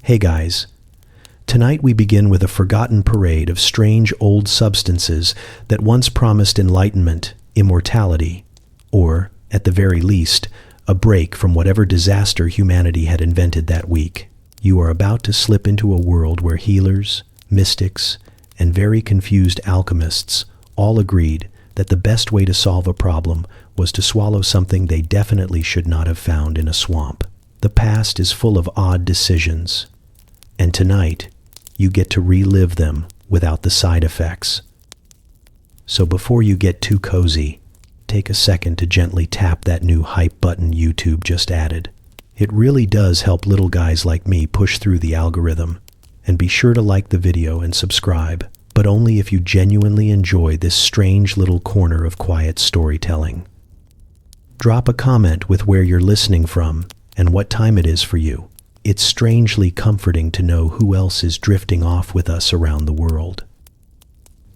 Hey guys, tonight we begin with a forgotten parade of strange old substances that once promised enlightenment, immortality, or, at the very least, a break from whatever disaster humanity had invented that week. You are about to slip into a world where healers, mystics, and very confused alchemists all agreed that the best way to solve a problem was to swallow something they definitely should not have found in a swamp. The past is full of odd decisions, and tonight you get to relive them without the side effects. So before you get too cozy, take a second to gently tap that new hype button YouTube just added. It really does help little guys like me push through the algorithm. And be sure to like the video and subscribe, but only if you genuinely enjoy this strange little corner of quiet storytelling. Drop a comment with where you're listening from and what time it is for you. It's strangely comforting to know who else is drifting off with us around the world.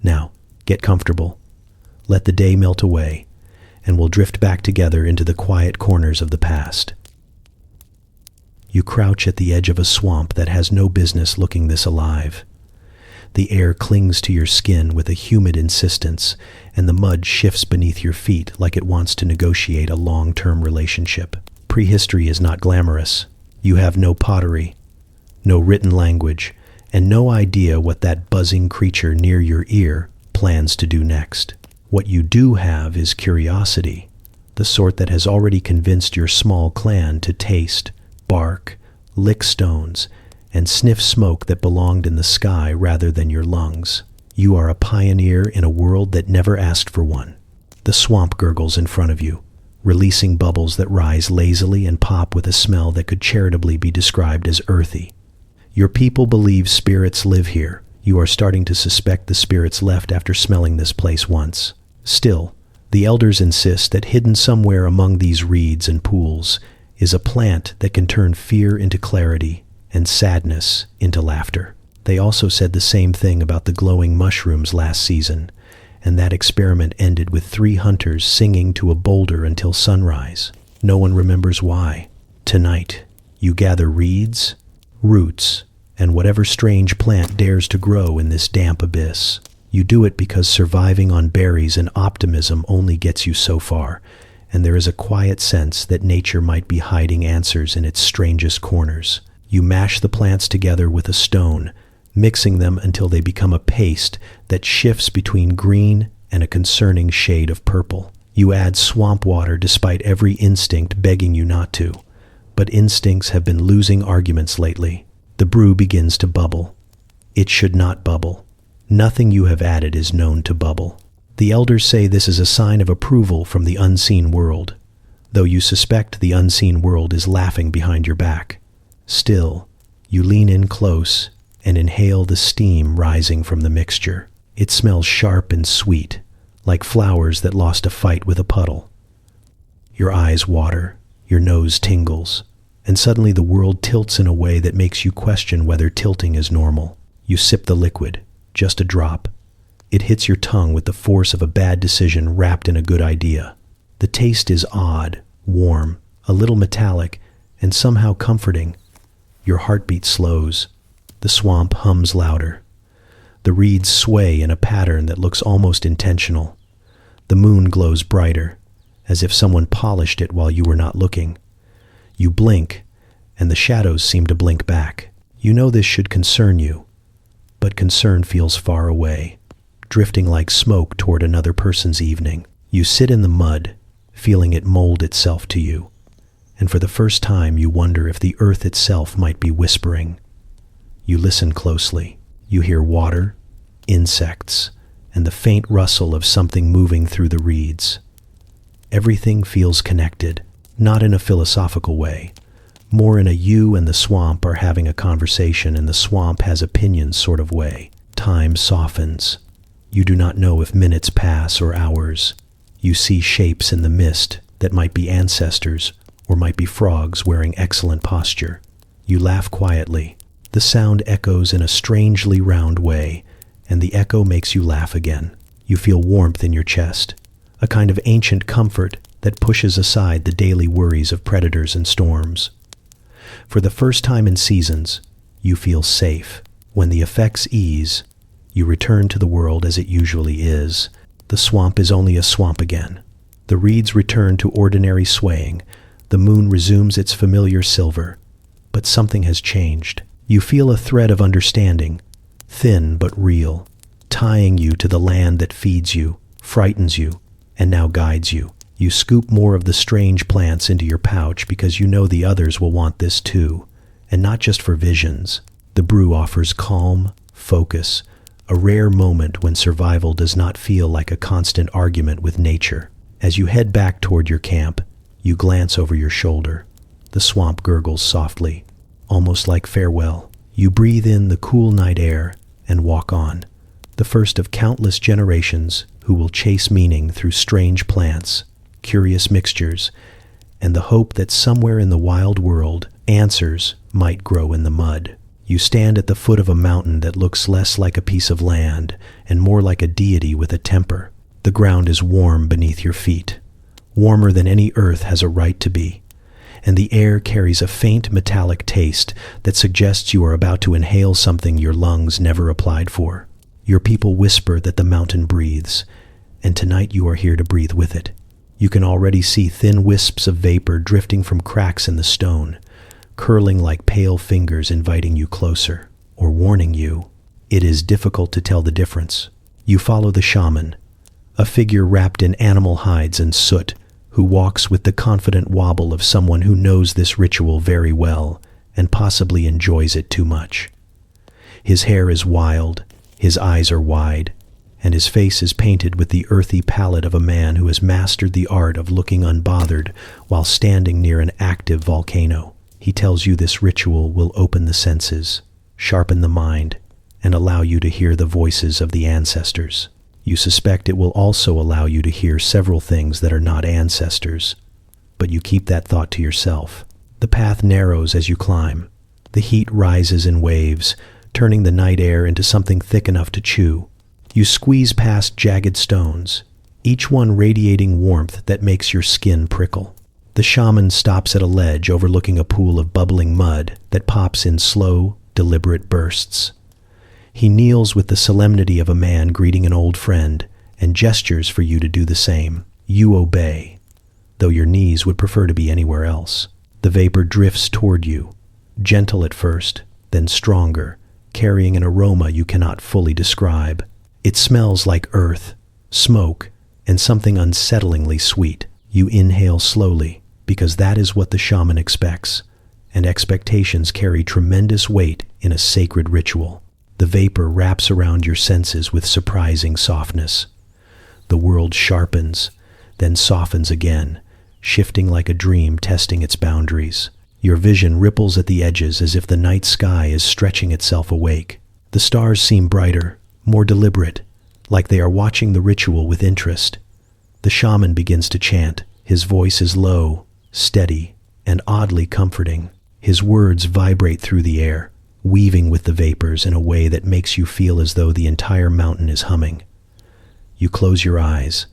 Now, get comfortable. Let the day melt away, and we'll drift back together into the quiet corners of the past. You crouch at the edge of a swamp that has no business looking this alive. The air clings to your skin with a humid insistence, and the mud shifts beneath your feet like it wants to negotiate a long-term relationship. Prehistory is not glamorous. You have no pottery, no written language, and no idea what that buzzing creature near your ear plans to do next. What you do have is curiosity, the sort that has already convinced your small clan to taste, bark, lick stones, and sniff smoke that belonged in the sky rather than your lungs. You are a pioneer in a world that never asked for one. The swamp gurgles in front of you, releasing bubbles that rise lazily and pop with a smell that could charitably be described as earthy. Your people believe spirits live here. You are starting to suspect the spirits left after smelling this place once. Still, the elders insist that hidden somewhere among these reeds and pools is a plant that can turn fear into clarity and sadness into laughter. They also said the same thing about the glowing mushrooms last season, and that experiment ended with 3 hunters singing to a boulder until sunrise. No one remembers why. Tonight, you gather reeds, roots, and whatever strange plant dares to grow in this damp abyss. You do it because surviving on berries and optimism only gets you so far, and there is a quiet sense that nature might be hiding answers in its strangest corners. You mash the plants together with a stone, mixing them until they become a paste that shifts between green and a concerning shade of purple. You add swamp water despite every instinct begging you not to, but instincts have been losing arguments lately. The brew begins to bubble. It should not bubble. Nothing you have added is known to bubble. The elders say this is a sign of approval from the unseen world, though you suspect the unseen world is laughing behind your back. Still, you lean in close and inhale the steam rising from the mixture. It smells sharp and sweet, like flowers that lost a fight with a puddle. Your eyes water, your nose tingles, and suddenly the world tilts in a way that makes you question whether tilting is normal. You sip the liquid, just a drop. It hits your tongue with the force of a bad decision wrapped in a good idea. The taste is odd, warm, a little metallic, and somehow comforting. Your heartbeat slows. The swamp hums louder. The reeds sway in a pattern that looks almost intentional. The moon glows brighter, as if someone polished it while you were not looking. You blink, and the shadows seem to blink back. You know this should concern you, but concern feels far away, drifting like smoke toward another person's evening. You sit in the mud, feeling it mold itself to you, and for the first time you wonder if the earth itself might be whispering. You listen closely. You hear water, insects, and the faint rustle of something moving through the reeds. Everything feels connected, not in a philosophical way, more in a you and the swamp are having a conversation and the swamp has opinions sort of way. Time softens. You do not know if minutes pass or hours. You see shapes in the mist that might be ancestors or might be frogs wearing excellent posture. You laugh quietly. The sound echoes in a strangely round way, and the echo makes you laugh again. You feel warmth in your chest, a kind of ancient comfort that pushes aside the daily worries of predators and storms. For the first time in seasons, You feel safe. When the effects ease, you return to the world as it usually is. The swamp is only a swamp again. The reeds return to ordinary swaying. The moon resumes its familiar silver. But something has changed. You feel a thread of understanding, thin but real, tying you to the land that feeds you, frightens you, and now guides you. You scoop more of the strange plants into your pouch because you know the others will want this too, and not just for visions. The brew offers calm, focus, a rare moment when survival does not feel like a constant argument with nature. As you head back toward your camp, you glance over your shoulder. The swamp gurgles softly, almost like farewell. You breathe in the cool night air and walk on, the first of countless generations who will chase meaning through strange plants, curious mixtures, and the hope that somewhere in the wild world, answers might grow in the mud. You stand at the foot of a mountain that looks less like a piece of land and more like a deity with a temper. The ground is warm beneath your feet, warmer than any earth has a right to be, and the air carries a faint metallic taste that suggests you are about to inhale something your lungs never applied for. Your people whisper that the mountain breathes, and tonight you are here to breathe with it. You can already see thin wisps of vapor drifting from cracks in the stone, curling like pale fingers inviting you closer, or warning you. It is difficult to tell the difference. You follow the shaman, a figure wrapped in animal hides and soot, who walks with the confident wobble of someone who knows this ritual very well and possibly enjoys it too much. His hair is wild, his eyes are wide, and his face is painted with the earthy palette of a man who has mastered the art of looking unbothered while standing near an active volcano. He tells you this ritual will open the senses, sharpen the mind, and allow you to hear the voices of the ancestors. You suspect it will also allow you to hear several things that are not ancestors, but you keep that thought to yourself. The path narrows as you climb. The heat rises in waves, turning the night air into something thick enough to chew. You squeeze past jagged stones, each one radiating warmth that makes your skin prickle. The shaman stops at a ledge overlooking a pool of bubbling mud that pops in slow, deliberate bursts. He kneels with the solemnity of a man greeting an old friend and gestures for you to do the same. You obey, though your knees would prefer to be anywhere else. The vapor drifts toward you, gentle at first, then stronger, carrying an aroma you cannot fully describe. It smells like earth, smoke, and something unsettlingly sweet. You inhale slowly, because that is what the shaman expects, and expectations carry tremendous weight in a sacred ritual. The vapor wraps around your senses with surprising softness. The world sharpens, then softens again, shifting like a dream testing its boundaries. Your vision ripples at the edges as if the night sky is stretching itself awake. The stars seem brighter, more deliberate, like they are watching the ritual with interest. The shaman begins to chant. His voice is low, steady, and oddly comforting. His words vibrate through the air, weaving with the vapors in a way that makes you feel as though the entire mountain is humming. You close your eyes,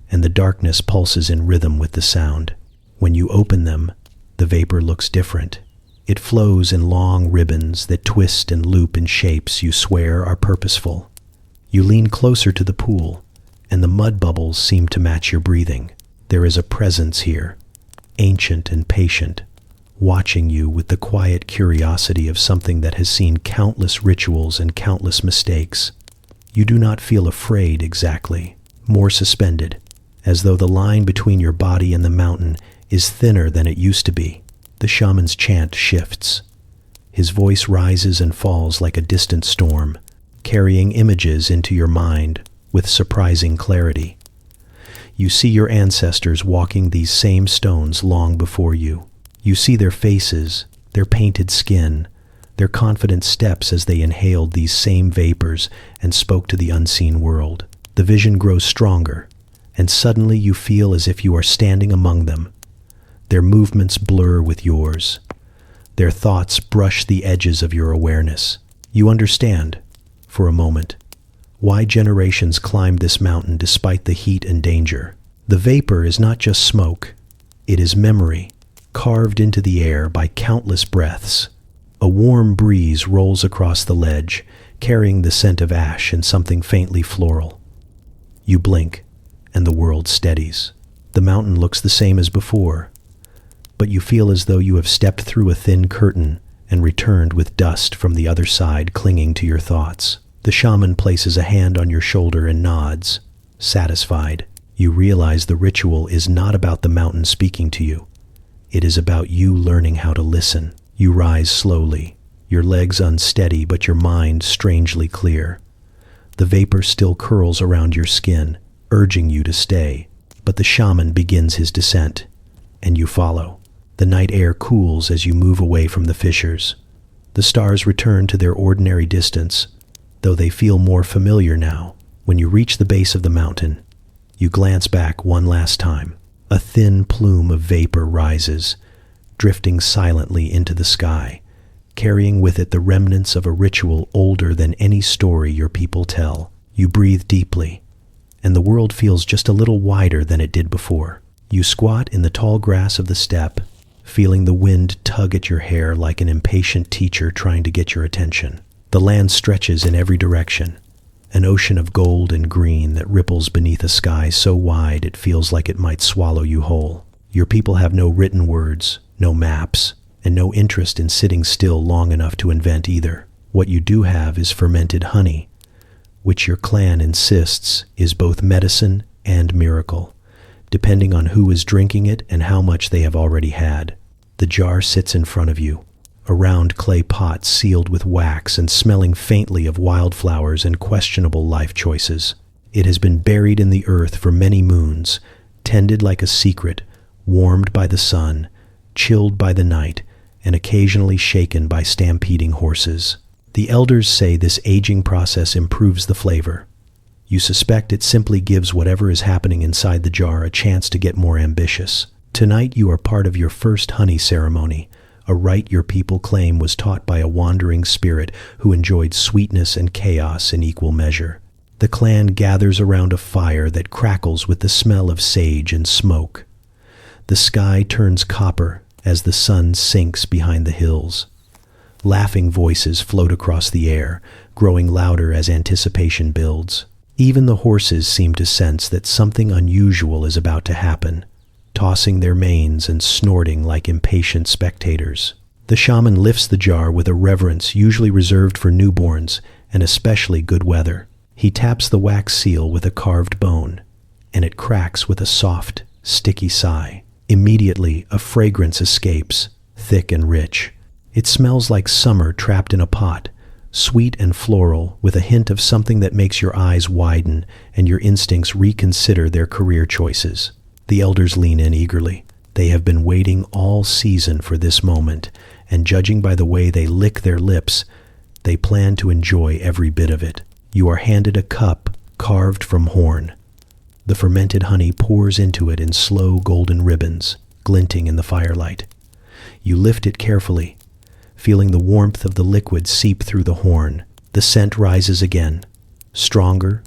and the darkness pulses in rhythm with the sound. When you open them, the vapor looks different. It flows in long ribbons that twist and loop in shapes you swear are purposeful. You lean closer to the pool, and the mud bubbles seem to match your breathing. There is a presence here, ancient and patient, watching you with the quiet curiosity of something that has seen countless rituals and countless mistakes. You do not feel afraid exactly, more suspended, as though the line between your body and the mountain is thinner than it used to be. The shaman's chant shifts. His voice rises and falls like a distant storm, carrying images into your mind with surprising clarity. You see your ancestors walking these same stones long before you. You see their faces, their painted skin, their confident steps as they inhaled these same vapors and spoke to the unseen world. The vision grows stronger, and suddenly you feel as if you are standing among them. Their movements blur with yours. Their thoughts brush the edges of your awareness. You understand, for a moment, why generations climbed this mountain despite the heat and danger. The vapor is not just smoke, it is memory, carved into the air by countless breaths. A warm breeze rolls across the ledge, carrying the scent of ash and something faintly floral. You blink, and the world steadies. The mountain looks the same as before, but you feel as though you have stepped through a thin curtain and returned with dust from the other side clinging to your thoughts. The shaman places a hand on your shoulder and nods, satisfied. You realize the ritual is not about the mountain speaking to you. It is about you learning how to listen. You rise slowly, your legs unsteady but your mind strangely clear. The vapor still curls around your skin, urging you to stay, but the shaman begins his descent, and you follow. The night air cools as you move away from the fissures. The stars return to their ordinary distance, though they feel more familiar now. When you reach the base of the mountain, you glance back one last time. A thin plume of vapor rises, drifting silently into the sky, carrying with it the remnants of a ritual older than any story your people tell. You breathe deeply, and the world feels just a little wider than it did before. You squat in the tall grass of the steppe, feeling the wind tug at your hair like an impatient teacher trying to get your attention. The land stretches in every direction, an ocean of gold and green that ripples beneath a sky so wide it feels like it might swallow you whole. Your people have no written words, no maps, and no interest in sitting still long enough to invent either. What you do have is fermented honey, which your clan insists is both medicine and miracle, depending on who is drinking it and how much they have already had. The jar sits in front of you, a round clay pot sealed with wax and smelling faintly of wildflowers and questionable life choices. It has been buried in the earth for many moons, tended like a secret, warmed by the sun, chilled by the night, and occasionally shaken by stampeding horses. The elders say this aging process improves the flavor. You suspect it simply gives whatever is happening inside the jar a chance to get more ambitious. Tonight you are part of your first honey ceremony, a rite your people claim was taught by a wandering spirit who enjoyed sweetness and chaos in equal measure. The clan gathers around a fire that crackles with the smell of sage and smoke. The sky turns copper as the sun sinks behind the hills. Laughing voices float across the air, growing louder as anticipation builds. Even the horses seem to sense that something unusual is about to happen, tossing their manes and snorting like impatient spectators. The shaman lifts the jar with a reverence usually reserved for newborns and especially good weather. He taps the wax seal with a carved bone, and it cracks with a soft, sticky sigh. Immediately, a fragrance escapes, thick and rich. It smells like summer trapped in a pot, sweet and floral, with a hint of something that makes your eyes widen and your instincts reconsider their career choices. The elders lean in eagerly. They have been waiting all season for this moment, and judging by the way they lick their lips, they plan to enjoy every bit of it. You are handed a cup carved from horn. The fermented honey pours into it in slow golden ribbons, glinting in the firelight. You lift it carefully, feeling the warmth of the liquid seep through the horn. The scent rises again, stronger,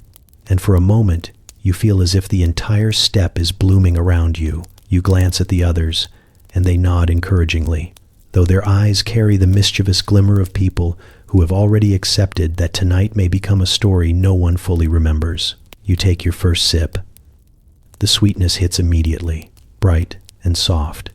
and for a moment you feel as if the entire steppe is blooming around you. You glance at the others, and they nod encouragingly, though their eyes carry the mischievous glimmer of people who have already accepted that tonight may become a story no one fully remembers. You take your first sip. The sweetness hits immediately, bright and soft,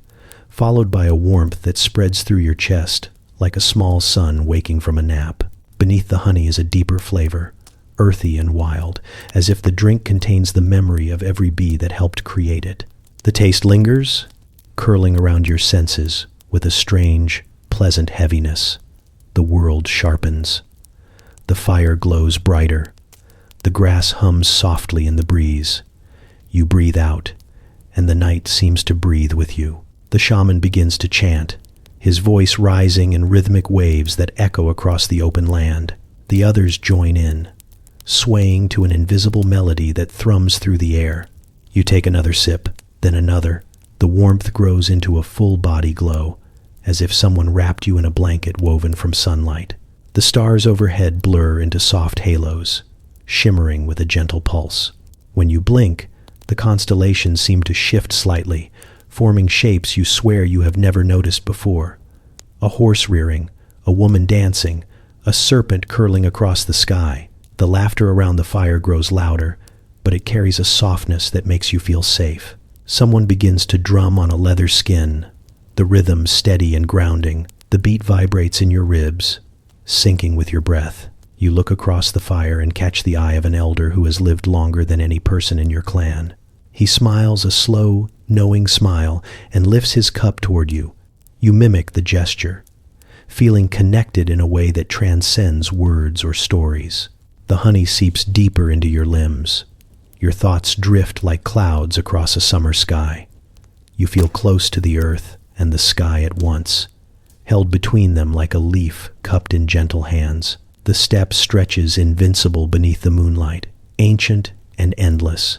followed by a warmth that spreads through your chest like a small sun waking from a nap. Beneath the honey is a deeper flavor, earthy and wild, as if the drink contains the memory of every bee that helped create it. The taste lingers, curling around your senses with a strange, pleasant heaviness. The world sharpens. The fire glows brighter. The grass hums softly in the breeze. You breathe out, and the night seems to breathe with you. The shaman begins to chant, his voice rising in rhythmic waves that echo across the open land. The others join in, swaying to an invisible melody that thrums through the air. You take another sip, then another. The warmth grows into a full-body glow, as if someone wrapped you in a blanket woven from sunlight. The stars overhead blur into soft halos, shimmering with a gentle pulse. When you blink, the constellations seem to shift slightly, forming shapes you swear you have never noticed before. A horse rearing, a woman dancing, a serpent curling across the sky. The laughter around the fire grows louder, but it carries a softness that makes you feel safe. Someone begins to drum on a leather skin, the rhythm steady and grounding. The beat vibrates in your ribs, syncing with your breath. You look across the fire and catch the eye of an elder who has lived longer than any person in your clan. He smiles a slow, knowing smile and lifts his cup toward you. You mimic the gesture, feeling connected in a way that transcends words or stories. The honey seeps deeper into your limbs. Your thoughts drift like clouds across a summer sky. You feel close to the earth and the sky at once, held between them like a leaf cupped in gentle hands. The steppe stretches invincible beneath the moonlight, ancient and endless.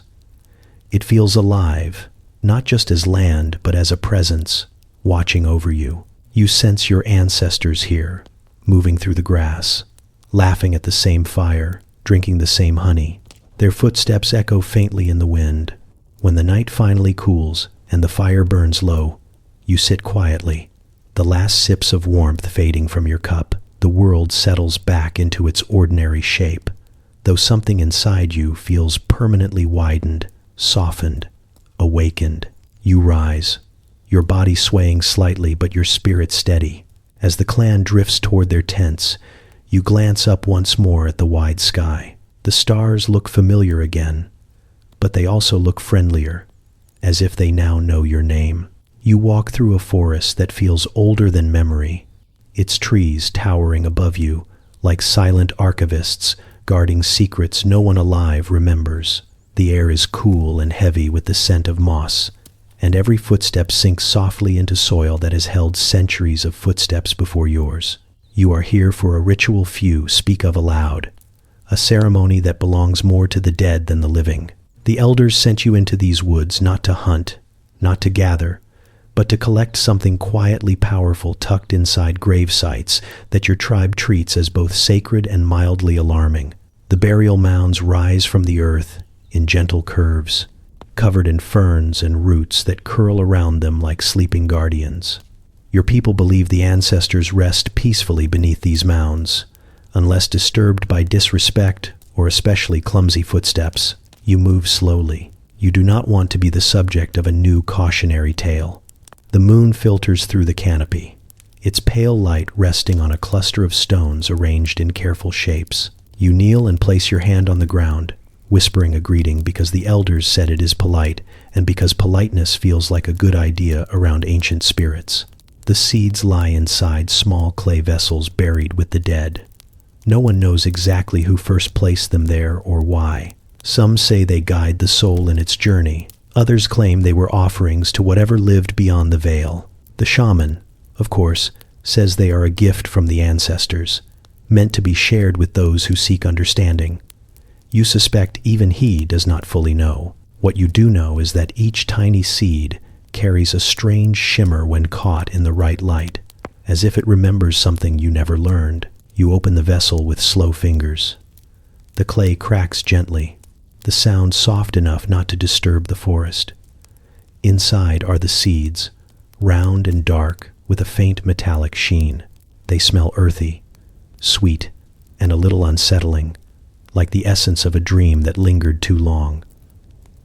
It feels alive, not just as land, but as a presence, watching over you. You sense your ancestors here, moving through the grass, laughing at the same fire, drinking the same honey. Their footsteps echo faintly in the wind. When the night finally cools and the fire burns low, you sit quietly, the last sips of warmth fading from your cup. The world settles back into its ordinary shape, though something inside you feels permanently widened, softened, awakened. You rise, your body swaying slightly but your spirit steady. As the clan drifts toward their tents, you glance up once more at the wide sky. The stars look familiar again, but they also look friendlier, as if they now know your name. You walk through a forest that feels older than memory, its trees towering above you like silent archivists guarding secrets no one alive remembers. The air is cool and heavy with the scent of moss, and every footstep sinks softly into soil that has held centuries of footsteps before yours. You are here for a ritual few speak of aloud, a ceremony that belongs more to the dead than the living. The elders sent you into these woods not to hunt, not to gather, but to collect something quietly powerful tucked inside grave sites that your tribe treats as both sacred and mildly alarming. The burial mounds rise from the earth in gentle curves, covered in ferns and roots that curl around them like sleeping guardians. Your people believe the ancestors rest peacefully beneath these mounds, unless disturbed by disrespect or especially clumsy footsteps. You move slowly. You do not want to be the subject of a new cautionary tale. The moon filters through the canopy, its pale light resting on a cluster of stones arranged in careful shapes. You kneel and place your hand on the ground, whispering a greeting because the elders said it is polite and because politeness feels like a good idea around ancient spirits. The seeds lie inside small clay vessels buried with the dead. No one knows exactly who first placed them there or why. Some say they guide the soul in its journey. Others claim they were offerings to whatever lived beyond the veil. The shaman, of course, says they are a gift from the ancestors, meant to be shared with those who seek understanding. You suspect even he does not fully know. What you do know is that each tiny seed carries a strange shimmer when caught in the right light, as if it remembers something you never learned. You open the vessel with slow fingers. The clay cracks gently, the sound soft enough not to disturb the forest. Inside are the seeds, round and dark with a faint metallic sheen. They smell earthy, sweet, and a little unsettling, like the essence of a dream that lingered too long.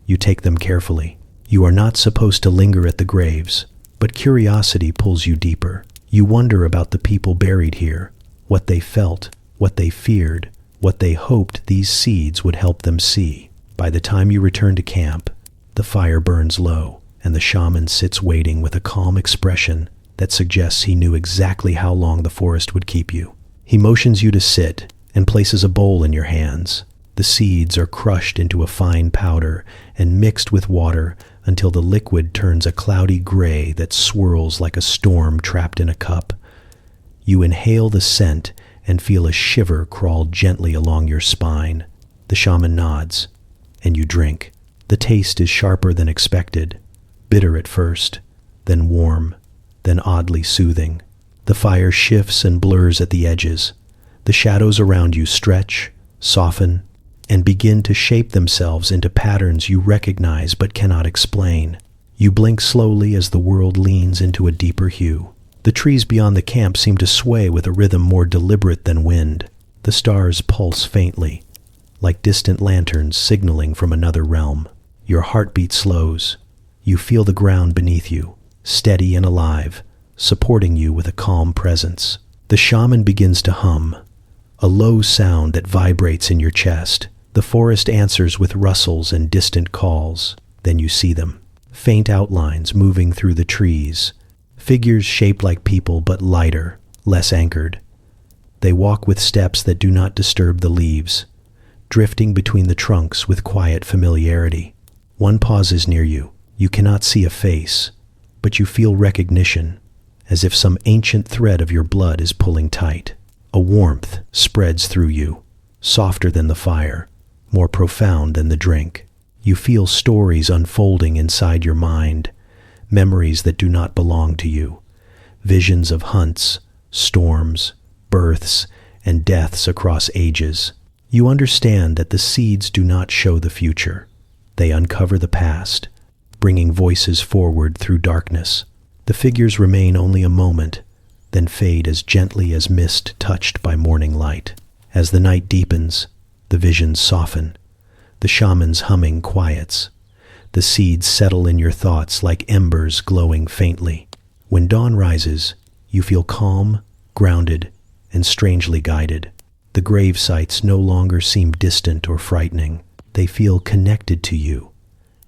You take them carefully. You are not supposed to linger at the graves, but curiosity pulls you deeper. You wonder about the people buried here, what they felt, what they feared, what they hoped these seeds would help them see. By the time you return to camp, the fire burns low, and the shaman sits waiting with a calm expression that suggests he knew exactly how long the forest would keep you. He motions you to sit and places a bowl in your hands. The seeds are crushed into a fine powder and mixed with water until the liquid turns a cloudy gray that swirls like a storm trapped in a cup. You inhale the scent and feel a shiver crawl gently along your spine. The shaman nods, and you drink. The taste is sharper than expected, bitter at first, then warm, then oddly soothing. The fire shifts and blurs at the edges. The shadows around you stretch, soften, and begin to shape themselves into patterns you recognize but cannot explain. You blink slowly as the world leans into a deeper hue. The trees beyond the camp seem to sway with a rhythm more deliberate than wind. The stars pulse faintly, like distant lanterns signaling from another realm. Your heartbeat slows. You feel the ground beneath you, steady and alive, supporting you with a calm presence. The shaman begins to hum, a low sound that vibrates in your chest. The forest answers with rustles and distant calls. Then you see them, faint outlines moving through the trees, figures shaped like people but lighter, less anchored. They walk with steps that do not disturb the leaves, drifting between the trunks with quiet familiarity. One pauses near you. You cannot see a face, but you feel recognition, as if some ancient thread of your blood is pulling tight. A warmth spreads through you, softer than the fire, more profound than the drink. You feel stories unfolding inside your mind, memories that do not belong to you, visions of hunts, storms, births, and deaths across ages. You understand that the seeds do not show the future. They uncover the past, bringing voices forward through darkness. The figures remain only a moment, then fade as gently as mist touched by morning light. As the night deepens, the visions soften. The shaman's humming quiets. The seeds settle in your thoughts like embers glowing faintly. When dawn rises, you feel calm, grounded, and strangely guided. The grave sites no longer seem distant or frightening. They feel connected to you,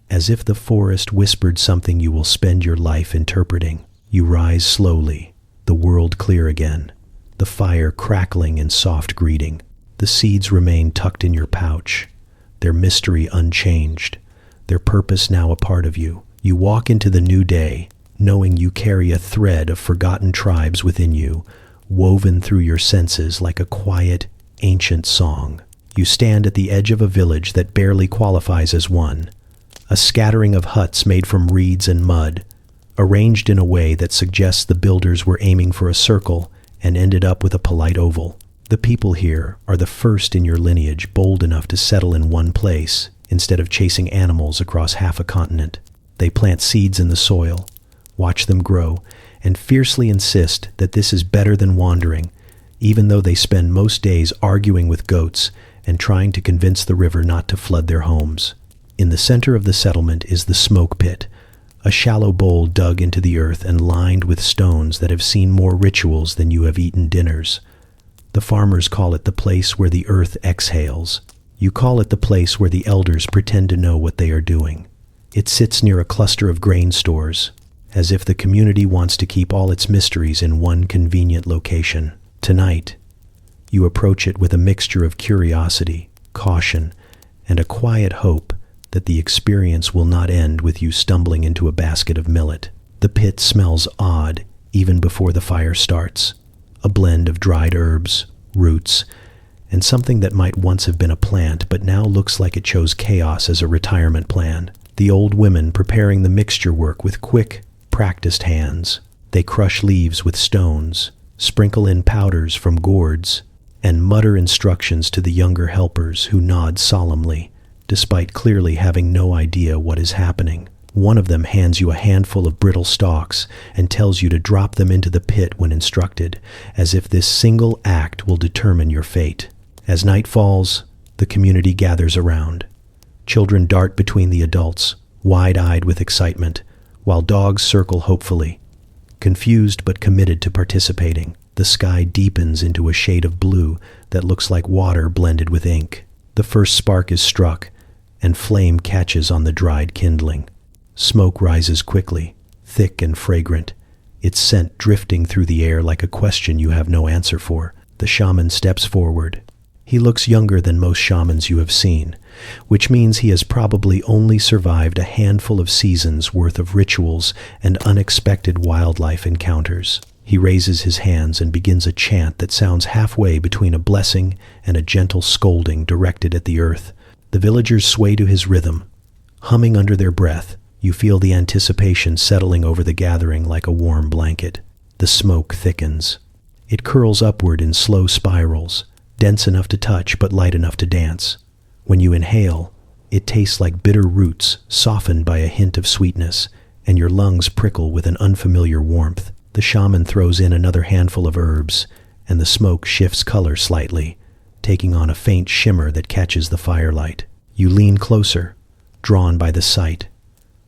as if the forest whispered something you will spend your life interpreting. You rise slowly, the world clear again, the fire crackling in soft greeting. The seeds remain tucked in your pouch, their mystery unchanged, their purpose now a part of you. You walk into the new day, knowing you carry a thread of forgotten tribes within you, woven through your senses like a quiet, ancient song. You stand at the edge of a village that barely qualifies as one, a scattering of huts made from reeds and mud, arranged in a way that suggests the builders were aiming for a circle and ended up with a polite oval. The people here are the first in your lineage bold enough to settle in one place instead of chasing animals across half a continent. They plant seeds in the soil, watch them grow, and fiercely insist that this is better than wandering, even though they spend most days arguing with goats and trying to convince the river not to flood their homes. In the center of the settlement is the smoke pit, a shallow bowl dug into the earth and lined with stones that have seen more rituals than you have eaten dinners. The farmers call it the place where the earth exhales. You call it the place where the elders pretend to know what they are doing. It sits near a cluster of grain stores, as if the community wants to keep all its mysteries in one convenient location. Tonight, you approach it with a mixture of curiosity, caution, and a quiet hope that the experience will not end with you stumbling into a basket of millet. The pit smells odd even before the fire starts, a blend of dried herbs, roots, and something that might once have been a plant but now looks like it chose chaos as a retirement plan. The old women preparing the mixture work with quick, practiced hands. They crush leaves with stones, sprinkle in powders from gourds, and mutter instructions to the younger helpers who nod solemnly, despite clearly having no idea what is happening. One of them hands you a handful of brittle stalks and tells you to drop them into the pit when instructed, as if this single act will determine your fate. As night falls, the community gathers around. Children dart between the adults, wide-eyed with excitement, while dogs circle hopefully. Confused but committed to participating, the sky deepens into a shade of blue that looks like water blended with ink. The first spark is struck, and flame catches on the dried kindling. Smoke rises quickly, thick and fragrant, its scent drifting through the air like a question you have no answer for. The shaman steps forward. He looks younger than most shamans you have seen, which means he has probably only survived a handful of seasons worth of rituals and unexpected wildlife encounters. He raises his hands and begins a chant that sounds halfway between a blessing and a gentle scolding directed at the earth. The villagers sway to his rhythm, humming under their breath. You feel the anticipation settling over the gathering like a warm blanket. The smoke thickens. It curls upward in slow spirals, dense enough to touch but light enough to dance. When you inhale, it tastes like bitter roots softened by a hint of sweetness, and your lungs prickle with an unfamiliar warmth. The The shaman throws in another handful of herbs, and the smoke shifts color slightly, taking on a faint shimmer that catches the firelight. You lean closer, drawn by the sight,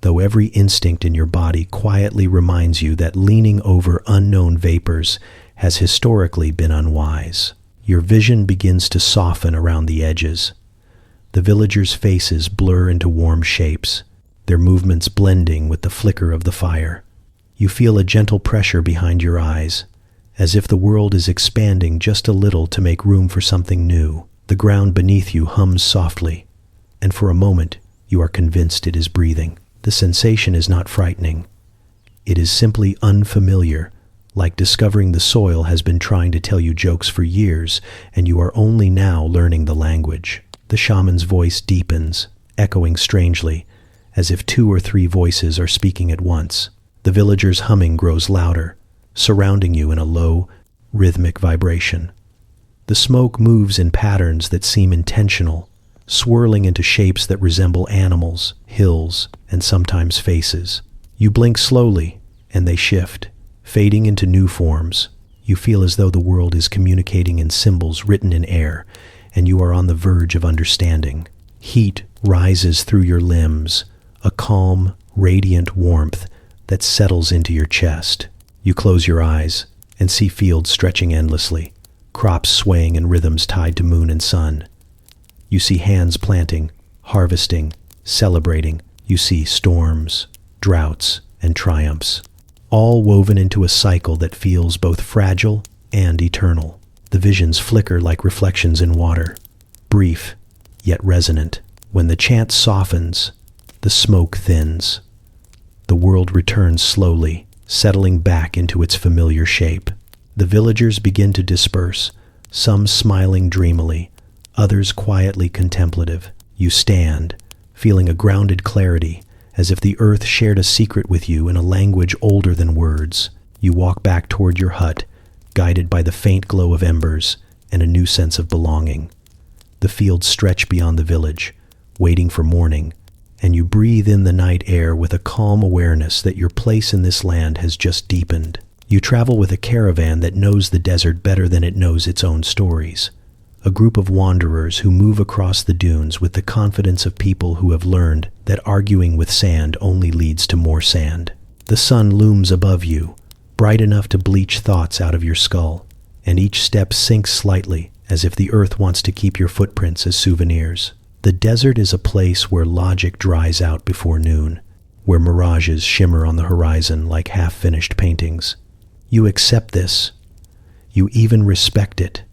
though every instinct in your body quietly reminds you that leaning over unknown vapors has historically been unwise. Your vision begins to soften around the edges. The villagers' faces blur into warm shapes, their movements blending with the flicker of the fire. You feel a gentle pressure behind your eyes, as if the world is expanding just a little to make room for something new. The ground beneath you hums softly, and for a moment you are convinced it is breathing. The sensation is not frightening. It is simply unfamiliar, like discovering the soil has been trying to tell you jokes for years, and you are only now learning the language. The shaman's voice deepens, echoing strangely, as if 2 or 3 voices are speaking at once. The villagers' humming grows louder, surrounding you in a low, rhythmic vibration. The smoke moves in patterns that seem intentional, swirling into shapes that resemble animals, hills, and sometimes faces. You blink slowly, and they shift, fading into new forms. You feel as though the world is communicating in symbols written in air, and you are on the verge of understanding. Heat rises through your limbs, a calm, radiant warmth that settles into your chest. You close your eyes and see fields stretching endlessly, crops swaying in rhythms tied to moon and sun. You see hands planting, harvesting, celebrating. You see storms, droughts, and triumphs, all woven into a cycle that feels both fragile and eternal. The visions flicker like reflections in water, brief yet resonant. When the chant softens, the smoke thins. The world returns slowly, settling back into its familiar shape. The villagers begin to disperse, some smiling dreamily, others quietly contemplative. You stand, feeling a grounded clarity, as if the earth shared a secret with you in a language older than words. You walk back toward your hut, guided by the faint glow of embers and a new sense of belonging. The fields stretch beyond the village, waiting for morning, and you breathe in the night air with a calm awareness that your place in this land has just deepened. You travel with a caravan that knows the desert better than it knows its own stories. A group of wanderers who move across the dunes with the confidence of people who have learned that arguing with sand only leads to more sand. The sun looms above you, bright enough to bleach thoughts out of your skull, and each step sinks slightly, as if the earth wants to keep your footprints as souvenirs. The desert is a place where logic dries out before noon, where mirages shimmer on the horizon like half-finished paintings. You accept this. You even respect it.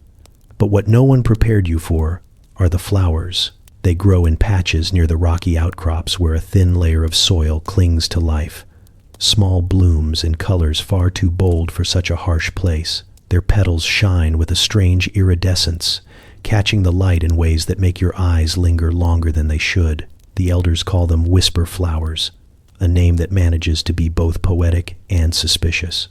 But what no one prepared you for are the flowers. They grow in patches near the rocky outcrops where a thin layer of soil clings to life. Small blooms in colors far too bold for such a harsh place. Their petals shine with a strange iridescence, catching the light in ways that make your eyes linger longer than they should. The elders call them whisper flowers, a name that manages to be both poetic and suspicious.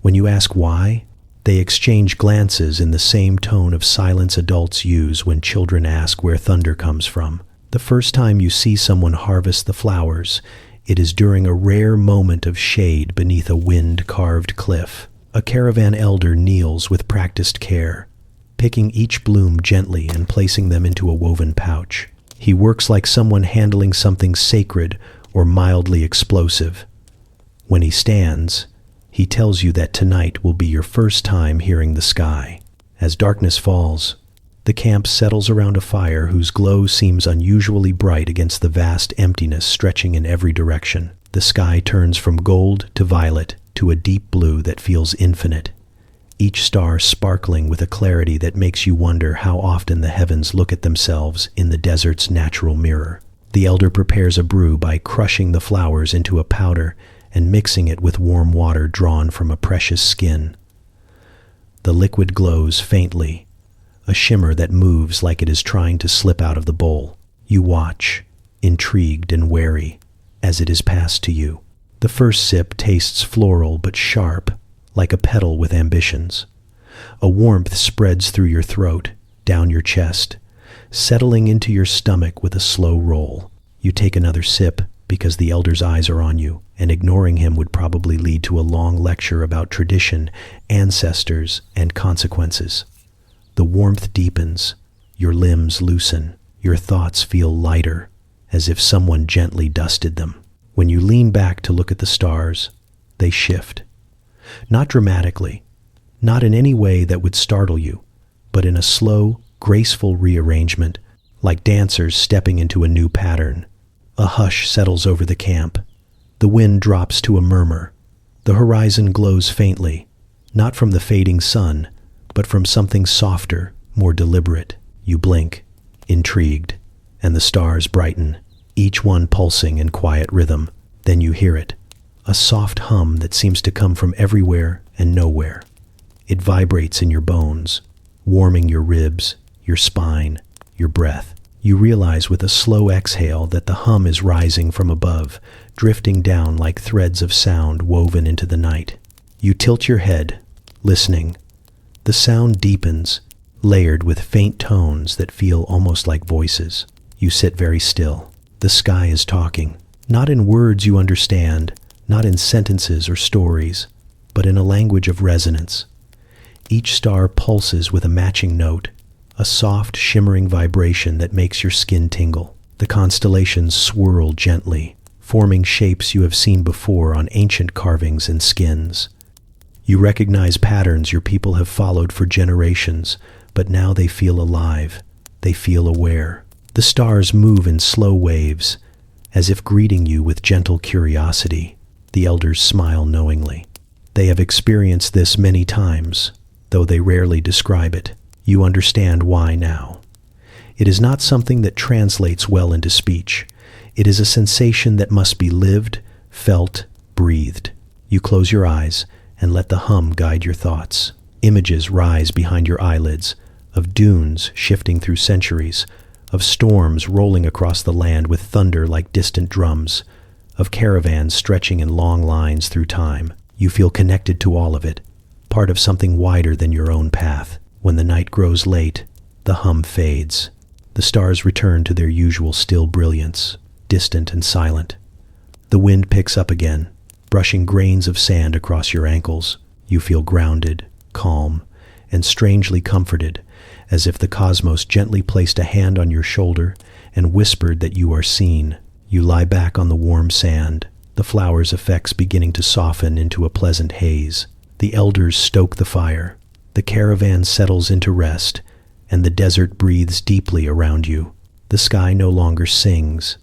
When you ask why, they exchange glances in the same tone of silence adults use when children ask where thunder comes from. The first time you see someone harvest the flowers, it is during a rare moment of shade beneath a wind-carved cliff. A caravan elder kneels with practiced care, picking each bloom gently and placing them into a woven pouch. He works like someone handling something sacred or mildly explosive. When he stands, he tells you that tonight will be your first time hearing the sky. As darkness falls, the camp settles around a fire whose glow seems unusually bright against the vast emptiness stretching in every direction. The sky turns from gold to violet to a deep blue that feels infinite, each star sparkling with a clarity that makes you wonder how often the heavens look at themselves in the desert's natural mirror. The elder prepares a brew by crushing the flowers into a powder and mixing it with warm water drawn from a precious skin. The liquid glows faintly, a shimmer that moves like it is trying to slip out of the bowl. You watch, intrigued and wary, as it is passed to you. The first sip tastes floral but sharp, like a petal with ambitions. A warmth spreads through your throat, down your chest, settling into your stomach with a slow roll. You take another sip, because the elder's eyes are on you, and ignoring him would probably lead to a long lecture about tradition, ancestors, and consequences. The warmth deepens, your limbs loosen, your thoughts feel lighter, as if someone gently dusted them. When you lean back to look at the stars, they shift. Not dramatically, not in any way that would startle you, but in a slow, graceful rearrangement, like dancers stepping into a new pattern. A hush settles over the camp. The wind drops to a murmur. The horizon glows faintly, not from the fading sun, but from something softer, more deliberate. You blink, intrigued, and the stars brighten, each one pulsing in quiet rhythm. Then you hear it, a soft hum that seems to come from everywhere and nowhere. It vibrates in your bones, warming your ribs, your spine, your breath. You realize with a slow exhale that the hum is rising from above, drifting down like threads of sound woven into the night. You tilt your head, listening. The sound deepens, layered with faint tones that feel almost like voices. You sit very still. The sky is talking, not in words you understand, not in sentences or stories, but in a language of resonance. Each star pulses with a matching note, a soft, shimmering vibration that makes your skin tingle. The constellations swirl gently, forming shapes you have seen before on ancient carvings and skins. You recognize patterns your people have followed for generations, but now they feel alive. They feel aware. The stars move in slow waves, as if greeting you with gentle curiosity. The elders smile knowingly. They have experienced this many times, though they rarely describe it. You understand why now. It is not something that translates well into speech. It is a sensation that must be lived, felt, breathed. You close your eyes and let the hum guide your thoughts. Images rise behind your eyelids, of dunes shifting through centuries, of storms rolling across the land with thunder like distant drums, of caravans stretching in long lines through time. You feel connected to all of it, part of something wider than your own path. When the night grows late, the hum fades. The stars return to their usual still brilliance, distant and silent. The wind picks up again, brushing grains of sand across your ankles. You feel grounded, calm, and strangely comforted, as if the cosmos gently placed a hand on your shoulder and whispered that you are seen. You lie back on the warm sand, the flowers' effects beginning to soften into a pleasant haze. The elders stoke the fire. The caravan settles into rest, and the desert breathes deeply around you. The sky no longer sings,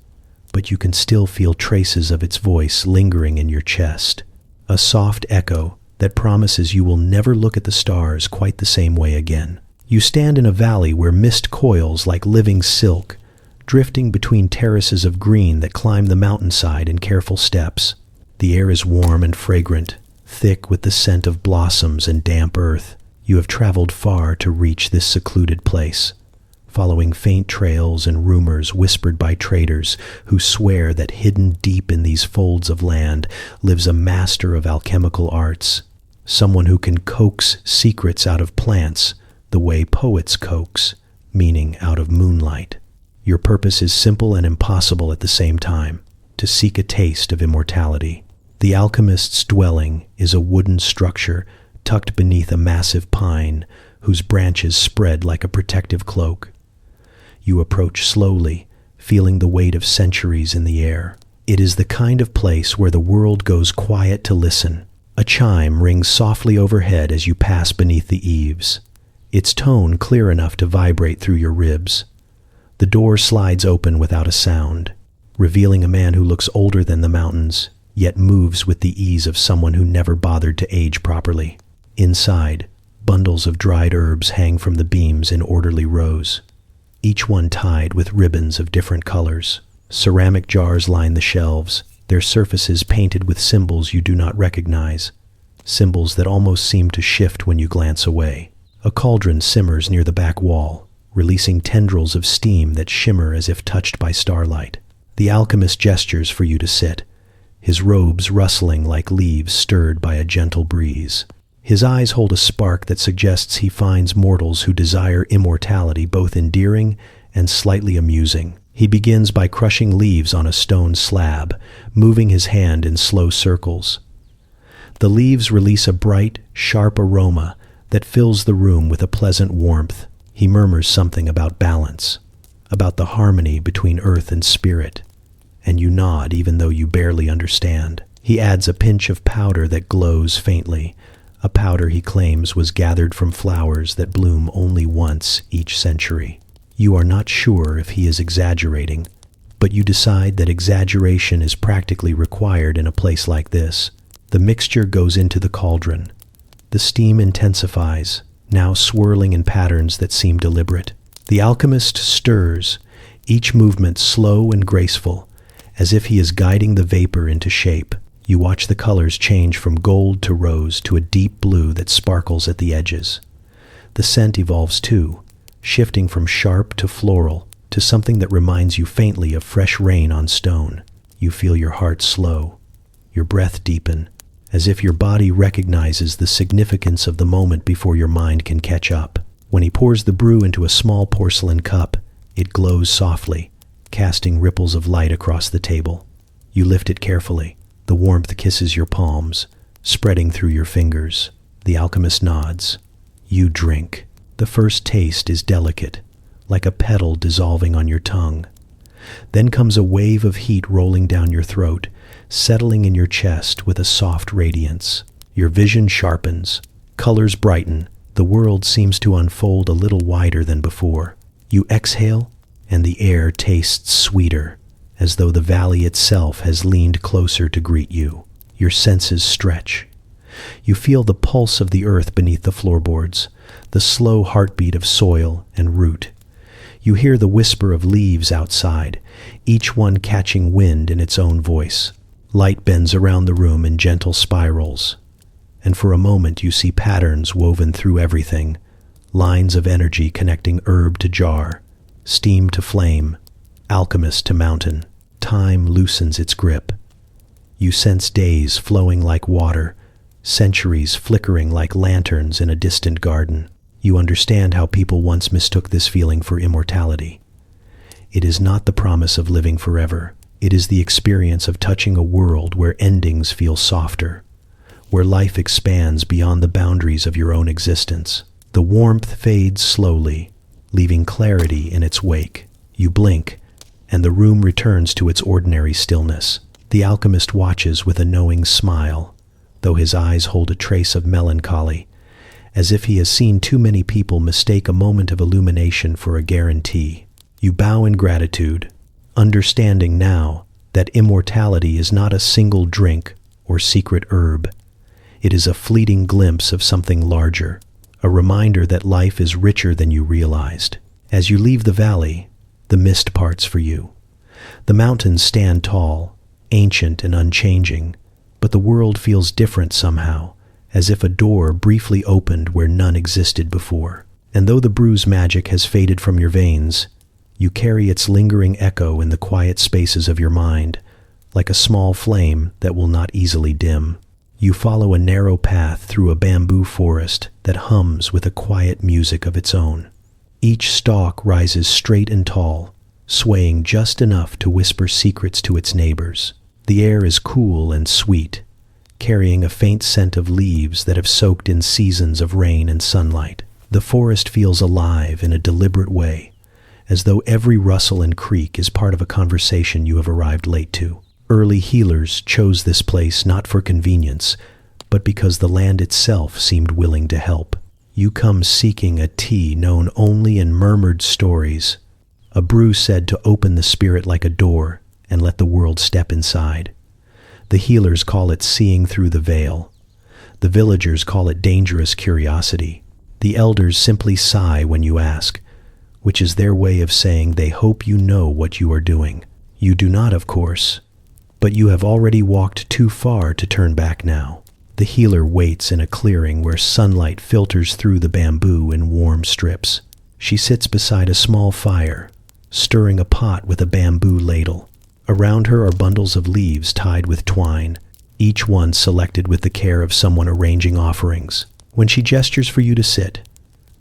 but you can still feel traces of its voice lingering in your chest. A soft echo that promises you will never look at the stars quite the same way again. You stand in a valley where mist coils like living silk, drifting between terraces of green that climb the mountainside in careful steps. The air is warm and fragrant, thick with the scent of blossoms and damp earth. You have traveled far to reach this secluded place, following faint trails and rumors whispered by traders who swear that hidden deep in these folds of land lives a master of alchemical arts, someone who can coax secrets out of plants the way poets coax meaning out of moonlight. Your purpose is simple and impossible at the same time, to seek a taste of immortality. The alchemist's dwelling is a wooden structure tucked beneath a massive pine whose branches spread like a protective cloak. You approach slowly, feeling the weight of centuries in the air. It is the kind of place where the world goes quiet to listen. A chime rings softly overhead as you pass beneath the eaves, its tone clear enough to vibrate through your ribs. The door slides open without a sound, revealing a man who looks older than the mountains, yet moves with the ease of someone who never bothered to age properly. Inside, bundles of dried herbs hang from the beams in orderly rows, each one tied with ribbons of different colors. Ceramic jars line the shelves, their surfaces painted with symbols you do not recognize, symbols that almost seem to shift when you glance away. A cauldron simmers near the back wall, releasing tendrils of steam that shimmer as if touched by starlight. The alchemist gestures for you to sit, his robes rustling like leaves stirred by a gentle breeze. His eyes hold a spark that suggests he finds mortals who desire immortality both endearing and slightly amusing. He begins by crushing leaves on a stone slab, moving his hand in slow circles. The leaves release a bright, sharp aroma that fills the room with a pleasant warmth. He murmurs something about balance, about the harmony between earth and spirit, and you nod even though you barely understand. He adds a pinch of powder that glows faintly, a powder he claims was gathered from flowers that bloom only once each century. You are not sure if he is exaggerating, but you decide that exaggeration is practically required in a place like this. The mixture goes into the cauldron. The steam intensifies, now swirling in patterns that seem deliberate. The alchemist stirs, each movement slow and graceful, as if he is guiding the vapor into shape. You watch the colors change from gold to rose to a deep blue that sparkles at the edges. The scent evolves too, shifting from sharp to floral to something that reminds you faintly of fresh rain on stone. You feel your heart slow, your breath deepen, as if your body recognizes the significance of the moment before your mind can catch up. When he pours the brew into a small porcelain cup, it glows softly, casting ripples of light across the table. You lift it carefully. The warmth kisses your palms, spreading through your fingers. The alchemist nods. You drink. The first taste is delicate, like a petal dissolving on your tongue. Then comes a wave of heat rolling down your throat, settling in your chest with a soft radiance. Your vision sharpens, colors brighten, the world seems to unfold a little wider than before. You exhale, and the air tastes sweeter, as though the valley itself has leaned closer to greet you. Your senses stretch. You feel the pulse of the earth beneath the floorboards, the slow heartbeat of soil and root. You hear the whisper of leaves outside, each one catching wind in its own voice. Light bends around the room in gentle spirals, and for a moment you see patterns woven through everything, lines of energy connecting herb to jar, steam to flame, alchemist to mountain. Time loosens its grip. You sense days flowing like water, centuries flickering like lanterns in a distant garden. You understand how people once mistook this feeling for immortality. It is not the promise of living forever. It is the experience of touching a world where endings feel softer, where life expands beyond the boundaries of your own existence. The warmth fades slowly, leaving clarity in its wake. You blink, and the room returns to its ordinary stillness. The alchemist watches with a knowing smile, though his eyes hold a trace of melancholy, as if he has seen too many people mistake a moment of illumination for a guarantee. You bow in gratitude, understanding now that immortality is not a single drink or secret herb. It is a fleeting glimpse of something larger, a reminder that life is richer than you realized. As you leave the valley, the mist parts for you. The mountains stand tall, ancient and unchanging, but the world feels different somehow, as if a door briefly opened where none existed before. And though the brew's magic has faded from your veins, you carry its lingering echo in the quiet spaces of your mind, like a small flame that will not easily dim. You follow a narrow path through a bamboo forest that hums with a quiet music of its own. Each stalk rises straight and tall, swaying just enough to whisper secrets to its neighbors. The air is cool and sweet, carrying a faint scent of leaves that have soaked in seasons of rain and sunlight. The forest feels alive in a deliberate way, as though every rustle and creak is part of a conversation you have arrived late to. Early healers chose this place not for convenience, but because the land itself seemed willing to help. You come seeking a tea known only in murmured stories, a brew said to open the spirit like a door and let the world step inside. The healers call it seeing through the veil. The villagers call it dangerous curiosity. The elders simply sigh when you ask, which is their way of saying they hope you know what you are doing. You do not, of course, but you have already walked too far to turn back now. The healer waits in a clearing where sunlight filters through the bamboo in warm strips. She sits beside a small fire, stirring a pot with a bamboo ladle. Around her are bundles of leaves tied with twine, each one selected with the care of someone arranging offerings. When she gestures for you to sit,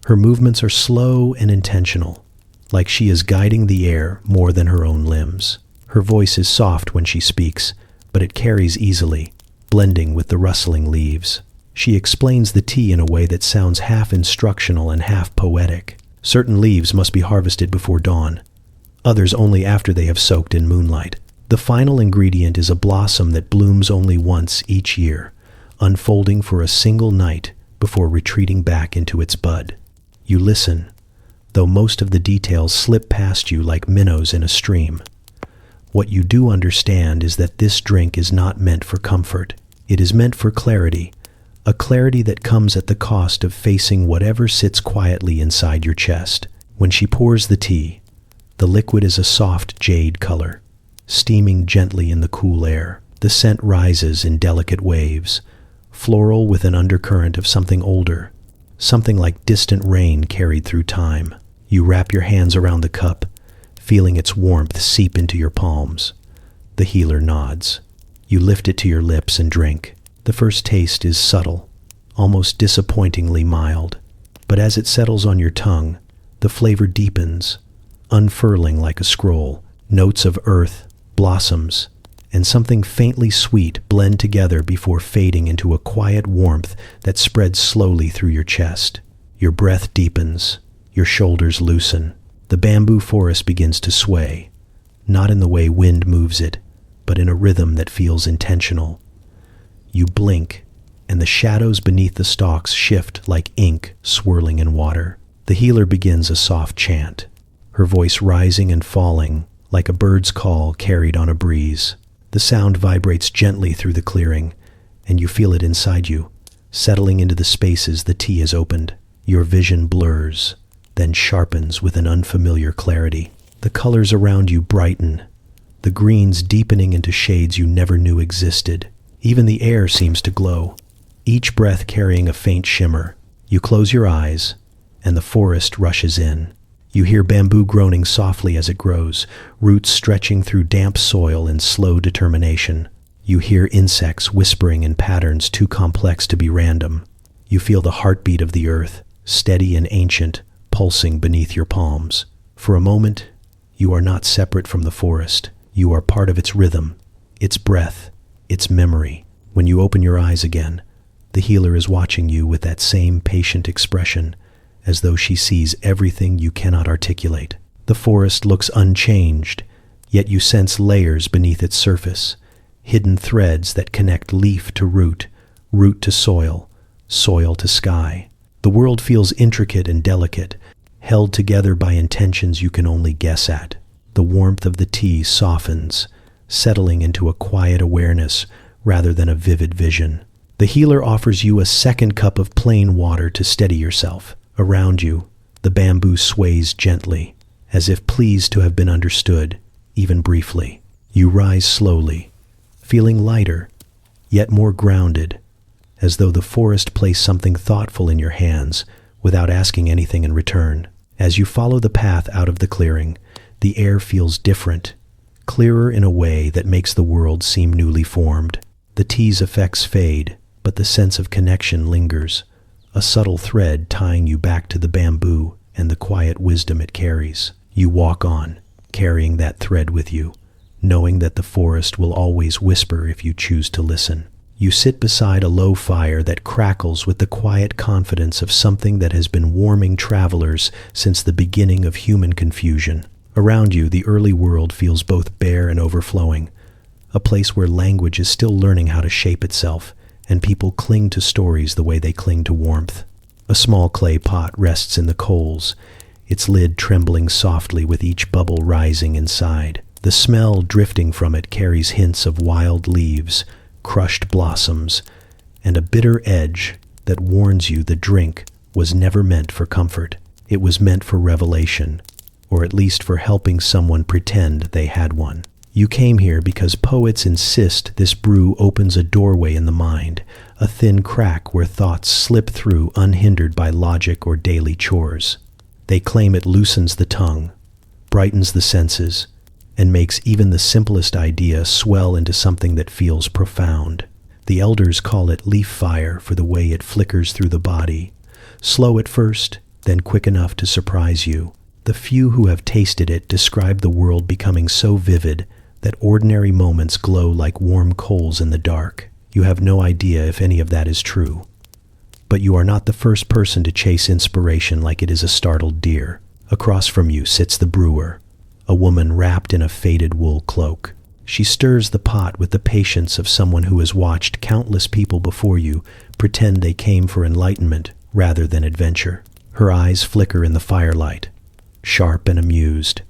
her movements are slow and intentional, like she is guiding the air more than her own limbs. Her voice is soft when she speaks, but it carries easily, blending with the rustling leaves. She explains the tea in a way that sounds half instructional and half poetic. Certain leaves must be harvested before dawn, others only after they have soaked in moonlight. The final ingredient is a blossom that blooms only once each year, unfolding for a single night before retreating back into its bud. You listen, though most of the details slip past you like minnows in a stream. What you do understand is that this drink is not meant for comfort. It is meant for clarity, a clarity that comes at the cost of facing whatever sits quietly inside your chest. When she pours the tea, the liquid is a soft jade color, steaming gently in the cool air. The scent rises in delicate waves, floral with an undercurrent of something older, something like distant rain carried through time. You wrap your hands around the cup, feeling its warmth seep into your palms. The healer nods. You lift it to your lips and drink. The first taste is subtle, almost disappointingly mild, but as it settles on your tongue, the flavor deepens, unfurling like a scroll. Notes of earth, blossoms, and something faintly sweet blend together before fading into a quiet warmth that spreads slowly through your chest. Your breath deepens, your shoulders loosen. The bamboo forest begins to sway, not in the way wind moves it, but in a rhythm that feels intentional. You blink, and the shadows beneath the stalks shift like ink swirling in water. The healer begins a soft chant, her voice rising and falling like a bird's call carried on a breeze. The sound vibrates gently through the clearing, and you feel it inside you, settling into the spaces the tea has opened. Your vision blurs, then sharpens with an unfamiliar clarity. The colors around you brighten, the greens deepening into shades you never knew existed. Even the air seems to glow, each breath carrying a faint shimmer. You close your eyes, and the forest rushes in. You hear bamboo groaning softly as it grows, roots stretching through damp soil in slow determination. You hear insects whispering in patterns too complex to be random. You feel the heartbeat of the earth, steady and ancient, pulsing beneath your palms. For a moment, you are not separate from the forest. You are part of its rhythm, its breath, its memory. When you open your eyes again, the healer is watching you with that same patient expression, as though she sees everything you cannot articulate. The forest looks unchanged, yet you sense layers beneath its surface, hidden threads that connect leaf to root, root to soil, soil to sky. The world feels intricate and delicate, held together by intentions you can only guess at. The warmth of the tea softens, settling into a quiet awareness rather than a vivid vision. The healer offers you a second cup of plain water to steady yourself. Around you, the bamboo sways gently, as if pleased to have been understood, even briefly. You rise slowly, feeling lighter, yet more grounded, as though the forest placed something thoughtful in your hands without asking anything in return. As you follow the path out of the clearing, the air feels different, clearer in a way that makes the world seem newly formed. The tea's effects fade, but the sense of connection lingers, a subtle thread tying you back to the bamboo and the quiet wisdom it carries. You walk on, carrying that thread with you, knowing that the forest will always whisper if you choose to listen. You sit beside a low fire that crackles with the quiet confidence of something that has been warming travelers since the beginning of human confusion. Around you, the early world feels both bare and overflowing, a place where language is still learning how to shape itself, and people cling to stories the way they cling to warmth. A small clay pot rests in the coals, its lid trembling softly with each bubble rising inside. The smell drifting from it carries hints of wild leaves, crushed blossoms, and a bitter edge that warns you the drink was never meant for comfort. It was meant for revelation, or at least for helping someone pretend they had one. You came here because poets insist this brew opens a doorway in the mind, a thin crack where thoughts slip through unhindered by logic or daily chores. They claim it loosens the tongue, brightens the senses, and makes even the simplest idea swell into something that feels profound. The elders call it leaf fire for the way it flickers through the body, slow at first, then quick enough to surprise you. The few who have tasted it describe the world becoming so vivid that ordinary moments glow like warm coals in the dark. You have no idea if any of that is true. But you are not the first person to chase inspiration like it is a startled deer. Across from you sits the brewer, a woman wrapped in a faded wool cloak. She stirs the pot with the patience of someone who has watched countless people before you pretend they came for enlightenment rather than adventure. Her eyes flicker in the firelight, sharp and amused,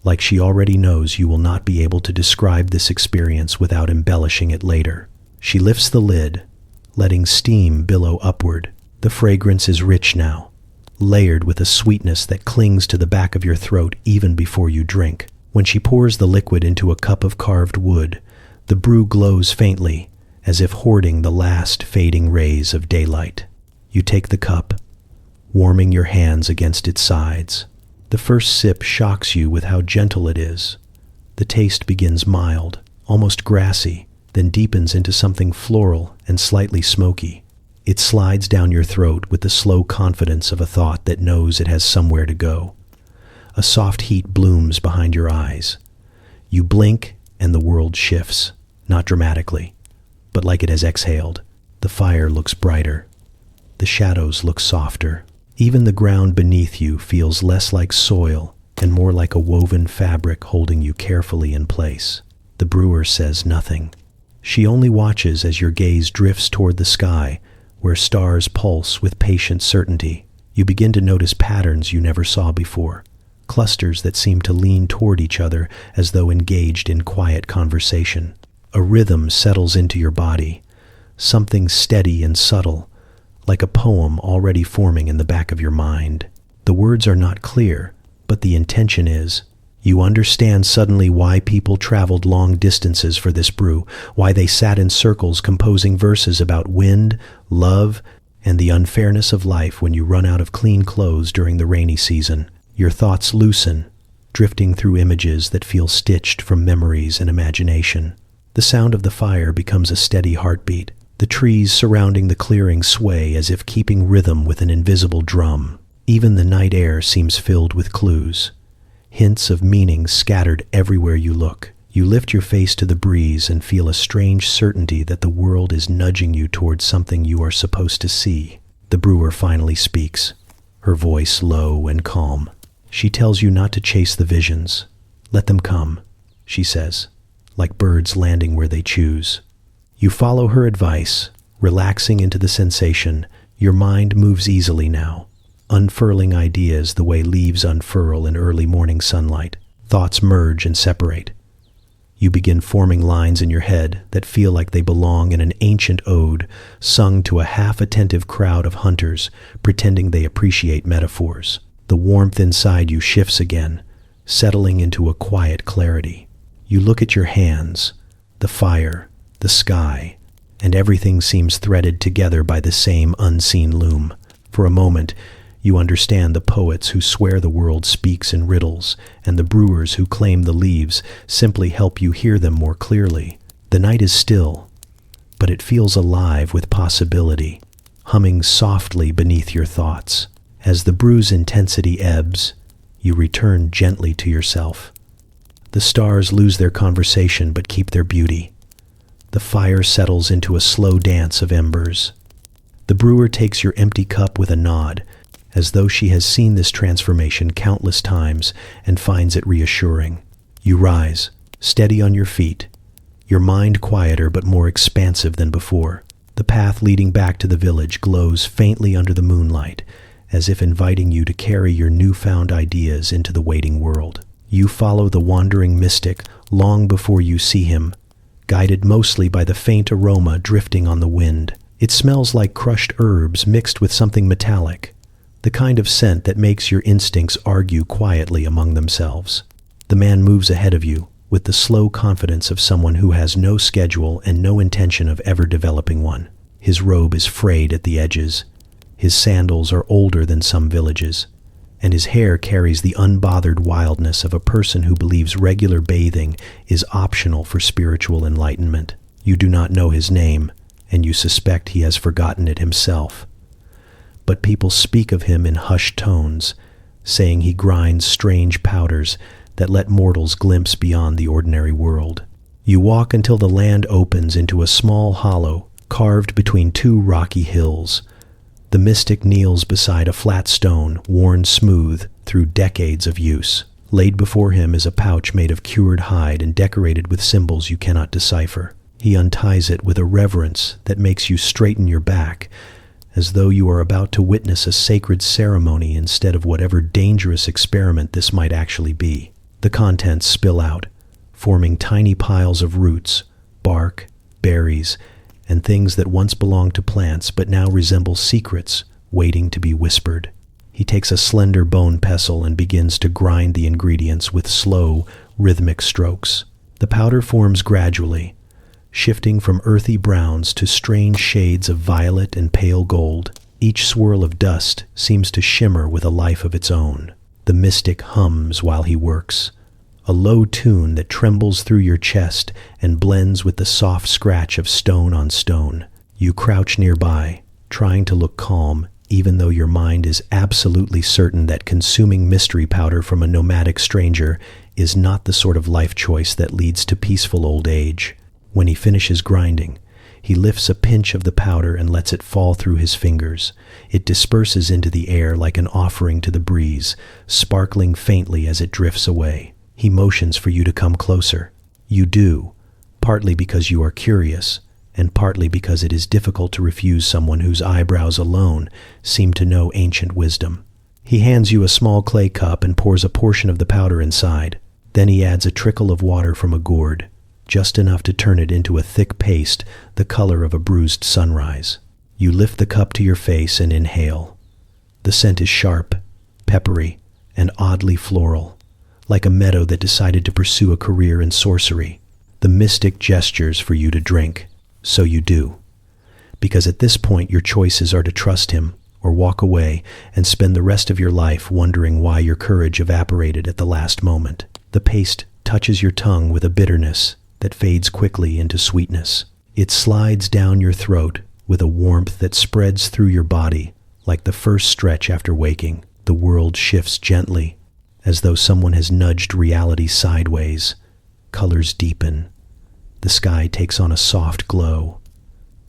like she already knows you will not be able to describe this experience without embellishing it later. She lifts the lid, letting steam billow upward. The fragrance is rich now, layered with a sweetness that clings to the back of your throat even before you drink. When she pours the liquid into a cup of carved wood, the brew glows faintly, as if hoarding the last fading rays of daylight. You take the cup, warming your hands against its sides. The first sip shocks you with how gentle it is. The taste begins mild, almost grassy, then deepens into something floral and slightly smoky. It slides down your throat with the slow confidence of a thought that knows it has somewhere to go. A soft heat blooms behind your eyes. You blink and the world shifts, not dramatically, but like it has exhaled. The fire looks brighter. The shadows look softer. Even the ground beneath you feels less like soil and more like a woven fabric holding you carefully in place. The brewer says nothing. She only watches as your gaze drifts toward the sky, where stars pulse with patient certainty. You begin to notice patterns you never saw before, clusters that seem to lean toward each other as though engaged in quiet conversation. A rhythm settles into your body, something steady and subtle, like a poem already forming in the back of your mind. The words are not clear, but the intention is. You understand suddenly why people traveled long distances for this brew, why they sat in circles composing verses about wind, love, and the unfairness of life when you run out of clean clothes during the rainy season. Your thoughts loosen, drifting through images that feel stitched from memories and imagination. The sound of the fire becomes a steady heartbeat. The trees surrounding the clearing sway as if keeping rhythm with an invisible drum. Even the night air seems filled with clues, hints of meaning scattered everywhere you look. You lift your face to the breeze and feel a strange certainty that the world is nudging you towards something you are supposed to see. The brewer finally speaks, her voice low and calm. She tells you not to chase the visions. Let them come, she says, like birds landing where they choose. You follow her advice, relaxing into the sensation. Your mind moves easily now, unfurling ideas the way leaves unfurl in early morning sunlight. Thoughts merge and separate. You begin forming lines in your head that feel like they belong in an ancient ode sung to a half-attentive crowd of hunters pretending they appreciate metaphors. The warmth inside you shifts again, settling into a quiet clarity. You look at your hands, the fire, the sky, and everything seems threaded together by the same unseen loom. For a moment, you understand the poets who swear the world speaks in riddles, and the brewers who claim the leaves simply help you hear them more clearly. The night is still, but it feels alive with possibility, humming softly beneath your thoughts. As the brew's intensity ebbs, you return gently to yourself. The stars lose their conversation but keep their beauty. The fire settles into a slow dance of embers. The brewer takes your empty cup with a nod, as though she has seen this transformation countless times and finds it reassuring. You rise, steady on your feet, your mind quieter but more expansive than before. The path leading back to the village glows faintly under the moonlight, as if inviting you to carry your newfound ideas into the waiting world. You follow the wandering mystic long before you see him, guided mostly by the faint aroma drifting on the wind. It smells like crushed herbs mixed with something metallic, the kind of scent that makes your instincts argue quietly among themselves. The man moves ahead of you with the slow confidence of someone who has no schedule and no intention of ever developing one. His robe is frayed at the edges, his sandals are older than some villages, and his hair carries the unbothered wildness of a person who believes regular bathing is optional for spiritual enlightenment. You do not know his name, and you suspect he has forgotten it himself. But people speak of him in hushed tones, saying he grinds strange powders that let mortals glimpse beyond the ordinary world. You walk until the land opens into a small hollow carved between two rocky hills. The mystic kneels beside a flat stone worn smooth through decades of use. Laid before him is a pouch made of cured hide and decorated with symbols you cannot decipher. He unties it with a reverence that makes you straighten your back, as though you are about to witness a sacred ceremony instead of whatever dangerous experiment this might actually be. The contents spill out, forming tiny piles of roots, bark, berries, and things that once belonged to plants but now resemble secrets waiting to be whispered. He takes a slender bone pestle and begins to grind the ingredients with slow, rhythmic strokes. The powder forms gradually, shifting from earthy browns to strange shades of violet and pale gold. Each swirl of dust seems to shimmer with a life of its own. The mystic hums while he works, a low tune that trembles through your chest and blends with the soft scratch of stone on stone. You crouch nearby, trying to look calm, even though your mind is absolutely certain that consuming mystery powder from a nomadic stranger is not the sort of life choice that leads to peaceful old age. When he finishes grinding, he lifts a pinch of the powder and lets it fall through his fingers. It disperses into the air like an offering to the breeze, sparkling faintly as it drifts away. He motions for you to come closer. You do, partly because you are curious, and partly because it is difficult to refuse someone whose eyebrows alone seem to know ancient wisdom. He hands you a small clay cup and pours a portion of the powder inside. Then he adds a trickle of water from a gourd, just enough to turn it into a thick paste the color of a bruised sunrise. You lift the cup to your face and inhale. The scent is sharp, peppery, and oddly floral, like a meadow that decided to pursue a career in sorcery. The mystic gestures for you to drink. So you do, because at this point your choices are to trust him or walk away and spend the rest of your life wondering why your courage evaporated at the last moment. The paste touches your tongue with a bitterness that fades quickly into sweetness. It slides down your throat with a warmth that spreads through your body like the first stretch after waking. The world shifts gently, as though someone has nudged reality sideways. Colors deepen. The sky takes on a soft glow.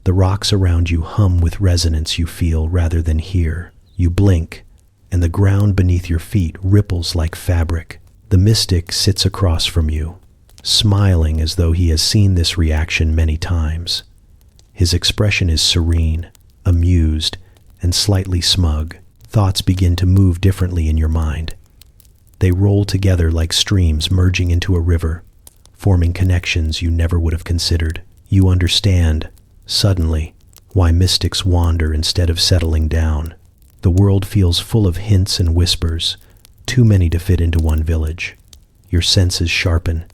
The rocks around you hum with resonance you feel rather than hear. You blink, and the ground beneath your feet ripples like fabric. The mystic sits across from you, smiling as though he has seen this reaction many times. His expression is serene, amused, and slightly smug. Thoughts begin to move differently in your mind. They roll together like streams merging into a river, forming connections you never would have considered. You understand, suddenly, why mystics wander instead of settling down. The world feels full of hints and whispers, too many to fit into one village. Your senses sharpen.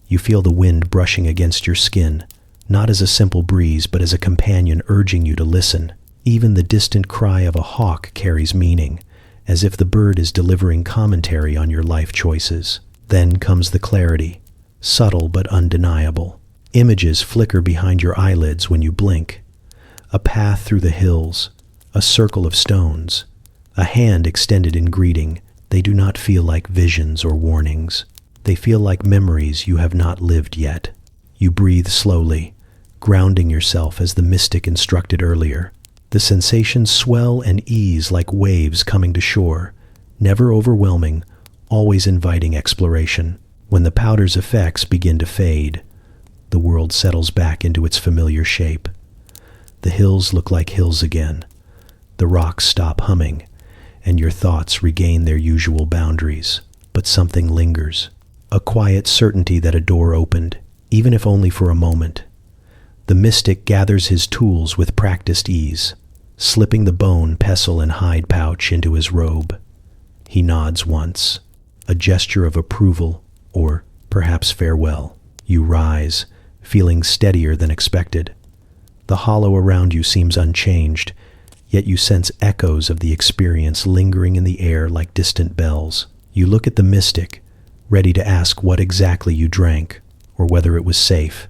You feel the wind brushing against your skin, not as a simple breeze, but as a companion urging you to listen. Even the distant cry of a hawk carries meaning, as if the bird is delivering commentary on your life choices. Then comes the clarity, subtle but undeniable. Images flicker behind your eyelids when you blink. A path through the hills, a circle of stones, a hand extended in greeting. They do not feel like visions or warnings. They feel like memories you have not lived yet. You breathe slowly, grounding yourself as the mystic instructed earlier. The sensations swell and ease like waves coming to shore, never overwhelming, always inviting exploration. When the powder's effects begin to fade, the world settles back into its familiar shape. The hills look like hills again. The rocks stop humming, and your thoughts regain their usual boundaries. But something lingers, a quiet certainty that a door opened, even if only for a moment. The mystic gathers his tools with practiced ease, slipping the bone, pestle, and hide pouch into his robe. He nods once, a gesture of approval, or perhaps farewell. You rise, feeling steadier than expected. The hollow around you seems unchanged, yet you sense echoes of the experience lingering in the air like distant bells. You look at the mystic, ready to ask what exactly you drank, or whether it was safe,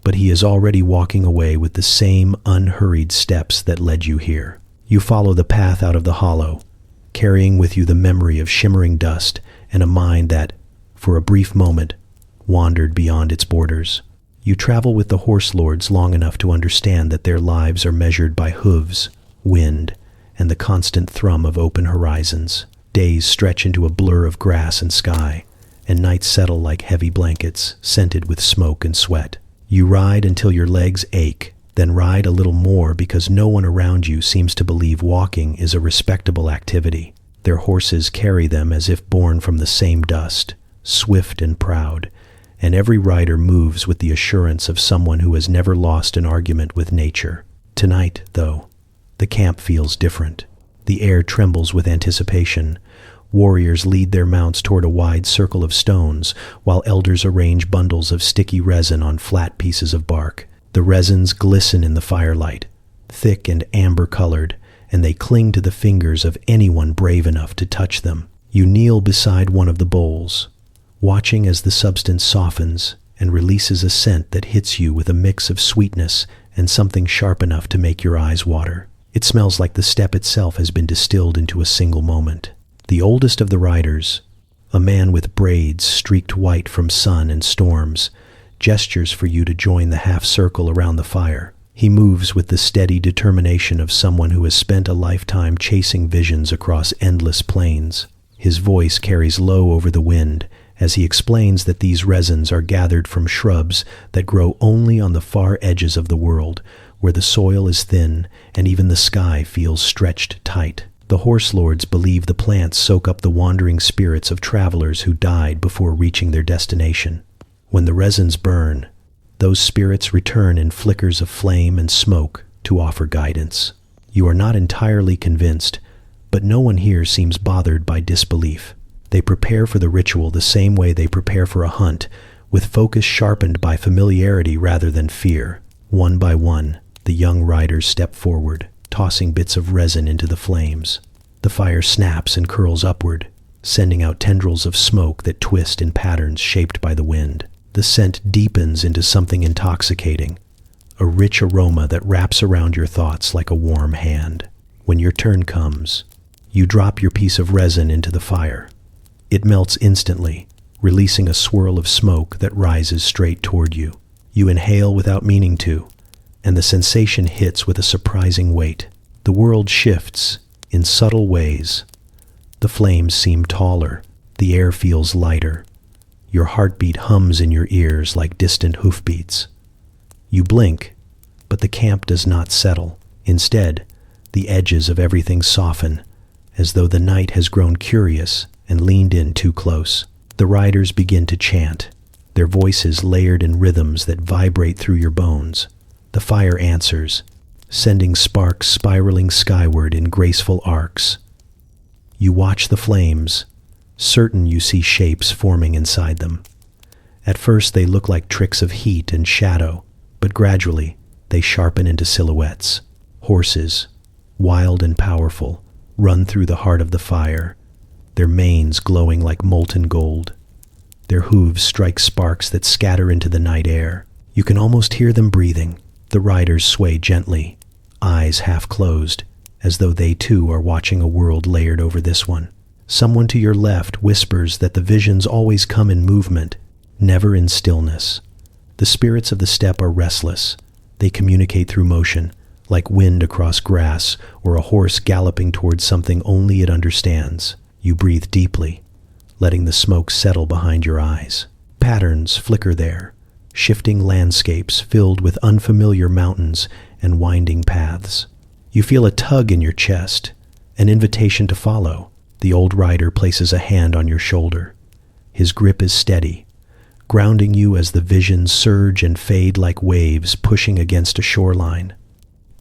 but he is already walking away with the same unhurried steps that led you here. You follow the path out of the hollow, carrying with you the memory of shimmering dust and a mind that, for a brief moment, wandered beyond its borders. You travel with the horse lords long enough to understand that their lives are measured by hooves, wind, and the constant thrum of open horizons. Days stretch into a blur of grass and sky, and nights settle like heavy blankets, scented with smoke and sweat. You ride until your legs ache, then ride a little more because no one around you seems to believe walking is a respectable activity. Their horses carry them as if born from the same dust, swift and proud, and every rider moves with the assurance of someone who has never lost an argument with nature. Tonight, though, the camp feels different. The air trembles with anticipation. Warriors lead their mounts toward a wide circle of stones, while elders arrange bundles of sticky resin on flat pieces of bark. The resins glisten in the firelight, thick and amber-colored, and they cling to the fingers of anyone brave enough to touch them. You kneel beside one of the bowls, watching as the substance softens and releases a scent that hits you with a mix of sweetness and something sharp enough to make your eyes water. It smells like the steppe itself has been distilled into a single moment. The oldest of the riders, a man with braids streaked white from sun and storms, gestures for you to join the half-circle around the fire. He moves with the steady determination of someone who has spent a lifetime chasing visions across endless plains. His voice carries low over the wind as he explains that these resins are gathered from shrubs that grow only on the far edges of the world, where the soil is thin and even the sky feels stretched tight. The horse lords believe the plants soak up the wandering spirits of travelers who died before reaching their destination. When the resins burn, those spirits return in flickers of flame and smoke to offer guidance. You are not entirely convinced, but no one here seems bothered by disbelief. They prepare for the ritual the same way they prepare for a hunt, with focus sharpened by familiarity rather than fear. One by one, the young riders step forward, tossing bits of resin into the flames. The fire snaps and curls upward, sending out tendrils of smoke that twist in patterns shaped by the wind. The scent deepens into something intoxicating, a rich aroma that wraps around your thoughts like a warm hand. When your turn comes, you drop your piece of resin into the fire. It melts instantly, releasing a swirl of smoke that rises straight toward you. You inhale without meaning to, and the sensation hits with a surprising weight. The world shifts in subtle ways. The flames seem taller, the air feels lighter. Your heartbeat hums in your ears like distant hoofbeats. You blink, but the camp does not settle. Instead, the edges of everything soften, as though the night has grown curious and leaned in too close. The riders begin to chant, their voices layered in rhythms that vibrate through your bones. The fire answers, sending sparks spiraling skyward in graceful arcs. You watch the flames, certain you see shapes forming inside them. At first they look like tricks of heat and shadow, but gradually they sharpen into silhouettes. Horses, wild and powerful, run through the heart of the fire, their manes glowing like molten gold. Their hooves strike sparks that scatter into the night air. You can almost hear them breathing. The riders sway gently, eyes half closed, as though they too are watching a world layered over this one. Someone to your left whispers that the visions always come in movement, never in stillness. The spirits of the steppe are restless. They communicate through motion, like wind across grass or a horse galloping towards something only it understands. You breathe deeply, letting the smoke settle behind your eyes. Patterns flicker there, shifting landscapes filled with unfamiliar mountains and winding paths. You feel a tug in your chest, an invitation to follow. The old rider places a hand on your shoulder. His grip is steady, grounding you as the visions surge and fade like waves pushing against a shoreline.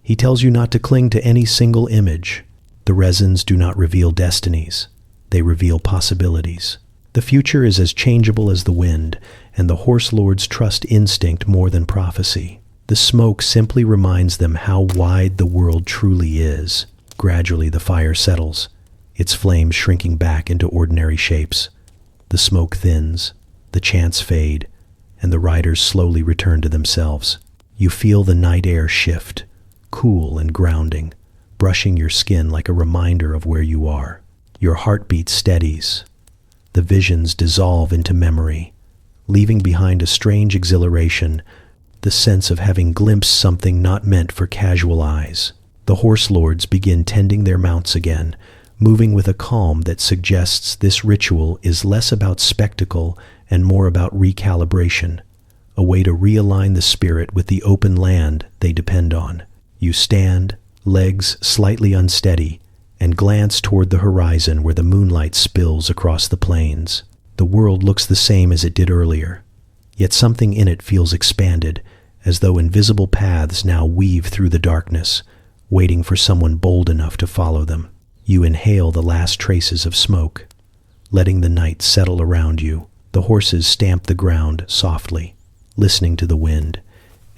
He tells you not to cling to any single image. The resins do not reveal destinies. They reveal possibilities. The future is as changeable as the wind, and the horse lords trust instinct more than prophecy. The smoke simply reminds them how wide the world truly is. Gradually the fire settles, its flames shrinking back into ordinary shapes. The smoke thins, the chants fade, and the riders slowly return to themselves. You feel the night air shift, cool and grounding, brushing your skin like a reminder of where you are. Your heartbeat steadies. The visions dissolve into memory, leaving behind a strange exhilaration, the sense of having glimpsed something not meant for casual eyes. The horse lords begin tending their mounts again, moving with a calm that suggests this ritual is less about spectacle and more about recalibration, a way to realign the spirit with the open land they depend on. You stand, legs slightly unsteady, and glance toward the horizon where the moonlight spills across the plains. The world looks the same as it did earlier, yet something in it feels expanded, as though invisible paths now weave through the darkness, waiting for someone bold enough to follow them. You inhale the last traces of smoke, letting the night settle around you. The horses stamp the ground softly, listening to the wind,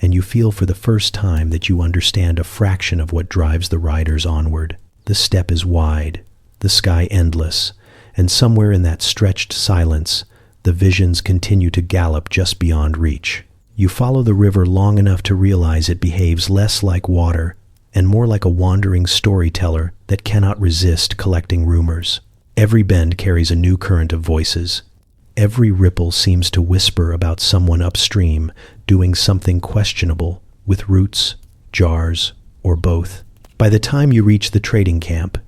and you feel for the first time that you understand a fraction of what drives the riders onward. The steppe is wide, the sky endless, and somewhere in that stretched silence, the visions continue to gallop just beyond reach. You follow the river long enough to realize it behaves less like water and more like a wandering storyteller that cannot resist collecting rumors. Every bend carries a new current of voices. Every ripple seems to whisper about someone upstream doing something questionable with roots, jars, or both. By the time you reach the trading camp,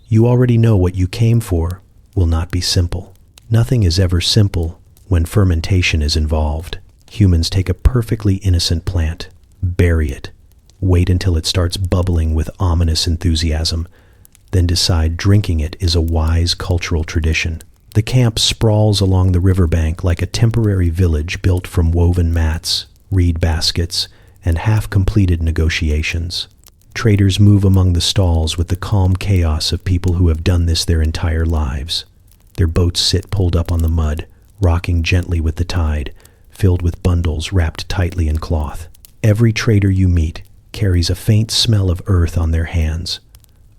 you already know what you came for will not be simple. Nothing is ever simple when fermentation is involved. Humans take a perfectly innocent plant, bury it, wait until it starts bubbling with ominous enthusiasm, then decide drinking it is a wise cultural tradition. The camp sprawls along the riverbank like a temporary village built from woven mats, reed baskets, and half-completed negotiations. Traders move among the stalls with the calm chaos of people who have done this their entire lives. Their boats sit pulled up on the mud, rocking gently with the tide, filled with bundles wrapped tightly in cloth. Every trader you meet carries a faint smell of earth on their hands,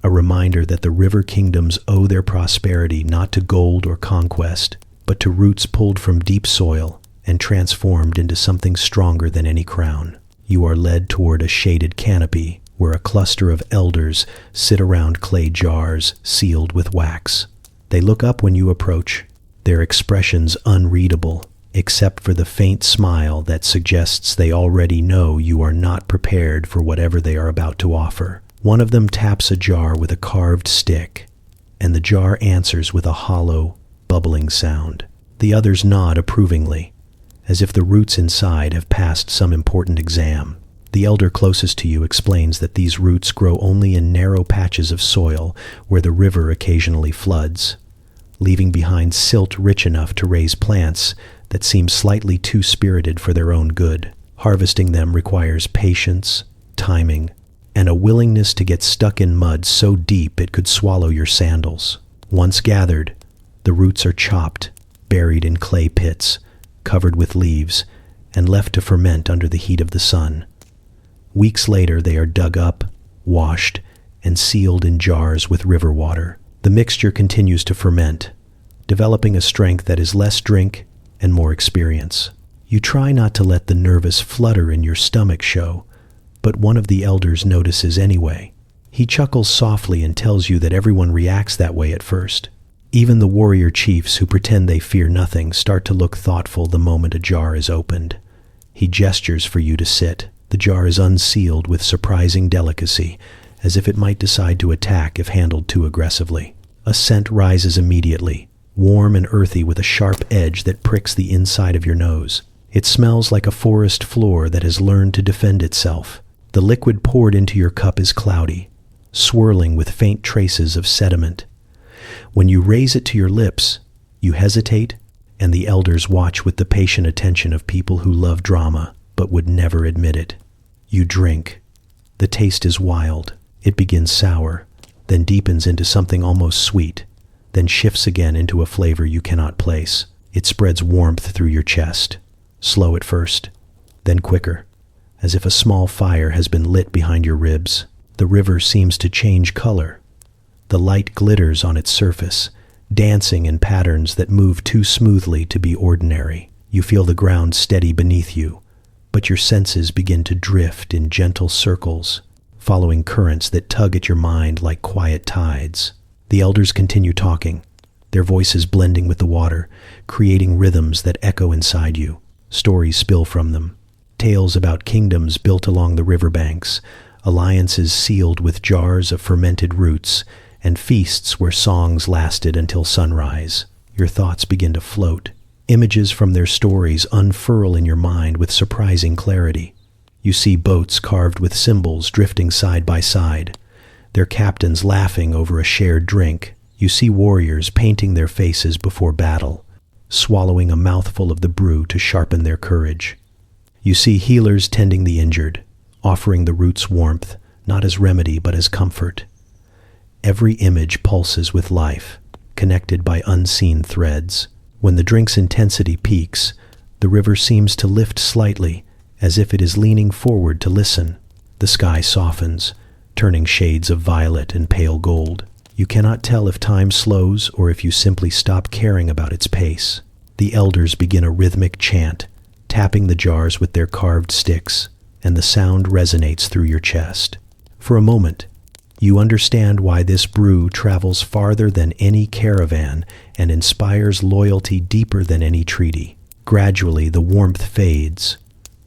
a reminder that the river kingdoms owe their prosperity not to gold or conquest, but to roots pulled from deep soil and transformed into something stronger than any crown. You are led toward a shaded canopy where a cluster of elders sit around clay jars sealed with wax. They look up when you approach, their expressions unreadable, except for the faint smile that suggests they already know you are not prepared for whatever they are about to offer. One of them taps a jar with a carved stick, and the jar answers with a hollow, bubbling sound. The others nod approvingly, as if the roots inside have passed some important exam. The elder closest to you explains that these roots grow only in narrow patches of soil where the river occasionally floods, leaving behind silt rich enough to raise plants that seem slightly too spirited for their own good. Harvesting them requires patience, timing, and a willingness to get stuck in mud so deep it could swallow your sandals. Once gathered, the roots are chopped, buried in clay pits, covered with leaves, and left to ferment under the heat of the sun. Weeks later, they are dug up, washed, and sealed in jars with river water. The mixture continues to ferment, developing a strength that is less drink and more experience. You try not to let the nervous flutter in your stomach show, but one of the elders notices anyway. He chuckles softly and tells you that everyone reacts that way at first. Even the warrior chiefs who pretend they fear nothing start to look thoughtful the moment a jar is opened. He gestures for you to sit. The jar is unsealed with surprising delicacy, as if it might decide to attack if handled too aggressively. A scent rises immediately, warm and earthy with a sharp edge that pricks the inside of your nose. It smells like a forest floor that has learned to defend itself. The liquid poured into your cup is cloudy, swirling with faint traces of sediment. When you raise it to your lips, you hesitate, and the elders watch with the patient attention of people who love drama but would never admit it. You drink. The taste is wild. It begins sour, then deepens into something almost sweet, then shifts again into a flavor you cannot place. It spreads warmth through your chest, slow at first, then quicker, as if a small fire has been lit behind your ribs. The river seems to change color. The light glitters on its surface, dancing in patterns that move too smoothly to be ordinary. You feel the ground steady beneath you, but your senses begin to drift in gentle circles, following currents that tug at your mind like quiet tides. The elders continue talking, their voices blending with the water, creating rhythms that echo inside you. Stories spill from them. Tales about kingdoms built along the riverbanks, alliances sealed with jars of fermented roots, and feasts where songs lasted until sunrise. Your thoughts begin to float. Images from their stories unfurl in your mind with surprising clarity. You see boats carved with symbols drifting side by side, their captains laughing over a shared drink. You see warriors painting their faces before battle, swallowing a mouthful of the brew to sharpen their courage. You see healers tending the injured, offering the roots warmth, not as remedy but as comfort. Every image pulses with life, connected by unseen threads. When the drink's intensity peaks, the river seems to lift slightly, as if it is leaning forward to listen. The sky softens, turning shades of violet and pale gold. You cannot tell if time slows or if you simply stop caring about its pace. The elders begin a rhythmic chant, tapping the jars with their carved sticks, and the sound resonates through your chest. For a moment, you understand why this brew travels farther than any caravan and inspires loyalty deeper than any treaty. Gradually, the warmth fades,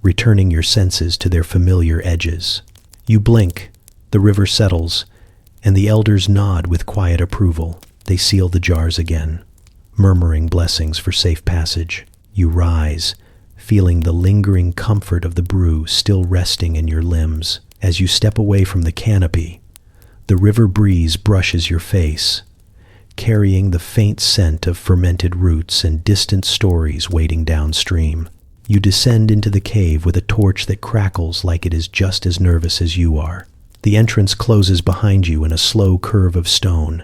returning your senses to their familiar edges. You blink, the river settles, and the elders nod with quiet approval. They seal the jars again, murmuring blessings for safe passage. You rise, feeling the lingering comfort of the brew still resting in your limbs. As you step away from the canopy, the river breeze brushes your face, carrying the faint scent of fermented roots and distant stories waiting downstream. You descend into the cave with a torch that crackles like it is just as nervous as you are. The entrance closes behind you in a slow curve of stone,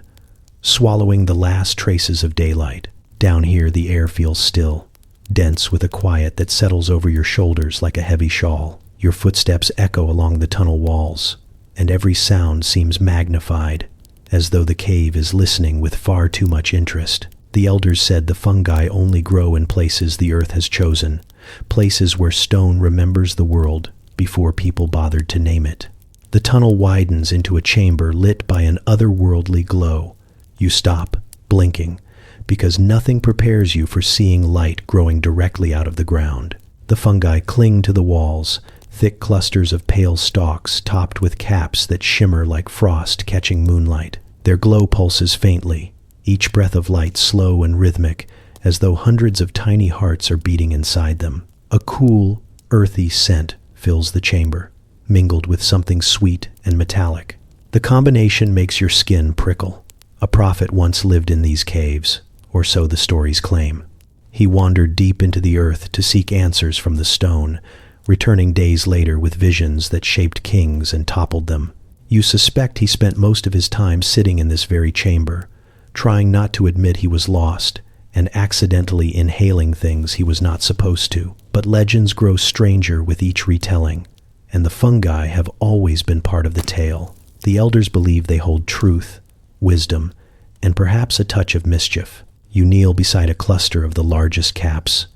swallowing the last traces of daylight. Down here, the air feels still, dense with a quiet that settles over your shoulders like a heavy shawl. Your footsteps echo along the tunnel walls, and every sound seems magnified, as though the cave is listening with far too much interest. The elders said the fungi only grow in places the earth has chosen, places where stone remembers the world before people bothered to name it. The tunnel widens into a chamber lit by an otherworldly glow. You stop, blinking, because nothing prepares you for seeing light growing directly out of the ground. The fungi cling to the walls, thick clusters of pale stalks topped with caps that shimmer like frost catching moonlight. Their glow pulses faintly, each breath of light slow and rhythmic, as though hundreds of tiny hearts are beating inside them. A cool, earthy scent fills the chamber, mingled with something sweet and metallic. The combination makes your skin prickle. A prophet once lived in these caves, or so the stories claim. He wandered deep into the earth to seek answers from the stone, returning days later with visions that shaped kings and toppled them. You suspect he spent most of his time sitting in this very chamber, trying not to admit he was lost, and accidentally inhaling things he was not supposed to. But legends grow stranger with each retelling, and the fungi have always been part of the tale. The elders believe they hold truth, wisdom, and perhaps a touch of mischief. You kneel beside a cluster of the largest caps.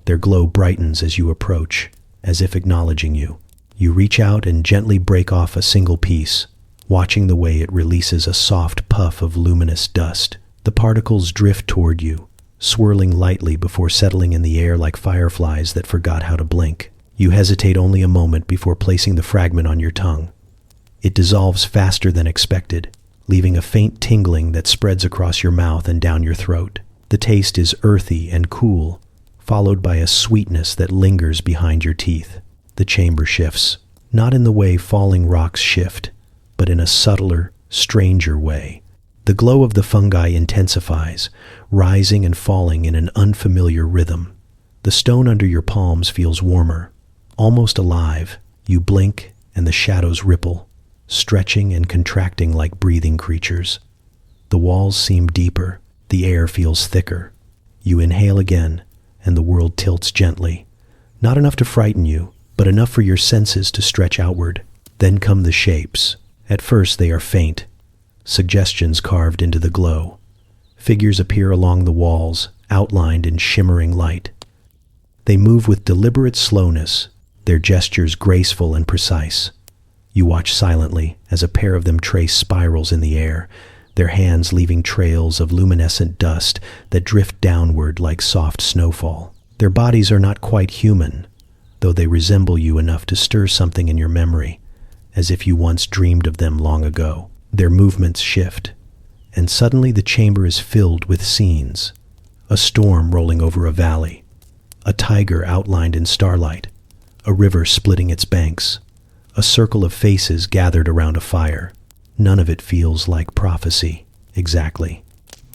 Their glow brightens as you approach, as if acknowledging you. You reach out and gently break off a single piece, watching the way it releases a soft puff of luminous dust. The particles drift toward you, swirling lightly before settling in the air like fireflies that forgot how to blink. You hesitate only a moment before placing the fragment on your tongue. It dissolves faster than expected, leaving a faint tingling that spreads across your mouth and down your throat. The taste is earthy and cool, followed by a sweetness that lingers behind your teeth. The chamber shifts, not in the way falling rocks shift, but in a subtler, stranger way. The glow of the fungi intensifies, rising and falling in an unfamiliar rhythm. The stone under your palms feels warmer, almost alive. You blink and the shadows ripple, stretching and contracting like breathing creatures. The walls seem deeper, the air feels thicker. You inhale again, and the world tilts gently. Not enough to frighten you, but enough for your senses to stretch outward. Then come the shapes. At first they are faint, suggestions carved into the glow. Figures appear along the walls, outlined in shimmering light. They move with deliberate slowness, their gestures graceful and precise. You watch silently as a pair of them trace spirals in the air, their hands leaving trails of luminescent dust that drift downward like soft snowfall. Their bodies are not quite human, though they resemble you enough to stir something in your memory, as if you once dreamed of them long ago. Their movements shift, and suddenly the chamber is filled with scenes. A storm rolling over a valley, a tiger outlined in starlight, a river splitting its banks, a circle of faces gathered around a fire. None of it feels like prophecy, exactly.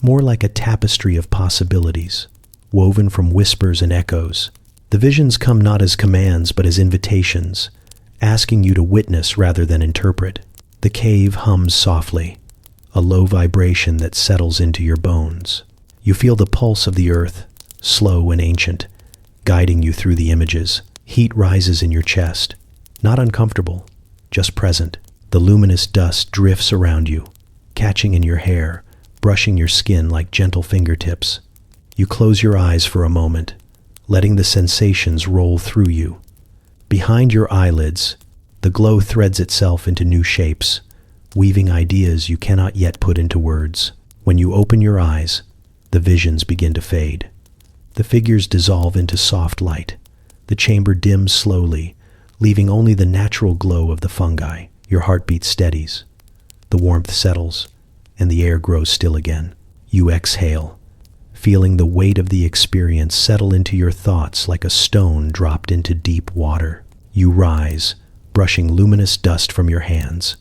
More like a tapestry of possibilities, woven from whispers and echoes. The visions come not as commands but as invitations, asking you to witness rather than interpret. The cave hums softly, a low vibration that settles into your bones. You feel the pulse of the earth, slow and ancient, guiding you through the images. Heat rises in your chest, not uncomfortable, just present. The luminous dust drifts around you, catching in your hair, brushing your skin like gentle fingertips. You close your eyes for a moment, letting the sensations roll through you. Behind your eyelids, the glow threads itself into new shapes, weaving ideas you cannot yet put into words. When you open your eyes, the visions begin to fade. The figures dissolve into soft light. The chamber dims slowly, leaving only the natural glow of the fungi. Your heartbeat steadies. The warmth settles, and the air grows still again. You exhale, feeling the weight of the experience settle into your thoughts like a stone dropped into deep water. You rise, brushing luminous dust from your hands.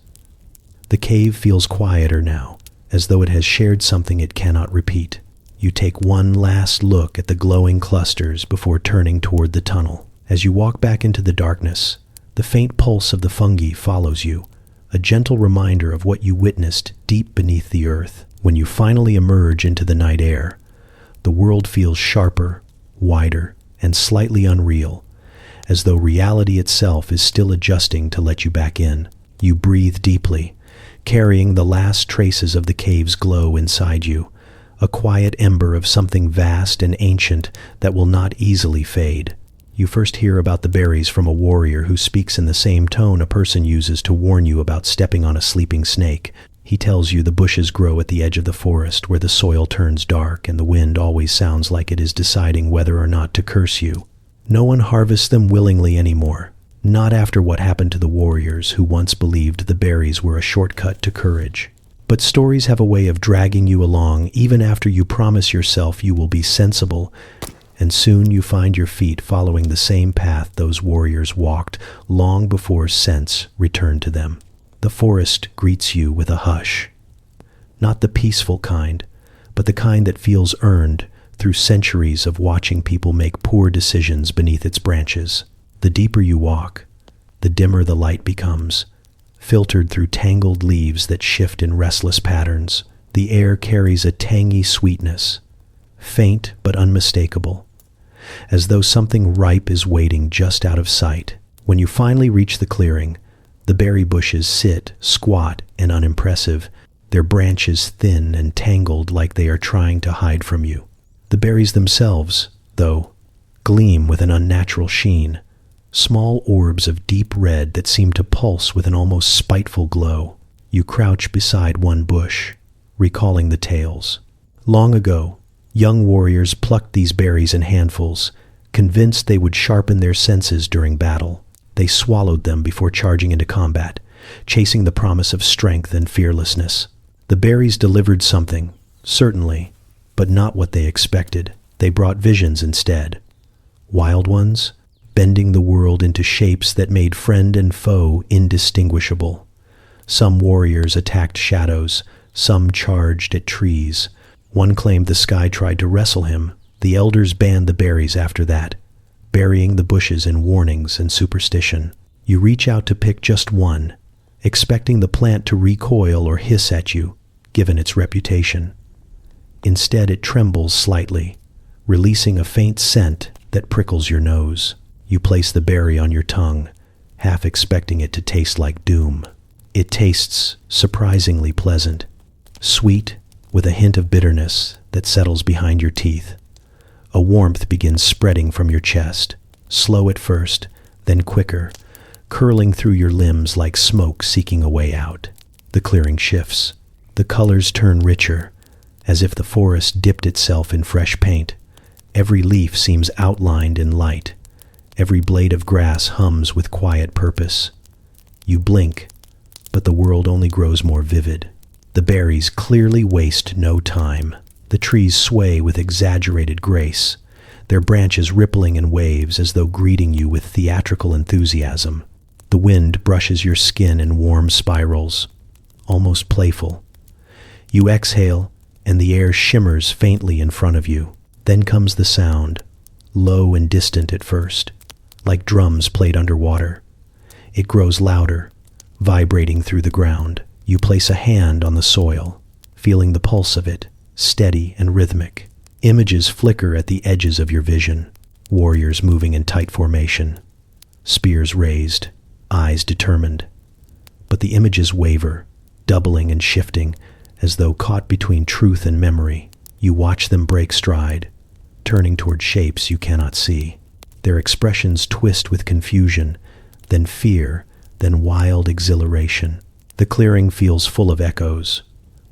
The cave feels quieter now, as though it has shared something it cannot repeat. You take one last look at the glowing clusters before turning toward the tunnel. As you walk back into the darkness, the faint pulse of the fungi follows you, a gentle reminder of what you witnessed deep beneath the earth. When you finally emerge into the night air, the world feels sharper, wider, and slightly unreal, as though reality itself is still adjusting to let you back in. You breathe deeply, carrying the last traces of the cave's glow inside you, a quiet ember of something vast and ancient that will not easily fade. You first hear about the berries from a warrior who speaks in the same tone a person uses to warn you about stepping on a sleeping snake. He tells you the bushes grow at the edge of the forest where the soil turns dark and the wind always sounds like it is deciding whether or not to curse you. No one harvests them willingly anymore, not after what happened to the warriors who once believed the berries were a shortcut to courage. But stories have a way of dragging you along even after you promise yourself you will be sensible, and soon you find your feet following the same path those warriors walked long before sense returned to them. The forest greets you with a hush. Not the peaceful kind, but the kind that feels earned through centuries of watching people make poor decisions beneath its branches. The deeper you walk, the dimmer the light becomes, filtered through tangled leaves that shift in restless patterns. The air carries a tangy sweetness, faint but unmistakable, as though something ripe is waiting just out of sight. When you finally reach the clearing, the berry bushes sit, squat and unimpressive, their branches thin and tangled like they are trying to hide from you. The berries themselves, though, gleam with an unnatural sheen, small orbs of deep red that seem to pulse with an almost spiteful glow. You crouch beside one bush, recalling the tales. Long ago, young warriors plucked these berries in handfuls, convinced they would sharpen their senses during battle. They swallowed them before charging into combat, chasing the promise of strength and fearlessness. The berries delivered something, certainly, but not what they expected. They brought visions instead. Wild ones, bending the world into shapes that made friend and foe indistinguishable. Some warriors attacked shadows, some charged at trees. One claimed the sky tried to wrestle him. The elders banned the berries after that, burying the bushes in warnings and superstition. You reach out to pick just one, expecting the plant to recoil or hiss at you, given its reputation. Instead, it trembles slightly, releasing a faint scent that prickles your nose. You place the berry on your tongue, half expecting it to taste like doom. It tastes surprisingly pleasant, sweet with a hint of bitterness that settles behind your teeth. A warmth begins spreading from your chest, slow at first, then quicker, curling through your limbs like smoke seeking a way out. The clearing shifts. The colors turn richer, as if the forest dipped itself in fresh paint. Every leaf seems outlined in light. Every blade of grass hums with quiet purpose. You blink, but the world only grows more vivid. The berries clearly waste no time. The trees sway with exaggerated grace, their branches rippling in waves as though greeting you with theatrical enthusiasm. The wind brushes your skin in warm spirals, almost playful. You exhale, and the air shimmers faintly in front of you. Then comes the sound, low and distant at first, like drums played underwater. It grows louder, vibrating through the ground. You place a hand on the soil, feeling the pulse of it, steady and rhythmic. Images flicker at the edges of your vision, warriors moving in tight formation, spears raised, eyes determined. But the images waver, doubling and shifting, as though caught between truth and memory. You watch them break stride, turning toward shapes you cannot see. Their expressions twist with confusion, then fear, then wild exhilaration. The clearing feels full of echoes,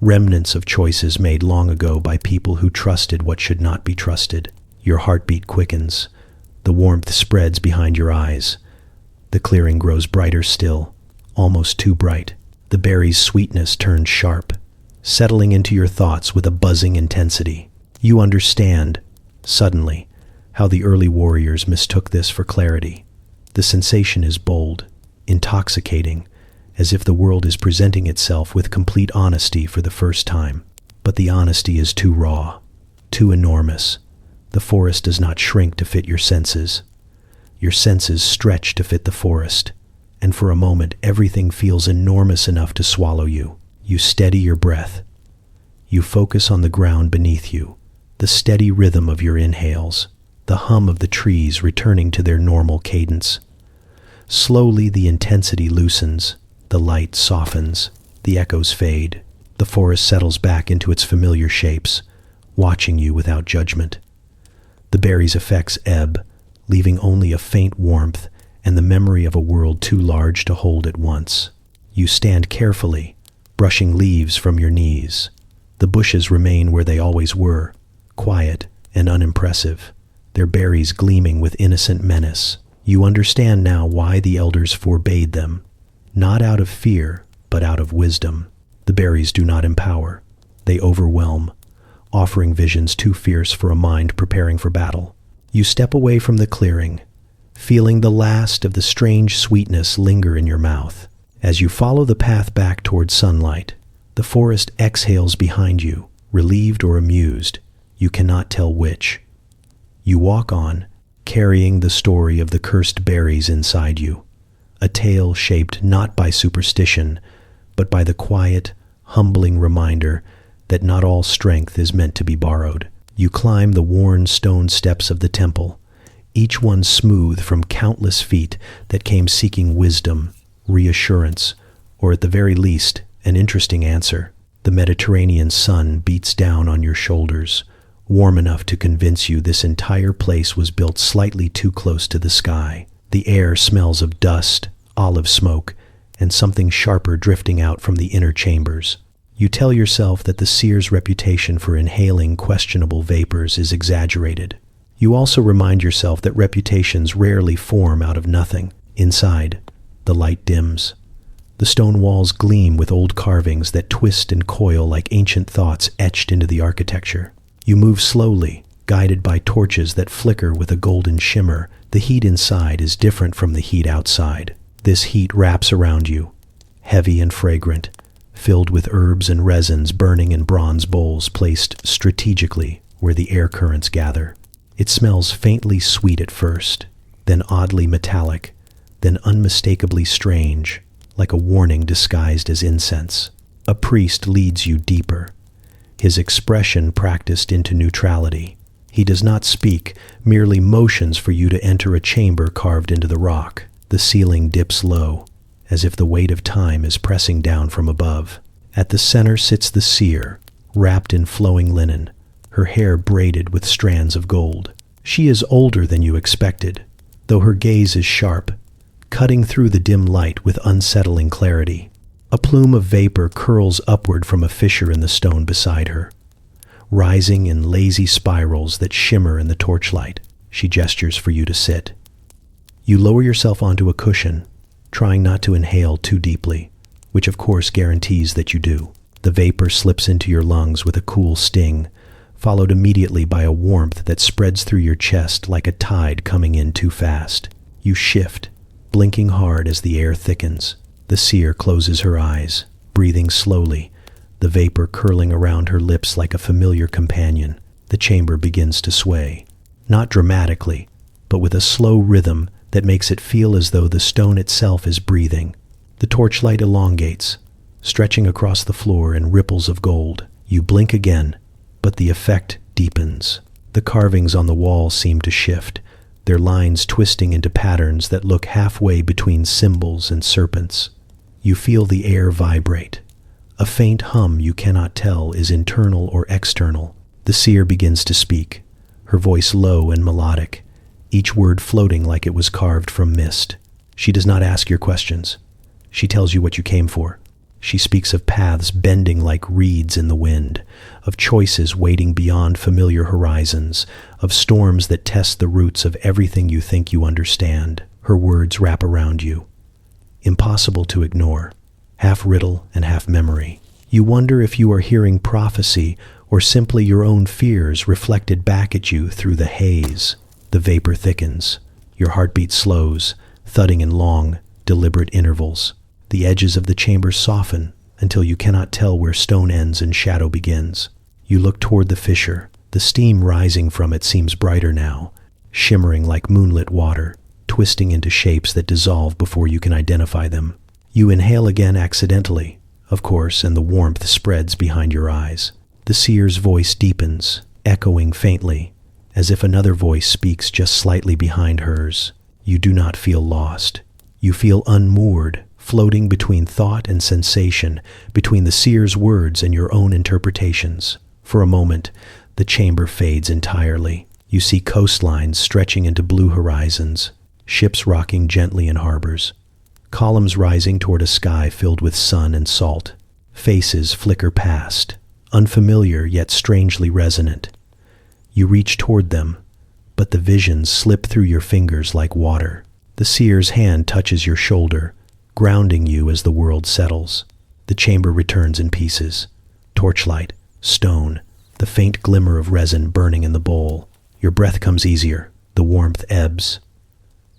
remnants of choices made long ago by people who trusted what should not be trusted. Your heartbeat quickens. The warmth spreads behind your eyes. The clearing grows brighter still, almost too bright. The berry's sweetness turns sharp, settling into your thoughts with a buzzing intensity. You understand, suddenly, how the early warriors mistook this for clarity. The sensation is bold, intoxicating, as if the world is presenting itself with complete honesty for the first time. But the honesty is too raw, too enormous. The forest does not shrink to fit your senses. Your senses stretch to fit the forest, and for a moment everything feels enormous enough to swallow you. You steady your breath. You focus on the ground beneath you, the steady rhythm of your inhales, the hum of the trees returning to their normal cadence. Slowly the intensity loosens, the light softens, the echoes fade. The forest settles back into its familiar shapes, watching you without judgment. The berry's effects ebb, leaving only a faint warmth and the memory of a world too large to hold at once. You stand carefully, brushing leaves from your knees. The bushes remain where they always were, quiet and unimpressive, their berries gleaming with innocent menace. You understand now why the elders forbade them, not out of fear, but out of wisdom. The berries do not empower. They overwhelm, offering visions too fierce for a mind preparing for battle. You step away from the clearing, feeling the last of the strange sweetness linger in your mouth. As you follow the path back toward sunlight, the forest exhales behind you, relieved or amused. You cannot tell which. You walk on, carrying the story of the cursed berries inside you, a tale shaped not by superstition, but by the quiet, humbling reminder that not all strength is meant to be borrowed. You climb the worn stone steps of the temple, each one smooth from countless feet that came seeking wisdom, reassurance, or at the very least, an interesting answer. The Mediterranean sun beats down on your shoulders, warm enough to convince you this entire place was built slightly too close to the sky. The air smells of dust, olive smoke, and something sharper drifting out from the inner chambers. You tell yourself that the seer's reputation for inhaling questionable vapors is exaggerated. You also remind yourself that reputations rarely form out of nothing. Inside, the light dims. The stone walls gleam with old carvings that twist and coil like ancient thoughts etched into the architecture. You move slowly, guided by torches that flicker with a golden shimmer. The heat inside is different from the heat outside. This heat wraps around you, heavy and fragrant, filled with herbs and resins burning in bronze bowls placed strategically where the air currents gather. It smells faintly sweet at first, then oddly metallic, then unmistakably strange, like a warning disguised as incense. A priest leads you deeper, his expression practiced into neutrality. He does not speak, merely motions for you to enter a chamber carved into the rock. The ceiling dips low, as if the weight of time is pressing down from above. At the center sits the seer, wrapped in flowing linen, her hair braided with strands of gold. She is older than you expected, though her gaze is sharp, cutting through the dim light with unsettling clarity. A plume of vapor curls upward from a fissure in the stone beside her, rising in lazy spirals that shimmer in the torchlight. She gestures for you to sit. You lower yourself onto a cushion, trying not to inhale too deeply, which of course guarantees that you do. The vapor slips into your lungs with a cool sting, followed immediately by a warmth that spreads through your chest like a tide coming in too fast. You shift, blinking hard as the air thickens. The seer closes her eyes, breathing slowly, the vapor curling around her lips like a familiar companion. The chamber begins to sway, not dramatically, but with a slow rhythm that makes it feel as though the stone itself is breathing. The torchlight elongates, stretching across the floor in ripples of gold. You blink again, but the effect deepens. The carvings on the wall seem to shift, their lines twisting into patterns that look halfway between symbols and serpents. You feel the air vibrate. A faint hum you cannot tell is internal or external. The seer begins to speak, her voice low and melodic, each word floating like it was carved from mist. She does not ask your questions. She tells you what you came for. She speaks of paths bending like reeds in the wind, of choices waiting beyond familiar horizons, of storms that test the roots of everything you think you understand. Her words wrap around you, impossible to ignore, half riddle and half memory. You wonder if you are hearing prophecy or simply your own fears reflected back at you through the haze. The vapor thickens. Your heartbeat slows, thudding in long, deliberate intervals. The edges of the chamber soften until you cannot tell where stone ends and shadow begins. You look toward the fissure. The steam rising from it seems brighter now, shimmering like moonlit water, twisting into shapes that dissolve before you can identify them. You inhale again accidentally, of course, and the warmth spreads behind your eyes. The seer's voice deepens, echoing faintly, as if another voice speaks just slightly behind hers. You do not feel lost. You feel unmoored, floating between thought and sensation, between the seer's words and your own interpretations. For a moment, the chamber fades entirely. You see coastlines stretching into blue horizons, ships rocking gently in harbors, columns rising toward a sky filled with sun and salt. Faces flicker past, unfamiliar yet strangely resonant. You reach toward them, but the visions slip through your fingers like water. The seer's hand touches your shoulder, grounding you as the world settles. The chamber returns in pieces. Torchlight, stone, the faint glimmer of resin burning in the bowl. Your breath comes easier. The warmth ebbs.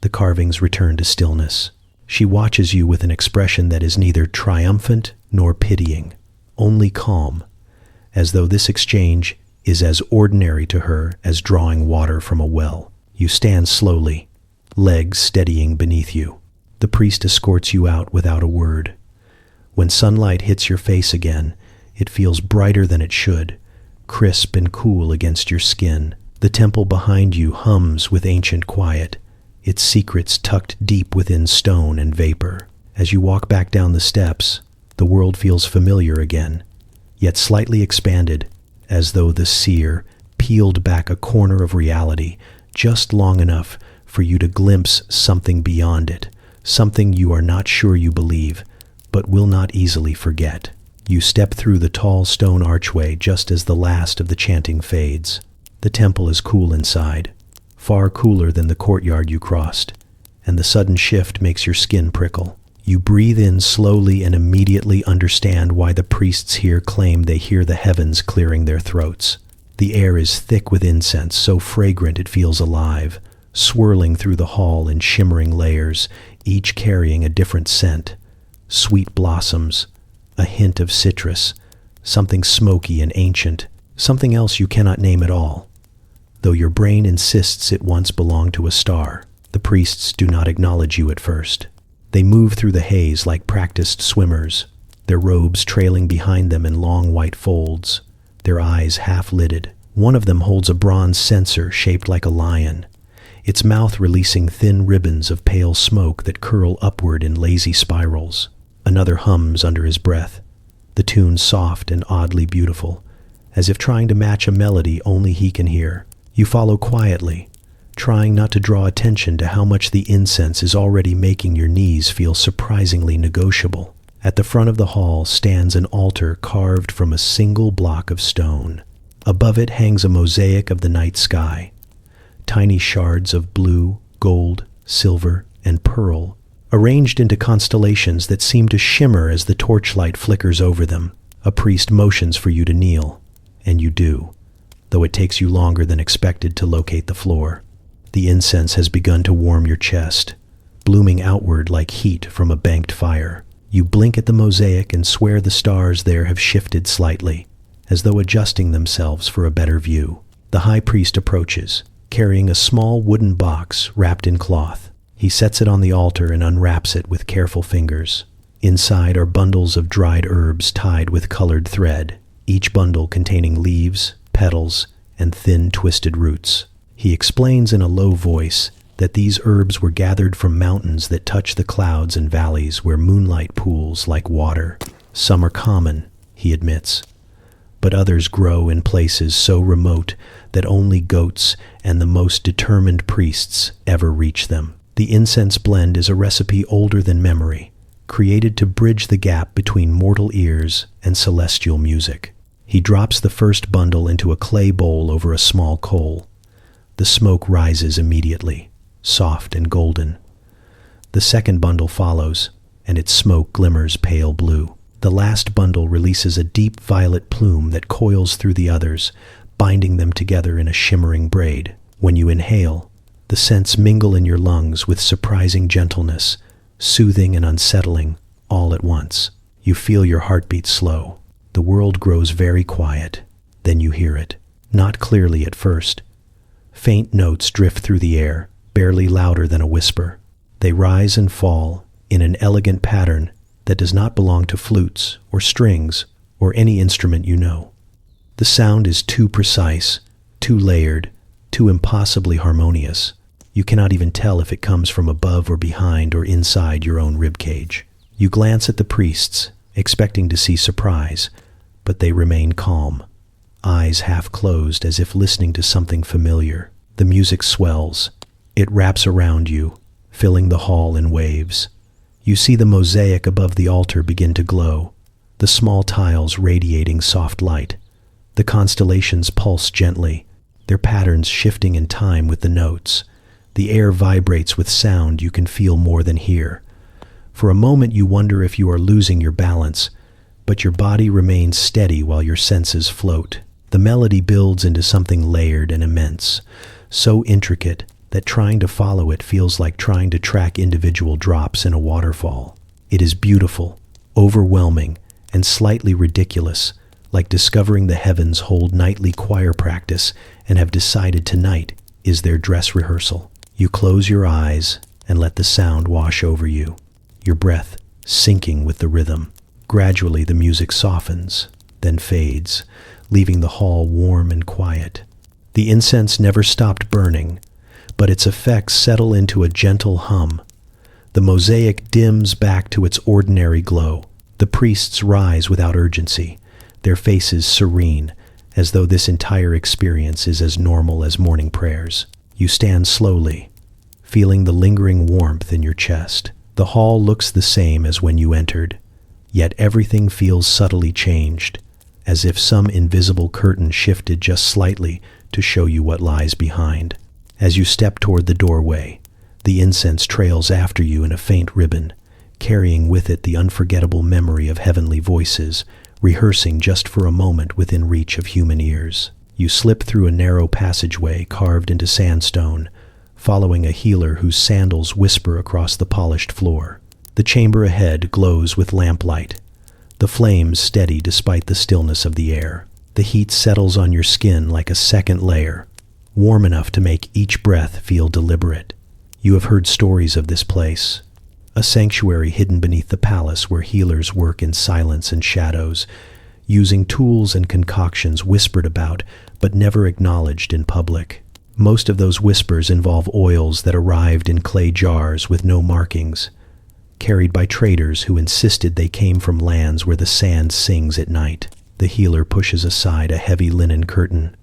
The carvings return to stillness. She watches you with an expression that is neither triumphant nor pitying, only calm, as though this exchange is as ordinary to her as drawing water from a well. You stand slowly, legs steadying beneath you. The priest escorts you out without a word. When sunlight hits your face again, it feels brighter than it should, crisp and cool against your skin. The temple behind you hums with ancient quiet, its secrets tucked deep within stone and vapor. As you walk back down the steps, the world feels familiar again, yet slightly expanded, as though the seer peeled back a corner of reality just long enough for you to glimpse something beyond it, something you are not sure you believe, but will not easily forget. You step through the tall stone archway just as the last of the chanting fades. The temple is cool inside, far cooler than the courtyard you crossed, and the sudden shift makes your skin prickle. You breathe in slowly and immediately understand why the priests here claim they hear the heavens clearing their throats. The air is thick with incense, so fragrant it feels alive, swirling through the hall in shimmering layers, each carrying a different scent. Sweet blossoms, a hint of citrus, something smoky and ancient, something else you cannot name at all, though your brain insists it once belonged to a star. The priests do not acknowledge you at first. They move through the haze like practiced swimmers, their robes trailing behind them in long white folds, their eyes half-lidded. One of them holds a bronze censer shaped like a lion, its mouth releasing thin ribbons of pale smoke that curl upward in lazy spirals. Another hums under his breath, the tune soft and oddly beautiful, as if trying to match a melody only he can hear. You follow quietly, trying not to draw attention to how much the incense is already making your knees feel surprisingly negotiable. At the front of the hall stands an altar carved from a single block of stone. Above it hangs a mosaic of the night sky. Tiny shards of blue, gold, silver, and pearl, arranged into constellations that seem to shimmer as the torchlight flickers over them. A priest motions for you to kneel, and you do, though it takes you longer than expected to locate the floor. The incense has begun to warm your chest, blooming outward like heat from a banked fire. You blink at the mosaic and swear the stars there have shifted slightly, as though adjusting themselves for a better view. The high priest approaches, carrying a small wooden box wrapped in cloth. He sets it on the altar and unwraps it with careful fingers. Inside are bundles of dried herbs tied with colored thread, each bundle containing leaves, petals, and thin twisted roots. He explains in a low voice that these herbs were gathered from mountains that touch the clouds and valleys where moonlight pools like water. Some are common, he admits, but others grow in places so remote that only goats and the most determined priests ever reach them. The incense blend is a recipe older than memory, created to bridge the gap between mortal ears and celestial music. He drops the first bundle into a clay bowl over a small coal. The smoke rises immediately, soft and golden. The second bundle follows, and its smoke glimmers pale blue. The last bundle releases a deep violet plume that coils through the others, binding them together in a shimmering braid. When you inhale, the scents mingle in your lungs with surprising gentleness, soothing and unsettling all at once. You feel your heartbeat slow. The world grows very quiet. Then you hear it, not clearly at first. Faint notes drift through the air, barely louder than a whisper. They rise and fall in an elegant pattern that does not belong to flutes or strings or any instrument you know. The sound is too precise, too layered, too impossibly harmonious. You cannot even tell if it comes from above or behind or inside your own ribcage. You glance at the priests, expecting to see surprise, but they remain calm, eyes half closed as if listening to something familiar. The music swells. It wraps around you, filling the hall in waves. You see the mosaic above the altar begin to glow, the small tiles radiating soft light. The constellations pulse gently, their patterns shifting in time with the notes. The air vibrates with sound you can feel more than hear. For a moment you wonder if you are losing your balance, but your body remains steady while your senses float. The melody builds into something layered and immense, so intricate that trying to follow it feels like trying to track individual drops in a waterfall. It is beautiful, overwhelming, and slightly ridiculous, like discovering the heavens hold nightly choir practice and have decided tonight is their dress rehearsal. You close your eyes and let the sound wash over you, your breath syncing with the rhythm. Gradually the music softens, then fades, leaving the hall warm and quiet. The incense never stopped burning, but its effects settle into a gentle hum. The mosaic dims back to its ordinary glow. The priests rise without urgency, their faces serene, as though this entire experience is as normal as morning prayers. You stand slowly, feeling the lingering warmth in your chest. The hall looks the same as when you entered, yet everything feels subtly changed, as if some invisible curtain shifted just slightly to show you what lies behind. As you step toward the doorway, the incense trails after you in a faint ribbon, carrying with it the unforgettable memory of heavenly voices, rehearsing just for a moment within reach of human ears. You slip through a narrow passageway carved into sandstone, following a healer whose sandals whisper across the polished floor. The chamber ahead glows with lamplight, the flames steady despite the stillness of the air. The heat settles on your skin like a second layer, warm enough to make each breath feel deliberate. You have heard stories of this place, a sanctuary hidden beneath the palace where healers work in silence and shadows, using tools and concoctions whispered about but never acknowledged in public. Most of those whispers involve oils that arrived in clay jars with no markings, carried by traders who insisted they came from lands where the sand sings at night. The healer pushes aside a heavy linen curtain,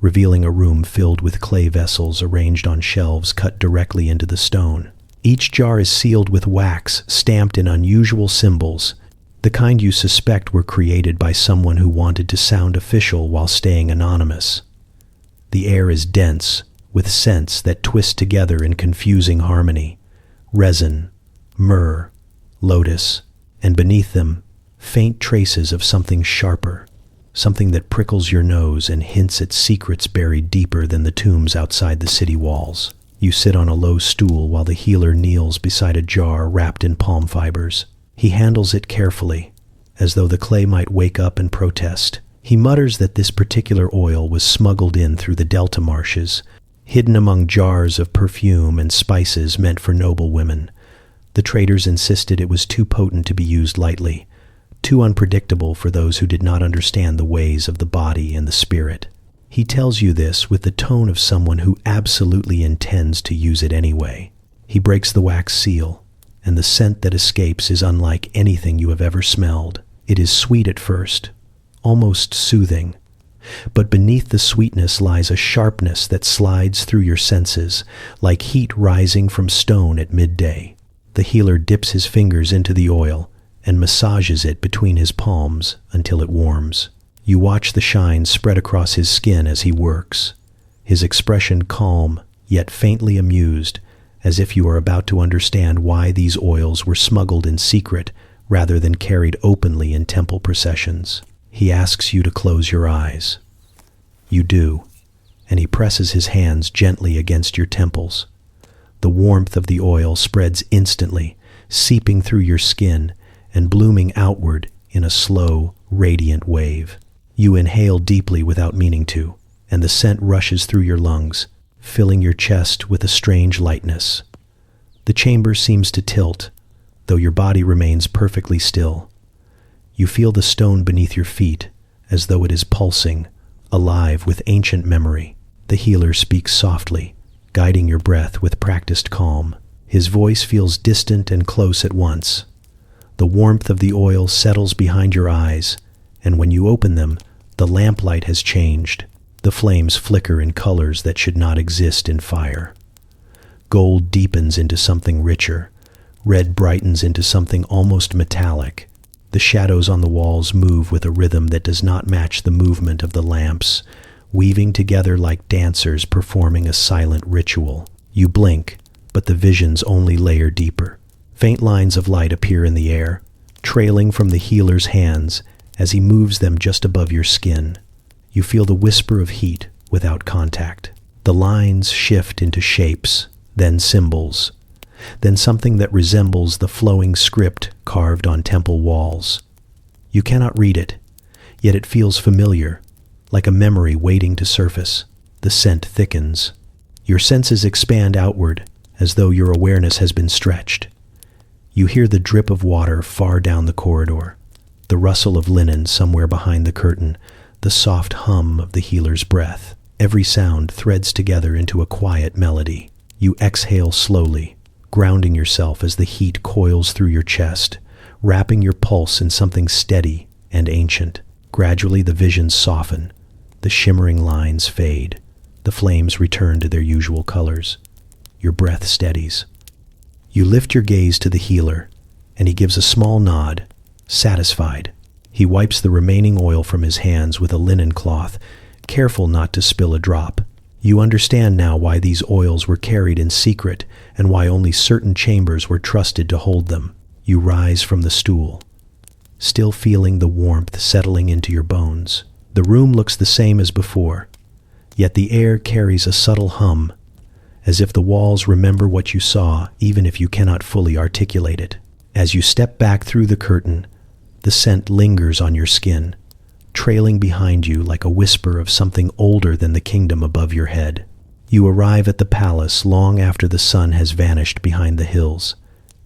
revealing a room filled with clay vessels arranged on shelves cut directly into the stone. Each jar is sealed with wax stamped in unusual symbols, the kind you suspect were created by someone who wanted to sound official while staying anonymous. The air is dense, with scents that twist together in confusing harmony: resin, myrrh, lotus, and beneath them, faint traces of something sharper, something that prickles your nose and hints at secrets buried deeper than the tombs outside the city walls. You sit on a low stool while the healer kneels beside a jar wrapped in palm fibers. He handles it carefully, as though the clay might wake up and protest. He mutters that this particular oil was smuggled in through the delta marshes, hidden among jars of perfume and spices meant for noble women. The traders insisted it was too potent to be used lightly, too unpredictable for those who did not understand the ways of the body and the spirit. He tells you this with the tone of someone who absolutely intends to use it anyway. He breaks the wax seal, and the scent that escapes is unlike anything you have ever smelled. It is sweet at first, almost soothing, but beneath the sweetness lies a sharpness that slides through your senses, like heat rising from stone at midday. The healer dips his fingers into the oil and massages it between his palms until it warms. You watch the shine spread across his skin as he works, his expression calm yet faintly amused, as if you are about to understand why these oils were smuggled in secret rather than carried openly in temple processions. He asks you to close your eyes. You do, and he presses his hands gently against your temples. The warmth of the oil spreads instantly, seeping through your skin and blooming outward in a slow, radiant wave. You inhale deeply without meaning to, and the scent rushes through your lungs, filling your chest with a strange lightness. The chamber seems to tilt, though your body remains perfectly still. You feel the stone beneath your feet, as though it is pulsing, alive with ancient memory. The healer speaks softly, guiding your breath with practiced calm. His voice feels distant and close at once. The warmth of the oil settles behind your eyes, and when you open them, the lamplight has changed. The flames flicker in colors that should not exist in fire. Gold deepens into something richer. Red brightens into something almost metallic. The shadows on the walls move with a rhythm that does not match the movement of the lamps, weaving together like dancers performing a silent ritual. You blink, but the visions only layer deeper. Faint lines of light appear in the air, trailing from the healer's hands as he moves them just above your skin. You feel the whisper of heat without contact. The lines shift into shapes, then symbols, then something that resembles the flowing script carved on temple walls. You cannot read it, yet it feels familiar, like a memory waiting to surface. The scent thickens. Your senses expand outward, as though your awareness has been stretched. You hear the drip of water far down the corridor, the rustle of linen somewhere behind the curtain, the soft hum of the healer's breath. Every sound threads together into a quiet melody. You exhale slowly, grounding yourself as the heat coils through your chest, wrapping your pulse in something steady and ancient. Gradually the visions soften, the shimmering lines fade, the flames return to their usual colors. Your breath steadies. You lift your gaze to the healer, and he gives a small nod, satisfied. He wipes the remaining oil from his hands with a linen cloth, careful not to spill a drop. You understand now why these oils were carried in secret and why only certain chambers were trusted to hold them. You rise from the stool, still feeling the warmth settling into your bones. The room looks the same as before, yet the air carries a subtle hum, as if the walls remember what you saw, even if you cannot fully articulate it. As you step back through the curtain, the scent lingers on your skin, trailing behind you like a whisper of something older than the kingdom above your head. You arrive at the palace long after the sun has vanished behind the hills,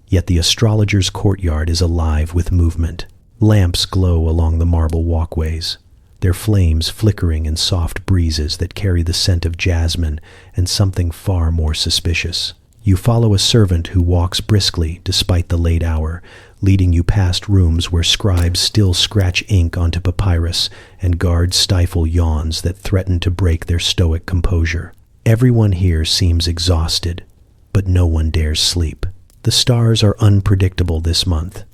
yet the astrologer's courtyard is alive with movement. Lamps glow along the marble walkways, their flames flickering in soft breezes that carry the scent of jasmine and something far more suspicious. You follow a servant who walks briskly despite the late hour, leading you past rooms where scribes still scratch ink onto papyrus and guards stifle yawns that threaten to break their stoic composure. Everyone here seems exhausted, but no one dares sleep. The stars are unpredictable this month,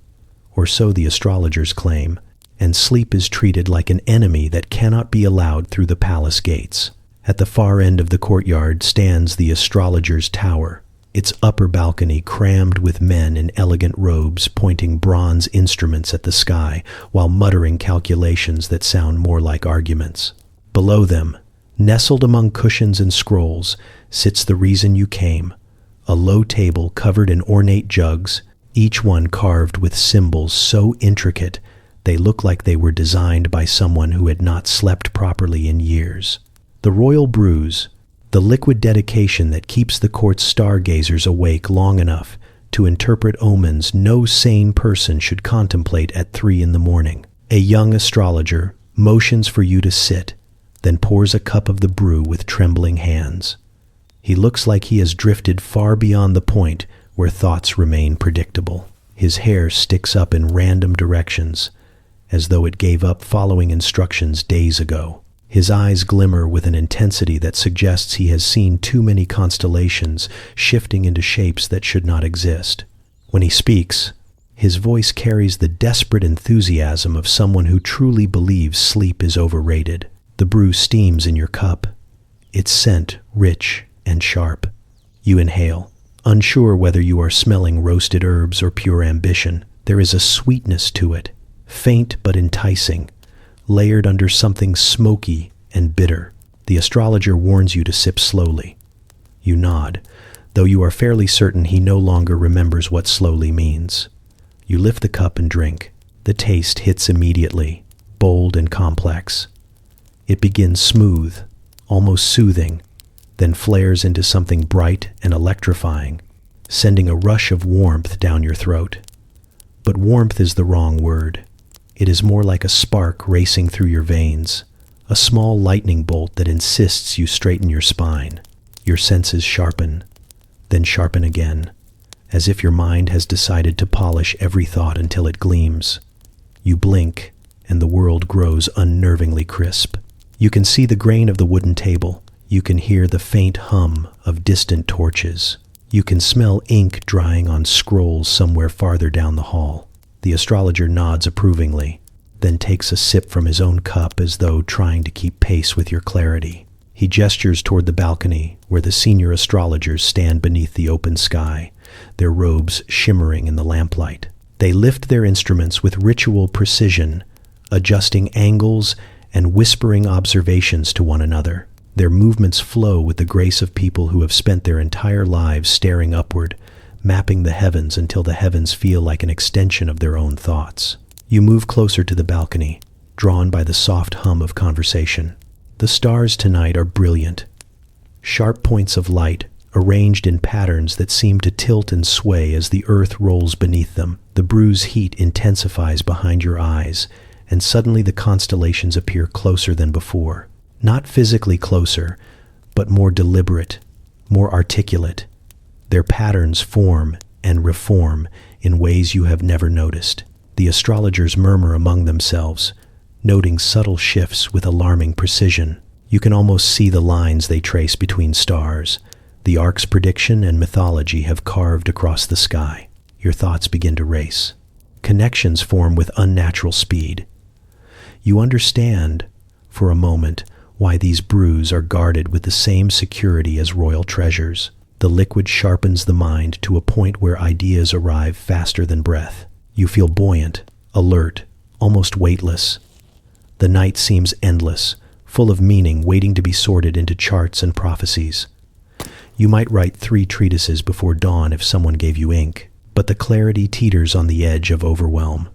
or so the astrologers claim, and sleep is treated like an enemy that cannot be allowed through the palace gates. At the far end of the courtyard stands the astrologer's tower, its upper balcony crammed with men in elegant robes pointing bronze instruments at the sky while muttering calculations that sound more like arguments. Below them, nestled among cushions and scrolls, sits the reason you came, a low table covered in ornate jugs, each one carved with symbols so intricate they look like they were designed by someone who had not slept properly in years. The royal brews, the liquid dedication that keeps the court's stargazers awake long enough to interpret omens no sane person should contemplate at 3 a.m. A young astrologer motions for you to sit, then pours a cup of the brew with trembling hands. He looks like he has drifted far beyond the point where thoughts remain predictable. His hair sticks up in random directions, as though it gave up following instructions days ago. His eyes glimmer with an intensity that suggests he has seen too many constellations shifting into shapes that should not exist. When he speaks, his voice carries the desperate enthusiasm of someone who truly believes sleep is overrated. The brew steams in your cup, its scent rich and sharp. You inhale, unsure whether you are smelling roasted herbs or pure ambition. There is a sweetness to it, faint but enticing, layered under something smoky and bitter. The astrologer warns you to sip slowly. You nod, though you are fairly certain he no longer remembers what slowly means. You lift the cup and drink. The taste hits immediately, bold and complex. It begins smooth, almost soothing, then flares into something bright and electrifying, sending a rush of warmth down your throat. But warmth is the wrong word. It is more like a spark racing through your veins, a small lightning bolt that insists you straighten your spine. Your senses sharpen, then sharpen again, as if your mind has decided to polish every thought until it gleams. You blink, and the world grows unnervingly crisp. You can see the grain of the wooden table. You can hear the faint hum of distant torches. You can smell ink drying on scrolls somewhere farther down the hall. The astrologer nods approvingly, then takes a sip from his own cup as though trying to keep pace with your clarity. He gestures toward the balcony where the senior astrologers stand beneath the open sky, their robes shimmering in the lamplight. They lift their instruments with ritual precision, adjusting angles and whispering observations to one another. Their movements flow with the grace of people who have spent their entire lives staring upward, mapping the heavens until the heavens feel like an extension of their own thoughts. You move closer to the balcony, drawn by the soft hum of conversation. The stars tonight are brilliant. Sharp points of light, arranged in patterns that seem to tilt and sway as the earth rolls beneath them. The brew's heat intensifies behind your eyes, and suddenly the constellations appear closer than before. Not physically closer, but more deliberate, more articulate. Their patterns form and reform in ways you have never noticed. The astrologers murmur among themselves, noting subtle shifts with alarming precision. You can almost see the lines they trace between stars. The arc's prediction and mythology have carved across the sky. Your thoughts begin to race. Connections form with unnatural speed. You understand, for a moment, why these brews are guarded with the same security as royal treasures. The liquid sharpens the mind to a point where ideas arrive faster than breath. You feel buoyant, alert, almost weightless. The night seems endless, full of meaning waiting to be sorted into charts and prophecies. You might write 3 treatises before dawn if someone gave you ink, but the clarity teeters on the edge of overwhelm.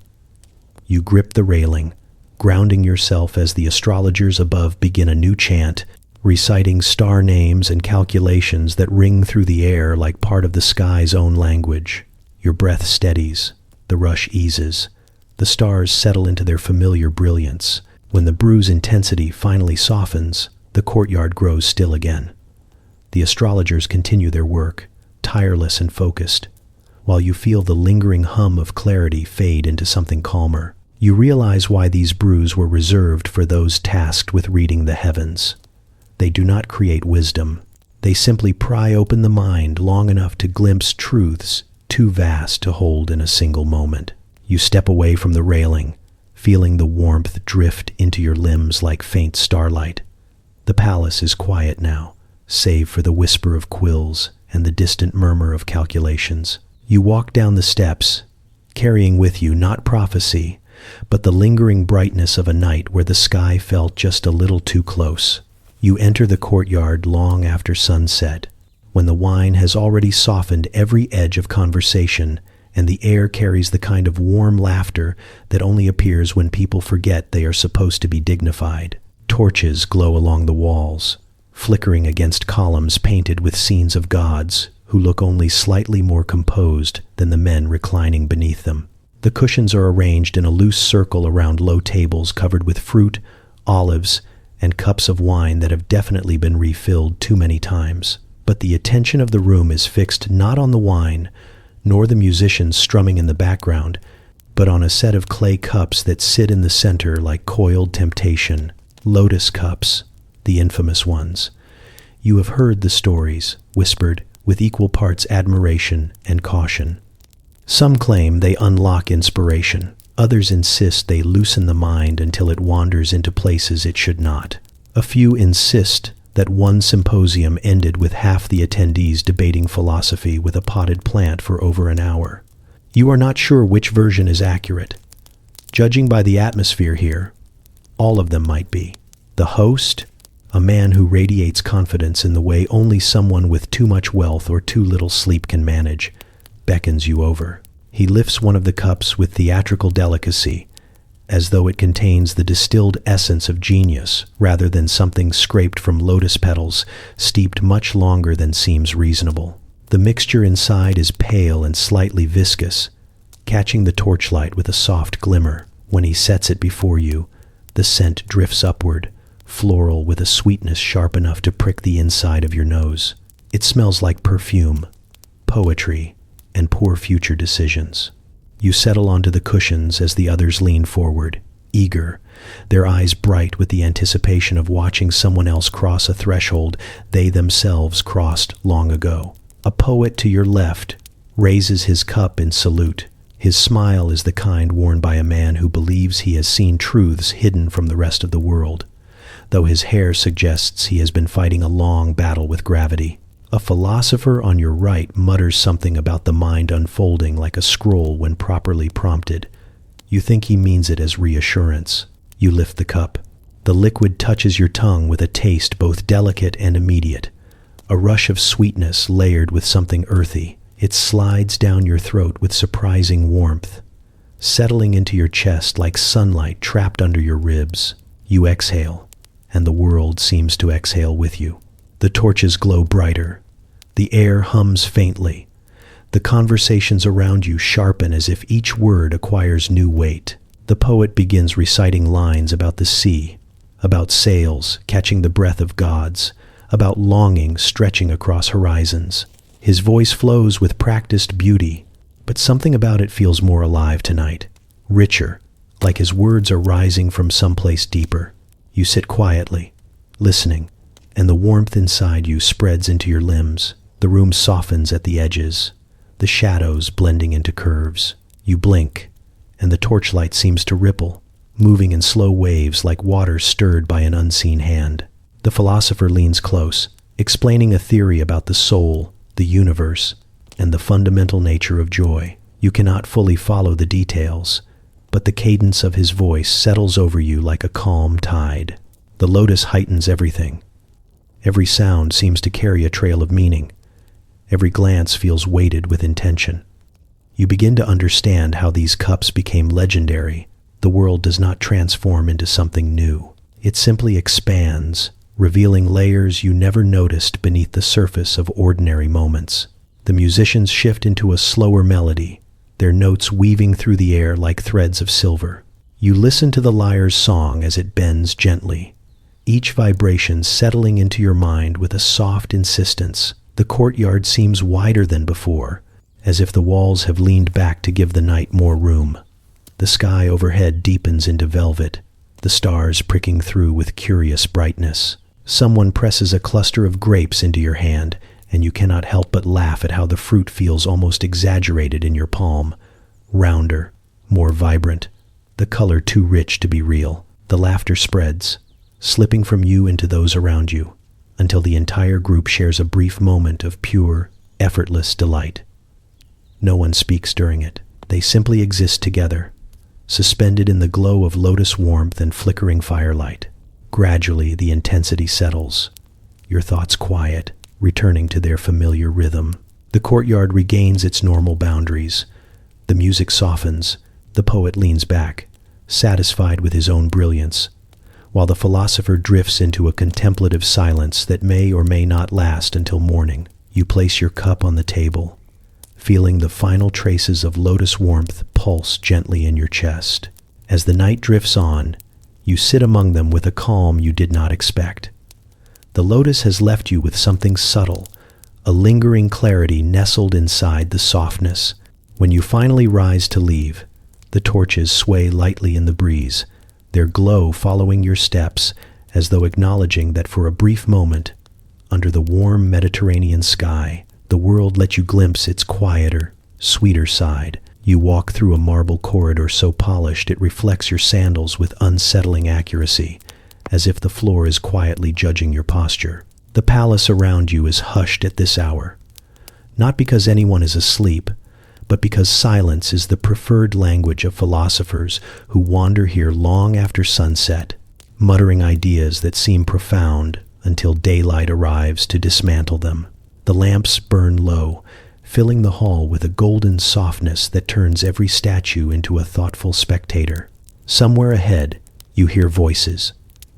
You grip the railing, grounding yourself as the astrologers above begin a new chant, reciting star names and calculations that ring through the air like part of the sky's own language. Your breath steadies, the rush eases, the stars settle into their familiar brilliance. When the brew's intensity finally softens, the courtyard grows still again. The astrologers continue their work, tireless and focused, while you feel the lingering hum of clarity fade into something calmer. You realize why these brews were reserved for those tasked with reading the heavens. They do not create wisdom. They simply pry open the mind long enough to glimpse truths too vast to hold in a single moment. You step away from the railing, feeling the warmth drift into your limbs like faint starlight. The palace is quiet now, save for the whisper of quills and the distant murmur of calculations. You walk down the steps, carrying with you not prophecy, but the lingering brightness of a night where the sky felt just a little too close. You enter the courtyard long after sunset, when the wine has already softened every edge of conversation and the air carries the kind of warm laughter that only appears when people forget they are supposed to be dignified. Torches glow along the walls, flickering against columns painted with scenes of gods who look only slightly more composed than the men reclining beneath them. The cushions are arranged in a loose circle around low tables covered with fruit, olives, and cups of wine that have definitely been refilled too many times. But the attention of the room is fixed not on the wine, nor the musicians strumming in the background, but on a set of clay cups that sit in the center like coiled temptation, lotus cups, the infamous ones. You have heard the stories, whispered, with equal parts admiration and caution. Some claim they unlock inspiration. Others insist they loosen the mind until it wanders into places it should not. A few insist that one symposium ended with half the attendees debating philosophy with a potted plant for over an hour. You are not sure which version is accurate. Judging by the atmosphere here, all of them might be. The host, a man who radiates confidence in the way only someone with too much wealth or too little sleep can manage, beckons you over. He lifts one of the cups with theatrical delicacy, as though it contains the distilled essence of genius rather than something scraped from lotus petals steeped much longer than seems reasonable. The mixture inside is pale and slightly viscous, catching the torchlight with a soft glimmer. When he sets it before you, the scent drifts upward, floral with a sweetness sharp enough to prick the inside of your nose. It smells like perfume, poetry, and poor future decisions. You settle onto the cushions as the others lean forward, eager, their eyes bright with the anticipation of watching someone else cross a threshold they themselves crossed long ago. A poet to your left raises his cup in salute. His smile is the kind worn by a man who believes he has seen truths hidden from the rest of the world, though his hair suggests he has been fighting a long battle with gravity. A philosopher on your right mutters something about the mind unfolding like a scroll when properly prompted. You think he means it as reassurance. You lift the cup. The liquid touches your tongue with a taste both delicate and immediate, a rush of sweetness layered with something earthy. It slides down your throat with surprising warmth, settling into your chest like sunlight trapped under your ribs. You exhale, and the world seems to exhale with you. The torches glow brighter. The air hums faintly. The conversations around you sharpen as if each word acquires new weight. The poet begins reciting lines about the sea, about sails catching the breath of gods, about longing stretching across horizons. His voice flows with practiced beauty, but something about it feels more alive tonight, richer, like his words are rising from someplace deeper. You sit quietly, listening, and the warmth inside you spreads into your limbs. The room softens at the edges, the shadows blending into curves. You blink, and the torchlight seems to ripple, moving in slow waves like water stirred by an unseen hand. The philosopher leans close, explaining a theory about the soul, the universe, and the fundamental nature of joy. You cannot fully follow the details, but the cadence of his voice settles over you like a calm tide. The lotus heightens everything. Every sound seems to carry a trail of meaning. Every glance feels weighted with intention. You begin to understand how these cups became legendary. The world does not transform into something new. It simply expands, revealing layers you never noticed beneath the surface of ordinary moments. The musicians shift into a slower melody, their notes weaving through the air like threads of silver. You listen to the lyre's song as it bends gently, each vibration settling into your mind with a soft insistence. The courtyard seems wider than before, as if the walls have leaned back to give the night more room. The sky overhead deepens into velvet, the stars pricking through with curious brightness. Someone presses a cluster of grapes into your hand, and you cannot help but laugh at how the fruit feels almost exaggerated in your palm. Rounder, more vibrant, the color too rich to be real. The laughter spreads, slipping from you into those around you, until the entire group shares a brief moment of pure, effortless delight. No one speaks during it. They simply exist together, suspended in the glow of lotus warmth and flickering firelight. Gradually, the intensity settles, your thoughts quiet, returning to their familiar rhythm. The courtyard regains its normal boundaries. The music softens. The poet leans back, satisfied with his own brilliance, while the philosopher drifts into a contemplative silence that may or may not last until morning. You place your cup on the table, feeling the final traces of lotus warmth pulse gently in your chest. As the night drifts on, you sit among them with a calm you did not expect. The lotus has left you with something subtle, a lingering clarity nestled inside the softness. When you finally rise to leave, the torches sway lightly in the breeze, their glow following your steps as though acknowledging that for a brief moment, under the warm Mediterranean sky, the world let you glimpse its quieter, sweeter side. You walk through a marble corridor so polished it reflects your sandals with unsettling accuracy, as if the floor is quietly judging your posture. The palace around you is hushed at this hour, not because anyone is asleep, but because silence is the preferred language of philosophers who wander here long after sunset, muttering ideas that seem profound until daylight arrives to dismantle them. The lamps burn low, filling the hall with a golden softness that turns every statue into a thoughtful spectator. Somewhere ahead, you hear voices,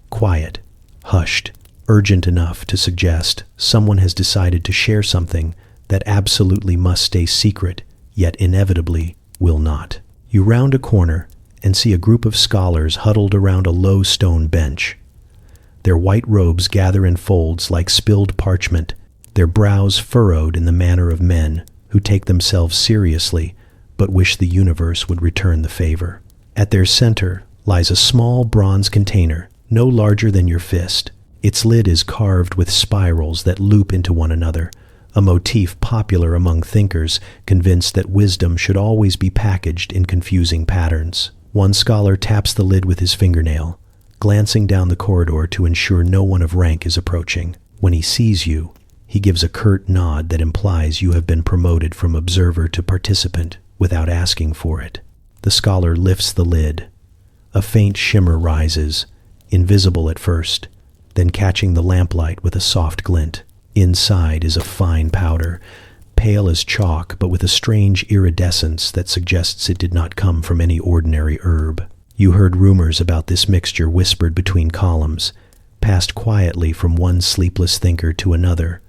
quiet, hushed, urgent enough to suggest someone has decided to share something that absolutely must stay secret, yet inevitably will not. You round a corner and see a group of scholars huddled around a low stone bench. Their white robes gather in folds like spilled parchment, their brows furrowed in the manner of men who take themselves seriously but wish the universe would return the favor. At their center lies a small bronze container, no larger than your fist. Its lid is carved with spirals that loop into one another, a motif popular among thinkers convinced that wisdom should always be packaged in confusing patterns. One scholar taps the lid with his fingernail, glancing down the corridor to ensure no one of rank is approaching. When he sees you, he gives a curt nod that implies you have been promoted from observer to participant without asking for it. The scholar lifts the lid. A faint shimmer rises, invisible at first, then catching the lamplight with a soft glint. Inside is a fine powder, pale as chalk but with a strange iridescence that suggests it did not come from any ordinary herb. You heard rumors about this mixture whispered between columns, passed quietly from one sleepless thinker to another.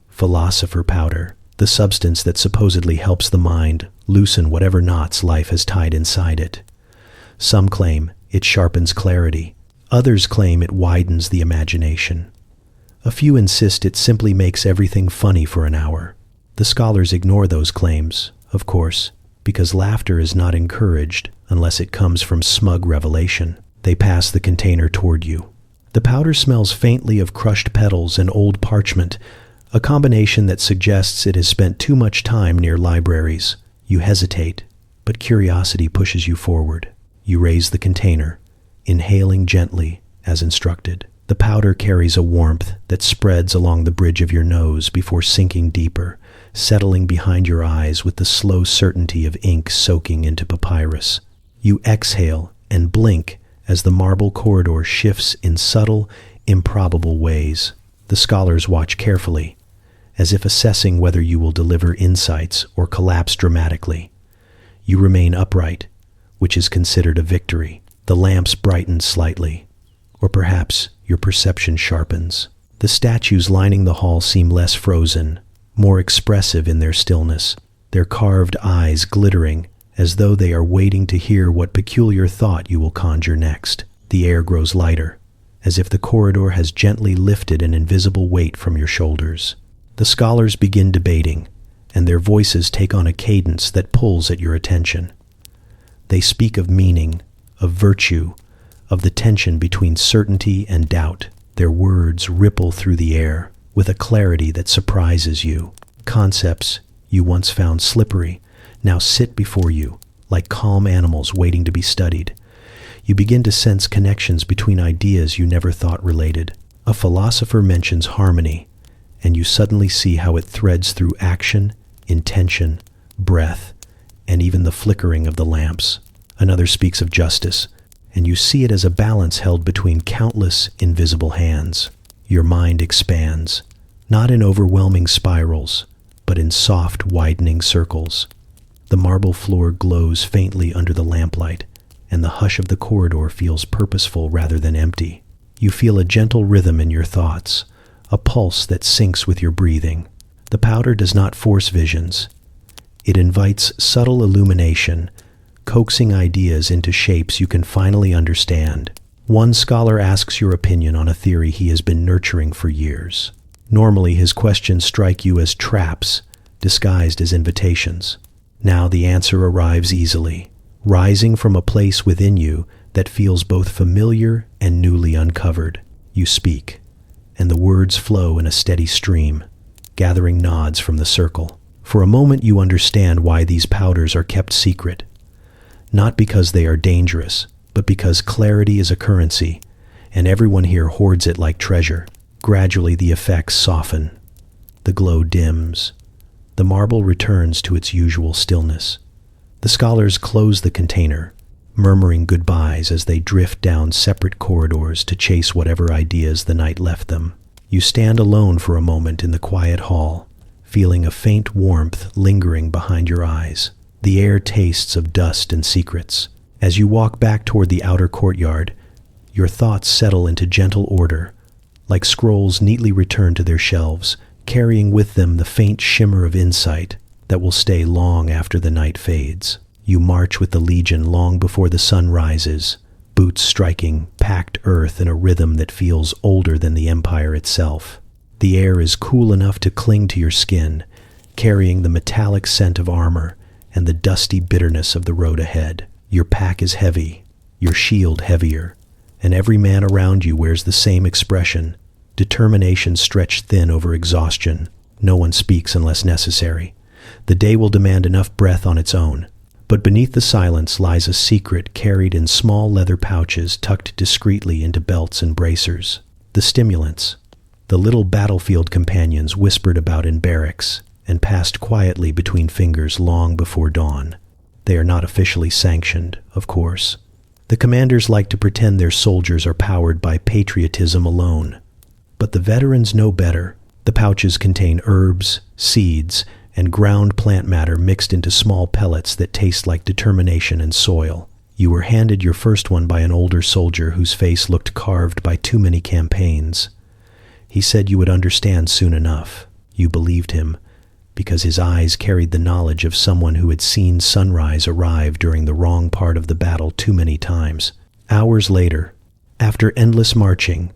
Philosopher powder, the substance that supposedly helps the mind loosen whatever knots life has tied inside it. Some claim it sharpens clarity. Others claim it widens the imagination. A few insist it simply makes everything funny for an hour. The scholars ignore those claims, of course, because laughter is not encouraged unless it comes from smug revelation. They pass the container toward you. The powder smells faintly of crushed petals and old parchment, a combination that suggests it has spent too much time near libraries. You hesitate, but curiosity pushes you forward. You raise the container, inhaling gently as instructed. The powder carries a warmth that spreads along the bridge of your nose before sinking deeper, settling behind your eyes with the slow certainty of ink soaking into papyrus. You exhale and blink as the marble corridor shifts in subtle, improbable ways. The scholars watch carefully, as if assessing whether you will deliver insights or collapse dramatically. You remain upright, which is considered a victory. The lamps brighten slightly, or perhaps your perception sharpens. The statues lining the hall seem less frozen, more expressive in their stillness, their carved eyes glittering as though they are waiting to hear what peculiar thought you will conjure next. The air grows lighter, as if the corridor has gently lifted an invisible weight from your shoulders. The scholars begin debating, and their voices take on a cadence that pulls at your attention. They speak of meaning, of virtue, of the tension between certainty and doubt. Their words ripple through the air with a clarity that surprises you. Concepts you once found slippery now sit before you like calm animals waiting to be studied. You begin to sense connections between ideas you never thought related. A philosopher mentions harmony, and you suddenly see how it threads through action, intention, breath, and even the flickering of the lamps. Another speaks of justice, and you see it as a balance held between countless invisible hands. Your mind expands, not in overwhelming spirals, but in soft, widening circles. The marble floor glows faintly under the lamplight, and the hush of the corridor feels purposeful rather than empty. You feel a gentle rhythm in your thoughts, a pulse that syncs with your breathing. The powder does not force visions. It invites subtle illumination, coaxing ideas into shapes you can finally understand. One scholar asks your opinion on a theory he has been nurturing for years. Normally, his questions strike you as traps, disguised as invitations. Now the answer arrives easily, rising from a place within you that feels both familiar and newly uncovered. You speak, and the words flow in a steady stream, gathering nods from the circle. For a moment you understand why these powders are kept secret. Not because they are dangerous, but because clarity is a currency, and everyone here hoards it like treasure. Gradually the effects soften. The glow dims. The marble returns to its usual stillness. The scholars close the container, murmuring goodbyes as they drift down separate corridors to chase whatever ideas the night left them. You stand alone for a moment in the quiet hall, feeling a faint warmth lingering behind your eyes. The air tastes of dust and secrets. As you walk back toward the outer courtyard, your thoughts settle into gentle order, like scrolls neatly returned to their shelves, carrying with them the faint shimmer of insight that will stay long after the night fades. You march with the Legion long before the sun rises, boots striking packed earth in a rhythm that feels older than the Empire itself. The air is cool enough to cling to your skin, carrying the metallic scent of armor and the dusty bitterness of the road ahead. Your pack is heavy, your shield heavier, and every man around you wears the same expression, determination stretched thin over exhaustion. No one speaks unless necessary. The day will demand enough breath on its own. But beneath the silence lies a secret carried in small leather pouches tucked discreetly into belts and bracers. The stimulants, the little battlefield companions whispered about in barracks and passed quietly between fingers long before dawn. They are not officially sanctioned, of course. The commanders like to pretend their soldiers are powered by patriotism alone. But the veterans know better. The pouches contain herbs, seeds, and ground plant matter mixed into small pellets that taste like determination and soil. You were handed your first one by an older soldier whose face looked carved by too many campaigns. He said you would understand soon enough. You believed him, because his eyes carried the knowledge of someone who had seen sunrise arrive during the wrong part of the battle too many times. Hours later, after endless marching,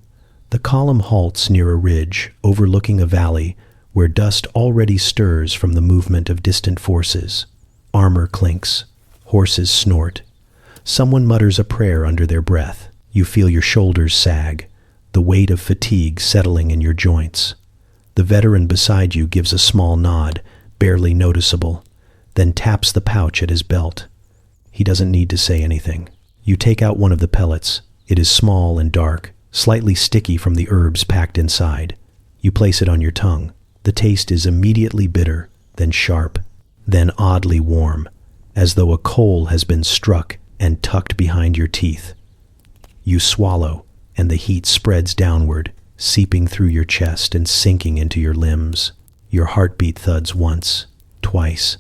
the column halts near a ridge overlooking a valley where dust already stirs from the movement of distant forces. Armor clinks, horses snort. Someone mutters a prayer under their breath. You feel your shoulders sag, the weight of fatigue settling in your joints. The veteran beside you gives a small nod, barely noticeable, then taps the pouch at his belt. He doesn't need to say anything. You take out one of the pellets. It is small and dark, slightly sticky from the herbs packed inside. You place it on your tongue. The taste is immediately bitter, then sharp, then oddly warm, as though a coal has been struck and tucked behind your teeth. You swallow, and the heat spreads downward, seeping through your chest and sinking into your limbs. Your heartbeat thuds once, twice,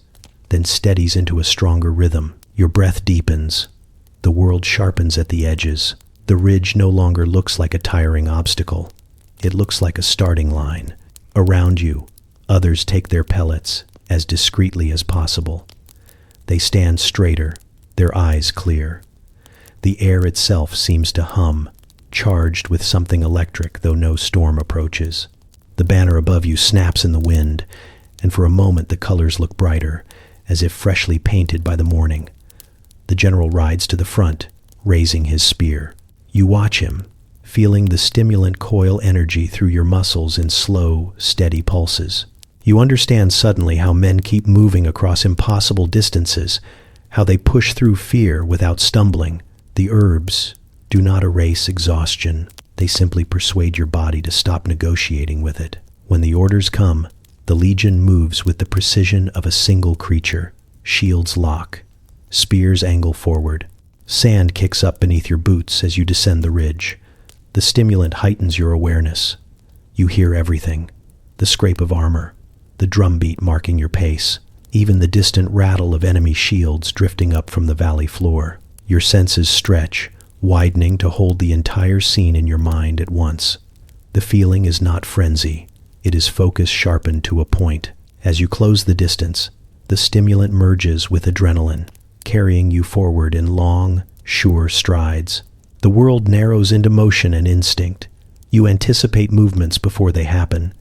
then steadies into a stronger rhythm. Your breath deepens. The world sharpens at the edges. The ridge no longer looks like a tiring obstacle. It looks like a starting line. Around you, others take their pellets as discreetly as possible. They stand straighter, their eyes clear. The air itself seems to hum, charged with something electric, though no storm approaches. The banner above you snaps in the wind, and for a moment the colors look brighter, as if freshly painted by the morning. The general rides to the front, raising his spear. You watch him, feeling the stimulant coil energy through your muscles in slow, steady pulses. You understand suddenly how men keep moving across impossible distances, how they push through fear without stumbling. The herbs do not erase exhaustion. They simply persuade your body to stop negotiating with it. When the orders come, the Legion moves with the precision of a single creature. Shields lock. Spears angle forward. Sand kicks up beneath your boots as you descend the ridge. The stimulant heightens your awareness. You hear everything. The scrape of armor, the drumbeat marking your pace, even the distant rattle of enemy shields drifting up from the valley floor. Your senses stretch, widening to hold the entire scene in your mind at once. The feeling is not frenzy. It is focus sharpened to a point. As you close the distance, the stimulant merges with adrenaline, carrying you forward in long, sure strides. The world narrows into motion and instinct. You anticipate movements before they happen,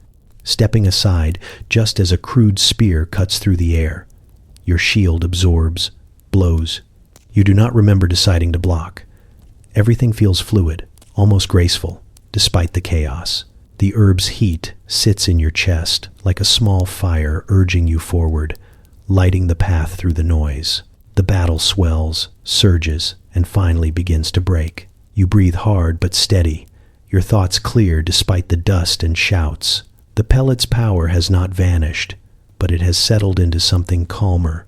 stepping aside just as a crude spear cuts through the air. Your shield absorbs, blows. You do not remember deciding to block. Everything feels fluid, almost graceful, despite the chaos. The herb's heat sits in your chest like a small fire urging you forward, lighting the path through the noise. The battle swells, surges, and finally begins to break. You breathe hard but steady, your thoughts clear despite the dust and shouts. The pellet's power has not vanished, but it has settled into something calmer,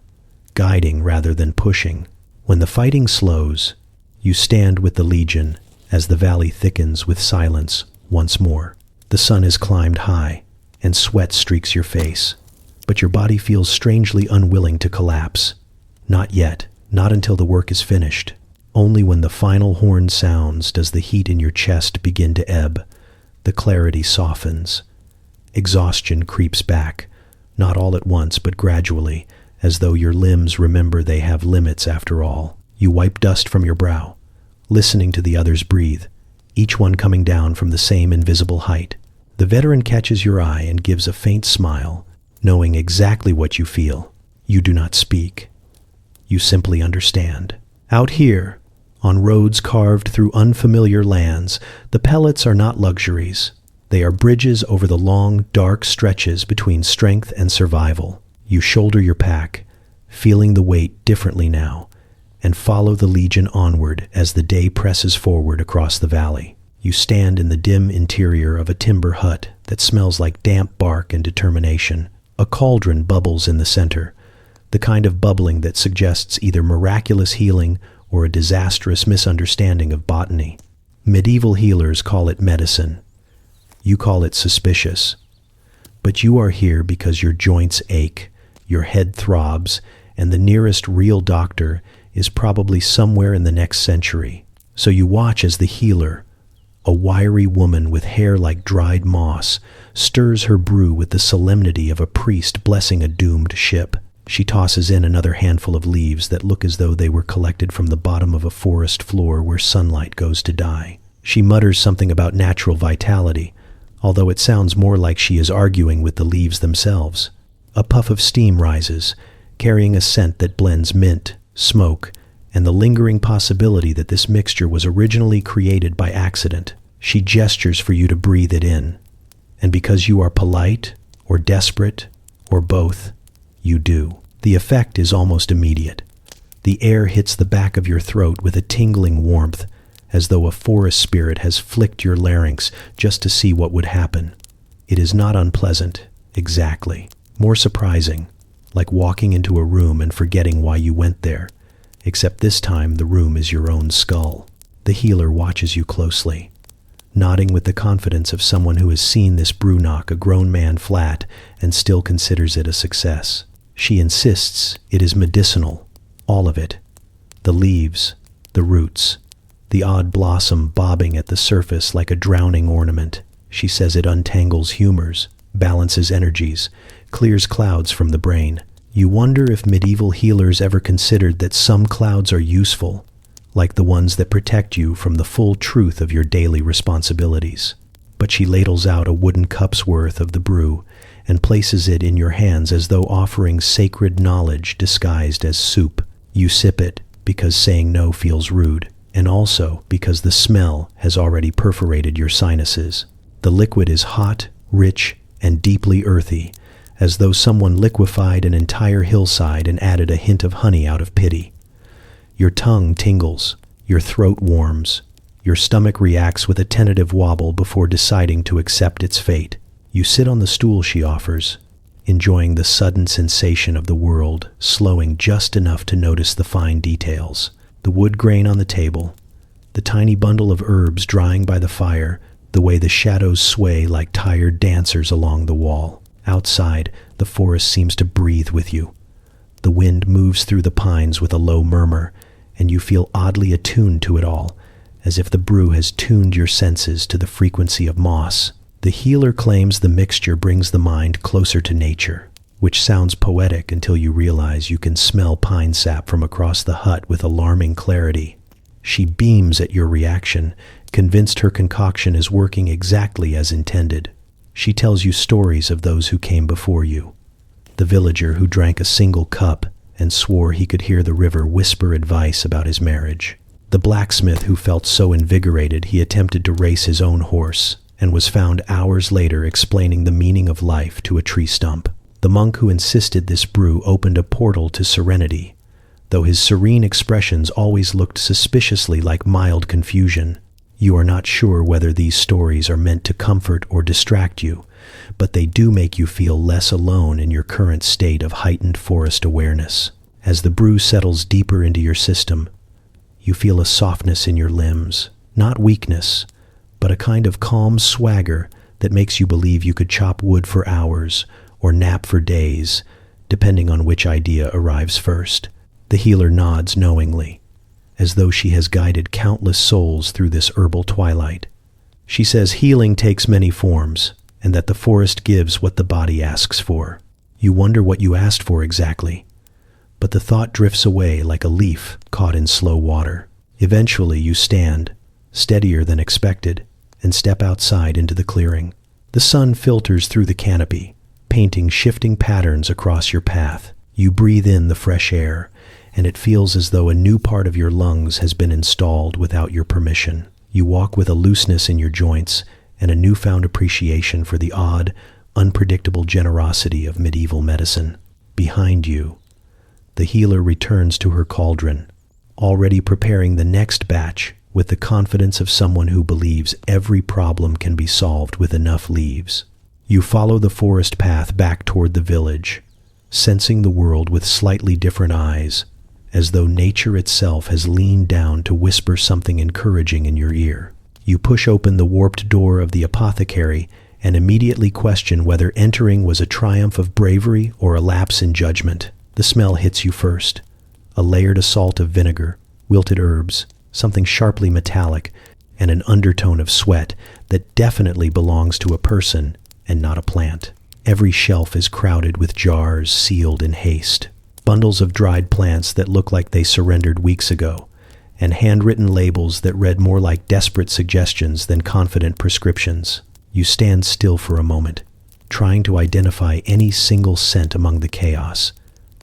guiding rather than pushing. When the fighting slows, you stand with the Legion as the valley thickens with silence once more. The sun has climbed high, and sweat streaks your face, but your body feels strangely unwilling to collapse. Not yet, not until the work is finished. Only when the final horn sounds does the heat in your chest begin to ebb. The clarity softens. Exhaustion creeps back, not all at once but gradually, as though your limbs remember they have limits after all. You wipe dust from your brow, listening to the others breathe, each one coming down from the same invisible height. The veteran catches your eye and gives a faint smile, knowing exactly what you feel. You do not speak. You simply understand. Out here, on roads carved through unfamiliar lands, the pellets are not luxuries. They are bridges over the long, dark stretches between strength and survival. You shoulder your pack, feeling the weight differently now, and follow the Legion onward as the day presses forward across the valley. You stand in the dim interior of a timber hut that smells like damp bark and determination. A cauldron bubbles in the center, the kind of bubbling that suggests either miraculous healing or a disastrous misunderstanding of botany. Medieval healers call it medicine. You call it suspicious. But you are here because your joints ache, your head throbs, and the nearest real doctor is probably somewhere in the next century. So you watch as the healer, a wiry woman with hair like dried moss, stirs her brew with the solemnity of a priest blessing a doomed ship. She tosses in another handful of leaves that look as though they were collected from the bottom of a forest floor where sunlight goes to die. She mutters something about natural vitality, although it sounds more like she is arguing with the leaves themselves. A puff of steam rises, carrying a scent that blends mint, smoke, and the lingering possibility that this mixture was originally created by accident. She gestures for you to breathe it in, and because you are polite, or desperate, or both, you do. The effect is almost immediate. The air hits the back of your throat with a tingling warmth, as though a forest spirit has flicked your larynx just to see what would happen. It is not unpleasant, exactly. More surprising, like walking into a room and forgetting why you went there, except this time the room is your own skull. The healer watches you closely, nodding with the confidence of someone who has seen this brew knock a grown man flat and still considers it a success. She insists it is medicinal, all of it. The leaves, the roots, the odd blossom bobbing at the surface like a drowning ornament. She says it untangles humors, balances energies, clears clouds from the brain. You wonder if medieval healers ever considered that some clouds are useful, like the ones that protect you from the full truth of your daily responsibilities. But she ladles out a wooden cup's worth of the brew and places it in your hands as though offering sacred knowledge disguised as soup. You sip it because saying no feels rude. and also because the smell has already perforated your sinuses. The liquid is hot, rich, and deeply earthy, as though someone liquefied an entire hillside and added a hint of honey out of pity. Your tongue tingles, your throat warms, your stomach reacts with a tentative wobble before deciding to accept its fate. You sit on the stool she offers, enjoying the sudden sensation of the world, slowing just enough to notice the fine details. The wood grain on the table, the tiny bundle of herbs drying by the fire, the way the shadows sway like tired dancers along the wall. Outside, the forest seems to breathe with you. The wind moves through the pines with a low murmur, and you feel oddly attuned to it all, as if the brew has tuned your senses to the frequency of moss. The healer claims the mixture brings the mind closer to nature, which sounds poetic until you realize you can smell pine sap from across the hut with alarming clarity. She beams at your reaction, convinced her concoction is working exactly as intended. She tells you stories of those who came before you. The villager who drank a single cup and swore he could hear the river whisper advice about his marriage. The blacksmith who felt so invigorated he attempted to race his own horse and was found hours later explaining the meaning of life to a tree stump. The monk who insisted this brew opened a portal to serenity, though his serene expressions always looked suspiciously like mild confusion. You are not sure whether these stories are meant to comfort or distract you, but they do make you feel less alone in your current state of heightened forest awareness. As the brew settles deeper into your system, you feel a softness in your limbs, not weakness, but a kind of calm swagger that makes you believe you could chop wood for hours or nap for days, depending on which idea arrives first. The healer nods knowingly, as though she has guided countless souls through this herbal twilight. She says healing takes many forms, and that the forest gives what the body asks for. You wonder what you asked for exactly, but the thought drifts away like a leaf caught in slow water. Eventually you stand, steadier than expected, and step outside into the clearing. The sun filters through the canopy, painting shifting patterns across your path. You breathe in the fresh air, and it feels as though a new part of your lungs has been installed without your permission. You walk with a looseness in your joints and a newfound appreciation for the odd, unpredictable generosity of medieval medicine. Behind you, the healer returns to her cauldron, already preparing the next batch with the confidence of someone who believes every problem can be solved with enough leaves. You follow the forest path back toward the village, sensing the world with slightly different eyes, as though nature itself has leaned down to whisper something encouraging in your ear. You push open the warped door of the apothecary and immediately question whether entering was a triumph of bravery or a lapse in judgment. The smell hits you first, a layered assault of vinegar, wilted herbs, something sharply metallic, and an undertone of sweat that definitely belongs to a person and not a plant. Every shelf is crowded with jars sealed in haste, bundles of dried plants that look like they surrendered weeks ago, and handwritten labels that read more like desperate suggestions than confident prescriptions. You stand still for a moment, trying to identify any single scent among the chaos,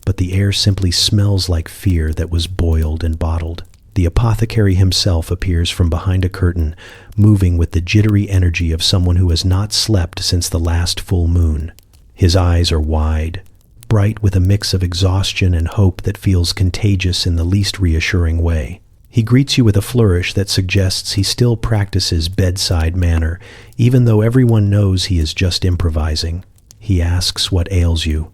but the air simply smells like fear that was boiled and bottled. The apothecary himself appears from behind a curtain, moving with the jittery energy of someone who has not slept since the last full moon. His eyes are wide, bright with a mix of exhaustion and hope that feels contagious in the least reassuring way. He greets you with a flourish that suggests he still practices bedside manner, even though everyone knows he is just improvising. He asks what ails you,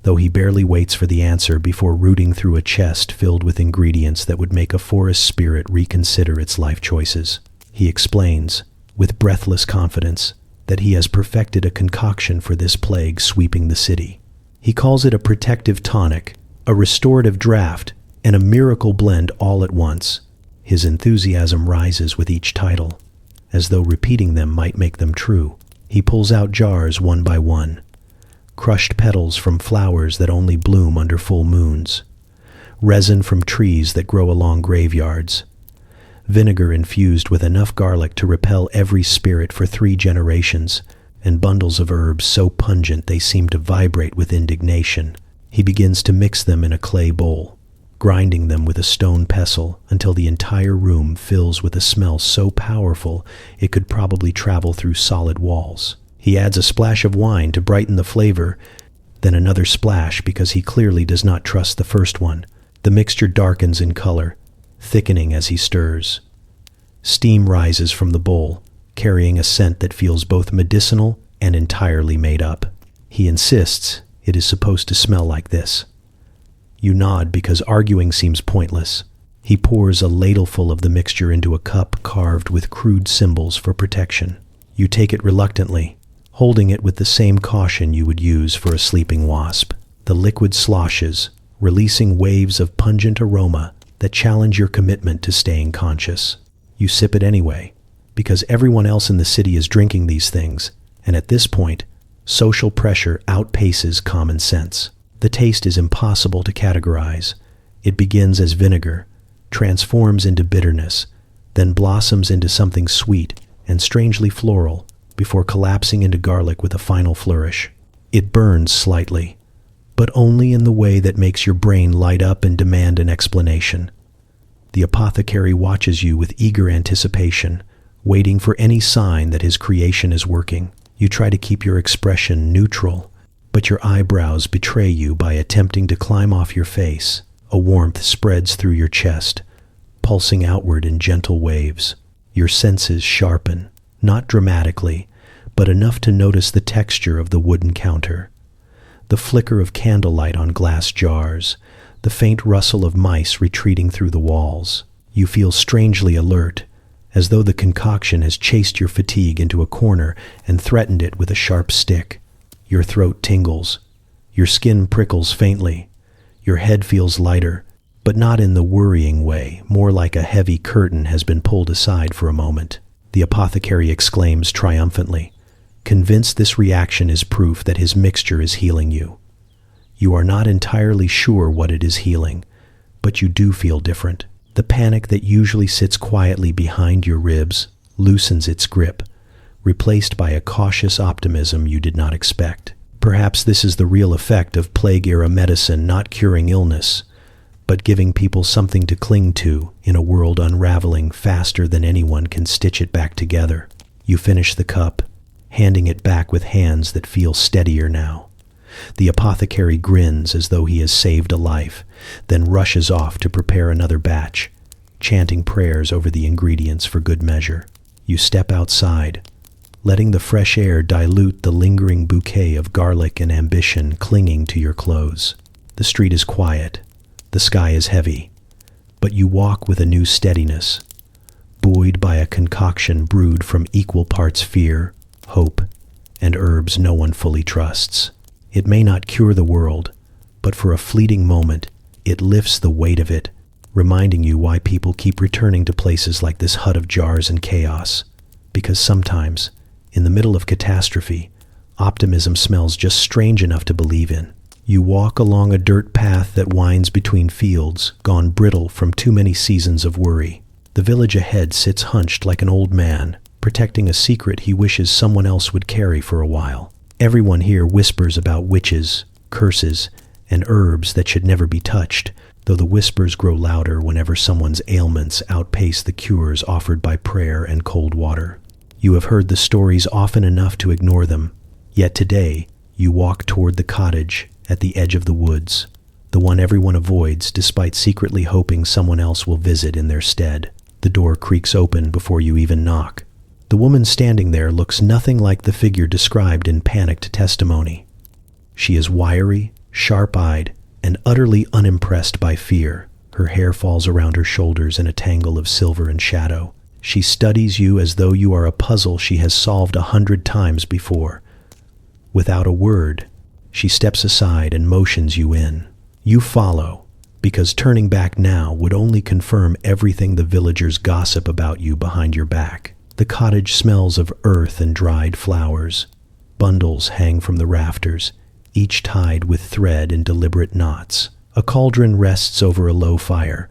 though he barely waits for the answer before rooting through a chest filled with ingredients that would make a forest spirit reconsider its life choices. He explains, with breathless confidence, that he has perfected a concoction for this plague sweeping the city. He calls it a protective tonic, a restorative draught, and a miracle blend all at once. His enthusiasm rises with each title, as though repeating them might make them true. He pulls out jars one by one, crushed petals from flowers that only bloom under full moons, resin from trees that grow along graveyards, vinegar infused with enough garlic to repel every spirit for 3 generations, and bundles of herbs so pungent they seem to vibrate with indignation. He begins to mix them in a clay bowl, grinding them with a stone pestle until the entire room fills with a smell so powerful it could probably travel through solid walls. He adds a splash of wine to brighten the flavor, then another splash because he clearly does not trust the first one. The mixture darkens in color, thickening as he stirs. Steam rises from the bowl, carrying a scent that feels both medicinal and entirely made up. He insists it is supposed to smell like this. You nod because arguing seems pointless. He pours a ladleful of the mixture into a cup carved with crude symbols for protection. You take it reluctantly, holding it with the same caution you would use for a sleeping wasp. The liquid sloshes, releasing waves of pungent aroma that challenge your commitment to staying conscious. You sip it anyway, because everyone else in the city is drinking these things, and at this point, social pressure outpaces common sense. The taste is impossible to categorize. It begins as vinegar, transforms into bitterness, then blossoms into something sweet and strangely floral before collapsing into garlic with a final flourish. It burns slightly, but only in the way that makes your brain light up and demand an explanation. The apothecary watches you with eager anticipation, waiting for any sign that his creation is working. You try to keep your expression neutral, but your eyebrows betray you by attempting to climb off your face. A warmth spreads through your chest, pulsing outward in gentle waves. Your senses sharpen, not dramatically, but enough to notice the texture of the wooden counter, the flicker of candlelight on glass jars, the faint rustle of mice retreating through the walls. You feel strangely alert, as though the concoction has chased your fatigue into a corner and threatened it with a sharp stick. Your throat tingles. Your skin prickles faintly. Your head feels lighter, but not in the worrying way, more like a heavy curtain has been pulled aside for a moment. The apothecary exclaims triumphantly, convinced this reaction is proof that his mixture is healing you. You are not entirely sure what it is healing, but you do feel different. The panic that usually sits quietly behind your ribs loosens its grip, replaced by a cautious optimism you did not expect. Perhaps this is the real effect of plague-era medicine not curing illness, but giving people something to cling to in a world unraveling faster than anyone can stitch it back together. You finish the cup, handing it back with hands that feel steadier now. The apothecary grins as though he has saved a life, then rushes off to prepare another batch, chanting prayers over the ingredients for good measure. You step outside, letting the fresh air dilute the lingering bouquet of garlic and ambition clinging to your clothes. The street is quiet, the sky is heavy, but you walk with a new steadiness, buoyed by a concoction brewed from equal parts fear, hope, and herbs no one fully trusts. It may not cure the world, but for a fleeting moment, it lifts the weight of it, reminding you why people keep returning to places like this hut of jars and chaos. Because sometimes, in the middle of catastrophe, optimism smells just strange enough to believe in. You walk along a dirt path that winds between fields, gone brittle from too many seasons of worry. The village ahead sits hunched like an old man, protecting a secret he wishes someone else would carry for a while. Everyone here whispers about witches, curses, and herbs that should never be touched, though the whispers grow louder whenever someone's ailments outpace the cures offered by prayer and cold water. You have heard the stories often enough to ignore them, yet today you walk toward the cottage at the edge of the woods, the one everyone avoids despite secretly hoping someone else will visit in their stead. The door creaks open before you even knock. The woman standing there looks nothing like the figure described in panicked testimony. She is wiry, sharp-eyed, and utterly unimpressed by fear. Her hair falls around her shoulders in a tangle of silver and shadow. She studies you as though you are a puzzle she has solved 100 times before. Without a word, she steps aside and motions you in. You follow, because turning back now would only confirm everything the villagers gossip about you behind your back. The cottage smells of earth and dried flowers. Bundles hang from the rafters, each tied with thread in deliberate knots. A cauldron rests over a low fire,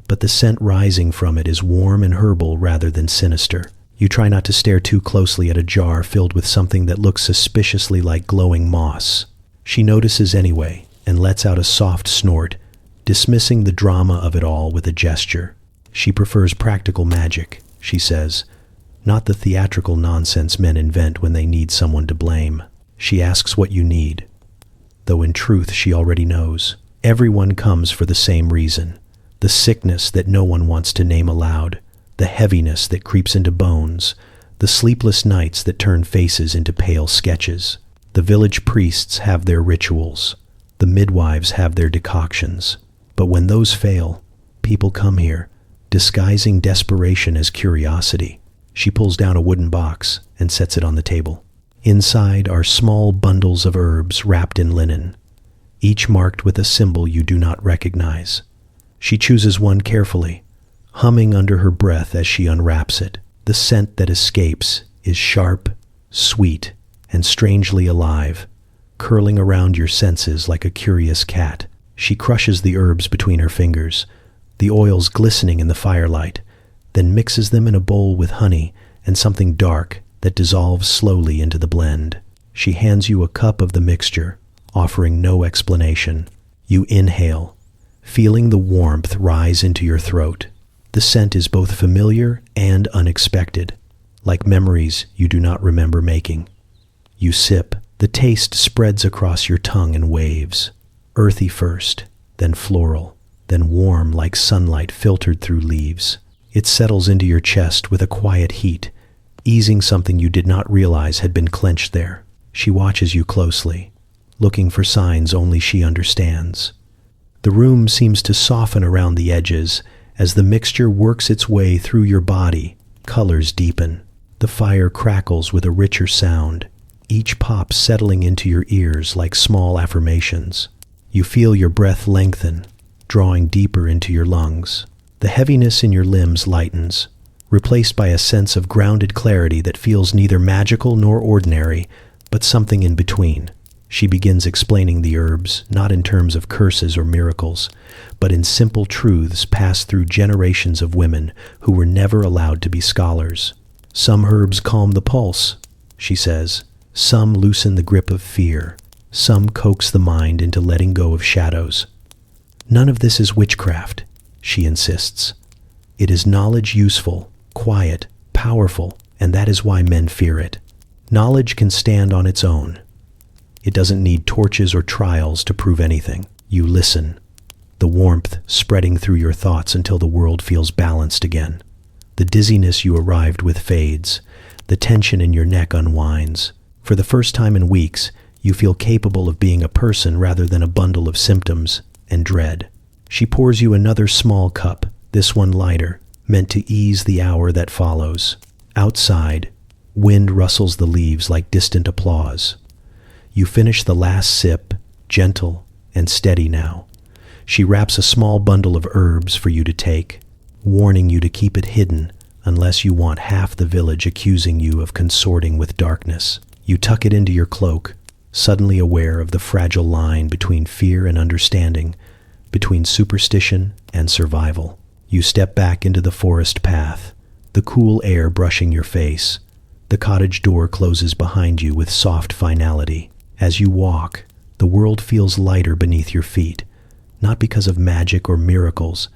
but the scent rising from it is warm and herbal rather than sinister. You try not to stare too closely at a jar filled with something that looks suspiciously like glowing moss. She notices anyway and lets out a soft snort, dismissing the drama of it all with a gesture. She prefers practical magic, she says, not the theatrical nonsense men invent when they need someone to blame. She asks what you need, though in truth she already knows. Everyone comes for the same reason, the sickness that no one wants to name aloud, the heaviness that creeps into bones, the sleepless nights that turn faces into pale sketches. The village priests have their rituals, the midwives have their decoctions, but when those fail, people come here, disguising desperation as curiosity. She pulls down a wooden box and sets it on the table. Inside are small bundles of herbs wrapped in linen, each marked with a symbol you do not recognize. She chooses one carefully, humming under her breath as she unwraps it. The scent that escapes is sharp, sweet, and strangely alive, curling around your senses like a curious cat. She crushes the herbs between her fingers, the oils glistening in the firelight, then mixes them in a bowl with honey and something dark that dissolves slowly into the blend. She hands you a cup of the mixture, offering no explanation. You inhale, feeling the warmth rise into your throat. The scent is both familiar and unexpected, like memories you do not remember making. You sip. The taste spreads across your tongue in waves, earthy first, then floral, then warm like sunlight filtered through leaves. It settles into your chest with a quiet heat, easing something you did not realize had been clenched there. She watches you closely, looking for signs only she understands. The room seems to soften around the edges as the mixture works its way through your body. Colors deepen. The fire crackles with a richer sound, each pop settling into your ears like small affirmations. You feel your breath lengthen, drawing deeper into your lungs. The heaviness in your limbs lightens, replaced by a sense of grounded clarity that feels neither magical nor ordinary, but something in between. She begins explaining the herbs, not in terms of curses or miracles, but in simple truths passed through generations of women who were never allowed to be scholars. Some herbs calm the pulse, she says. Some loosen the grip of fear. Some coax the mind into letting go of shadows. None of this is witchcraft, she insists. It is knowledge useful, quiet, powerful, and that is why men fear it. Knowledge can stand on its own. It doesn't need torches or trials to prove anything. You listen, the warmth spreading through your thoughts until the world feels balanced again. The dizziness you arrived with fades. The tension in your neck unwinds. For the first time in weeks, you feel capable of being a person rather than a bundle of symptoms and dread. She pours you another small cup, this one lighter, meant to ease the hour that follows. Outside, wind rustles the leaves like distant applause. You finish the last sip, gentle and steady now. She wraps a small bundle of herbs for you to take, warning you to keep it hidden unless you want half the village accusing you of consorting with darkness. You tuck it into your cloak, suddenly aware of the fragile line between fear and understanding, between superstition and survival. You step back into the forest path, the cool air brushing your face. The cottage door closes behind you with soft finality. As you walk, the world feels lighter beneath your feet, not because of magic or miracles,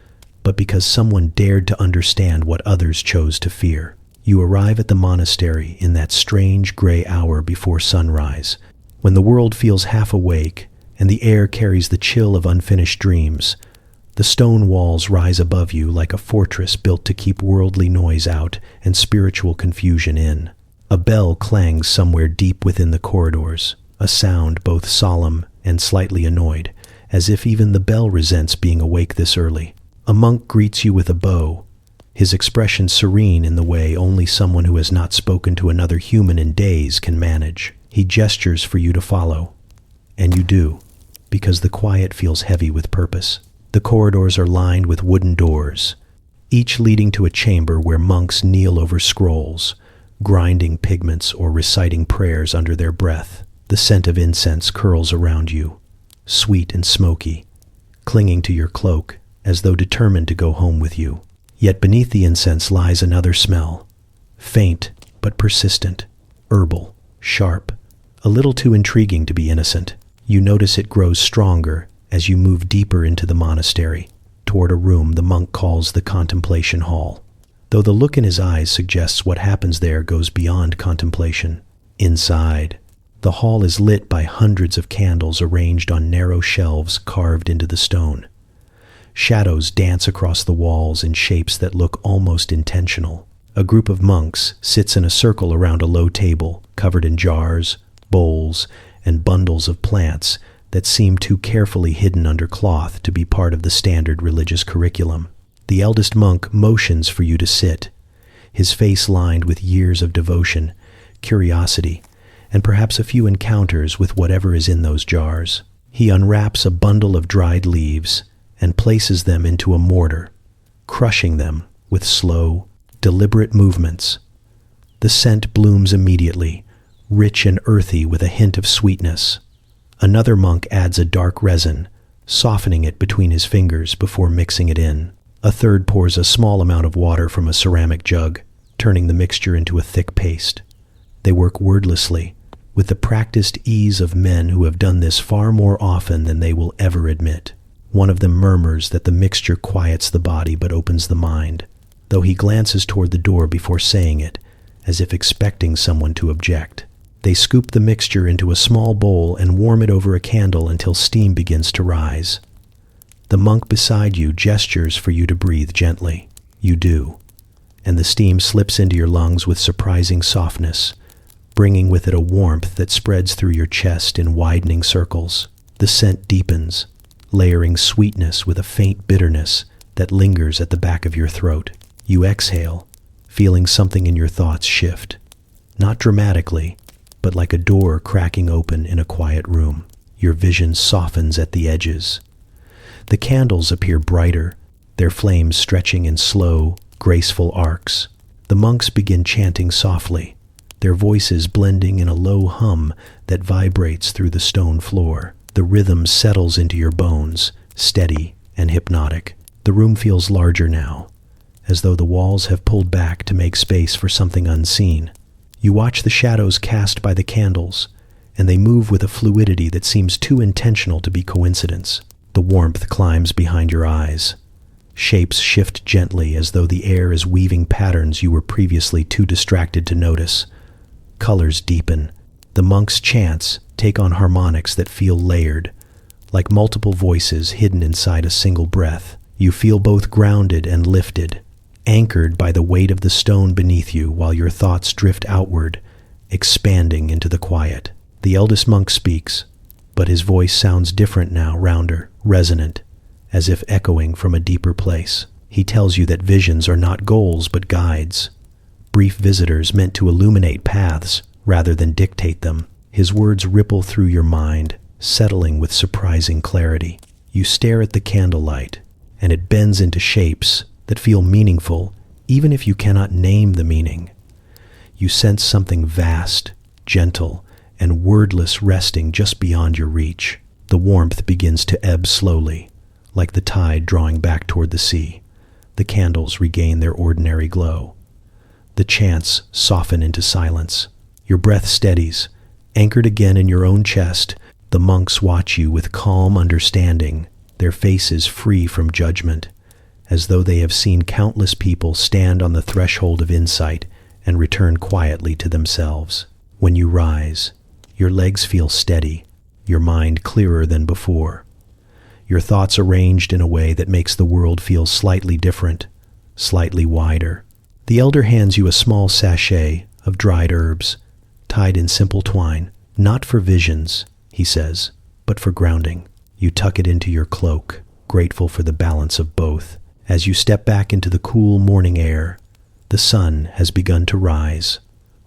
but because someone dared to understand what others chose to fear. You arrive at the monastery in that strange gray hour before sunrise, when the world feels half awake and the air carries the chill of unfinished dreams. The stone walls rise above you like a fortress built to keep worldly noise out and spiritual confusion in. A bell clangs somewhere deep within the corridors, a sound both solemn and slightly annoyed, as if even the bell resents being awake this early. A monk greets you with a bow, his expression serene in the way only someone who has not spoken to another human in days can manage. He gestures for you to follow, and you do, because the quiet feels heavy with purpose. The corridors are lined with wooden doors, each leading to a chamber where monks kneel over scrolls, grinding pigments or reciting prayers under their breath. The scent of incense curls around you, sweet and smoky, clinging to your cloak as though determined to go home with you. Yet beneath the incense lies another smell, faint but persistent, herbal, sharp, a little too intriguing to be innocent. You notice it grows stronger as you move deeper into the monastery, toward a room the monk calls the contemplation hall. Though the look in his eyes suggests what happens there goes beyond contemplation. Inside, the hall is lit by hundreds of candles arranged on narrow shelves carved into the stone. Shadows dance across the walls in shapes that look almost intentional. A group of monks sits in a circle around a low table covered in jars, bowls, and bundles of plants that seem too carefully hidden under cloth to be part of the standard religious curriculum. The eldest monk motions for you to sit, his face lined with years of devotion, curiosity, and perhaps a few encounters with whatever is in those jars. He unwraps a bundle of dried leaves and places them into a mortar, crushing them with slow, deliberate movements. The scent blooms immediately, rich and earthy with a hint of sweetness. Another monk adds a dark resin, softening it between his fingers before mixing it in. A third pours a small amount of water from a ceramic jug, turning the mixture into a thick paste. They work wordlessly, with the practiced ease of men who have done this far more often than they will ever admit. One of them murmurs that the mixture quiets the body but opens the mind, though he glances toward the door before saying it, as if expecting someone to object. They scoop the mixture into a small bowl and warm it over a candle until steam begins to rise. The monk beside you gestures for you to breathe gently. You do, and the steam slips into your lungs with surprising softness, bringing with it a warmth that spreads through your chest in widening circles. The scent deepens, layering sweetness with a faint bitterness that lingers at the back of your throat. You exhale, feeling something in your thoughts shift, not dramatically, but like a door cracking open in a quiet room. Your vision softens at the edges. The candles appear brighter, their flames stretching in slow, graceful arcs. The monks begin chanting softly, their voices blending in a low hum that vibrates through the stone floor. The rhythm settles into your bones, steady and hypnotic. The room feels larger now, as though the walls have pulled back to make space for something unseen. You watch the shadows cast by the candles, and they move with a fluidity that seems too intentional to be coincidence. The warmth climbs behind your eyes. Shapes shift gently as though the air is weaving patterns you were previously too distracted to notice. Colors deepen. The monks' chants take on harmonics that feel layered, like multiple voices hidden inside a single breath. You feel both grounded and lifted, anchored by the weight of the stone beneath you while your thoughts drift outward, expanding into the quiet. The eldest monk speaks, but his voice sounds different now, rounder, resonant, as if echoing from a deeper place. He tells you that visions are not goals but guides, brief visitors meant to illuminate paths rather than dictate them. His words ripple through your mind, settling with surprising clarity. You stare at the candlelight, and it bends into shapes that feel meaningful even if you cannot name the meaning. You sense something vast, gentle, and wordless resting just beyond your reach. The warmth begins to ebb slowly, like the tide drawing back toward the sea. The candles regain their ordinary glow. The chants soften into silence. Your breath steadies, anchored again in your own chest. The monks watch you with calm understanding, their faces free from judgment, as though they have seen countless people stand on the threshold of insight and return quietly to themselves. When you rise, your legs feel steady, your mind clearer than before. Your thoughts arranged in a way that makes the world feel slightly different, slightly wider. The elder hands you a small sachet of dried herbs, tied in simple twine. Not for visions, he says, but for grounding. You tuck it into your cloak, grateful for the balance of both. As you step back into the cool morning air, the sun has begun to rise,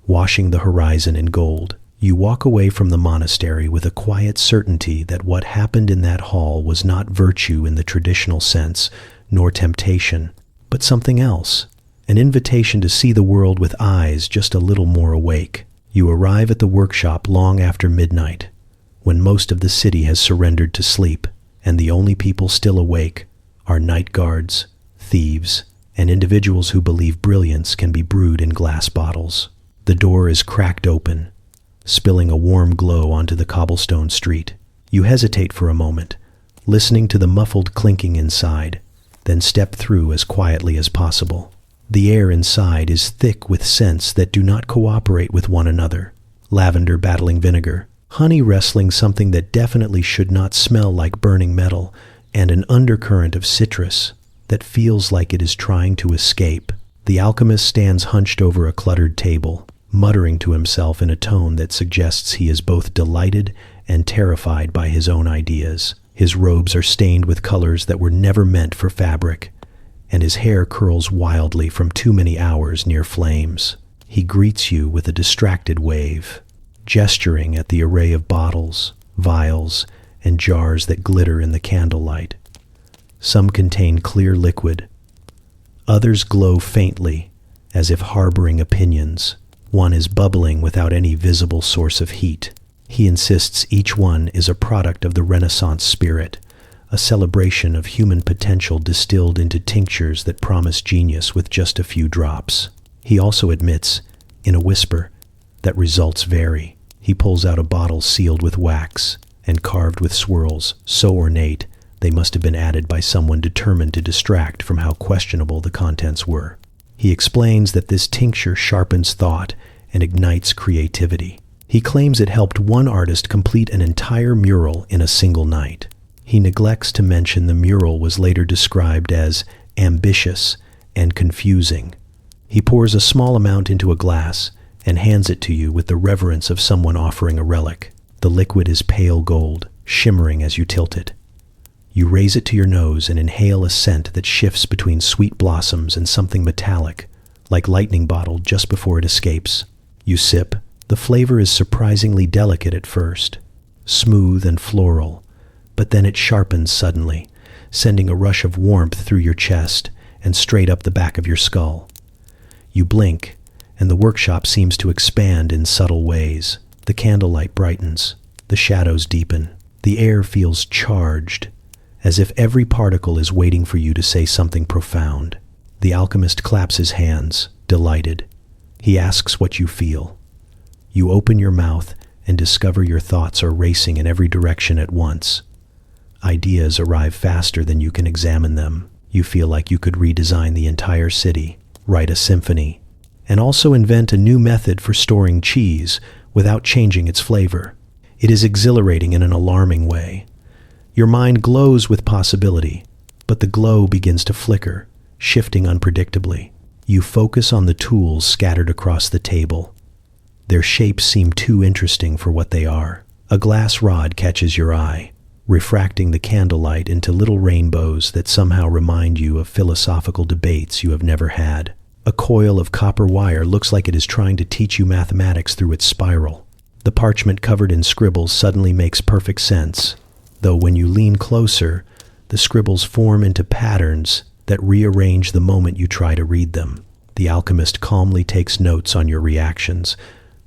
washing the horizon in gold. You walk away from the monastery with a quiet certainty that what happened in that hall was not virtue in the traditional sense, nor temptation, but something else, an invitation to see the world with eyes just a little more awake. You arrive at the workshop long after midnight, when most of the city has surrendered to sleep, and the only people still awake are night guards, thieves, and individuals who believe brilliance can be brewed in glass bottles. The door is cracked open, spilling a warm glow onto the cobblestone street. You hesitate for a moment, listening to the muffled clinking inside, then step through as quietly as possible. The air inside is thick with scents that do not cooperate with one another. Lavender battling vinegar, honey wrestling something that definitely should not smell like burning metal, and an undercurrent of citrus that feels like it is trying to escape. The alchemist stands hunched over a cluttered table, muttering to himself in a tone that suggests he is both delighted and terrified by his own ideas. His robes are stained with colors that were never meant for fabric, and his hair curls wildly from too many hours near flames. He greets you with a distracted wave, gesturing at the array of bottles, vials, and jars that glitter in the candlelight. Some contain clear liquid. Others glow faintly, as if harboring opinions. One is bubbling without any visible source of heat. He insists each one is a product of the Renaissance spirit, a celebration of human potential distilled into tinctures that promise genius with just a few drops. He also admits, in a whisper, that results vary. He pulls out a bottle sealed with wax and carved with swirls so ornate they must have been added by someone determined to distract from how questionable the contents were. He explains that this tincture sharpens thought and ignites creativity. He claims it helped one artist complete an entire mural in a single night. He neglects to mention the mural was later described as ambitious and confusing. He pours a small amount into a glass and hands it to you with the reverence of someone offering a relic. The liquid is pale gold, shimmering as you tilt it. You raise it to your nose and inhale a scent that shifts between sweet blossoms and something metallic, like lightning bottled just before it escapes. You sip. The flavor is surprisingly delicate at first, smooth and floral, but then it sharpens suddenly, sending a rush of warmth through your chest and straight up the back of your skull. You blink, and the workshop seems to expand in subtle ways. The candlelight brightens, the shadows deepen, the air feels charged, as if every particle is waiting for you to say something profound. The alchemist claps his hands, delighted. He asks what you feel. You open your mouth and discover your thoughts are racing in every direction at once. Ideas arrive faster than you can examine them. You feel like you could redesign the entire city, write a symphony, and also invent a new method for storing cheese without changing its flavor. It is exhilarating in an alarming way. Your mind glows with possibility, but the glow begins to flicker, shifting unpredictably. You focus on the tools scattered across the table. Their shapes seem too interesting for what they are. A glass rod catches your eye, refracting the candlelight into little rainbows that somehow remind you of philosophical debates you have never had. A coil of copper wire looks like it is trying to teach you mathematics through its spiral. The parchment covered in scribbles suddenly makes perfect sense, though when you lean closer, the scribbles form into patterns that rearrange the moment you try to read them. The alchemist calmly takes notes on your reactions,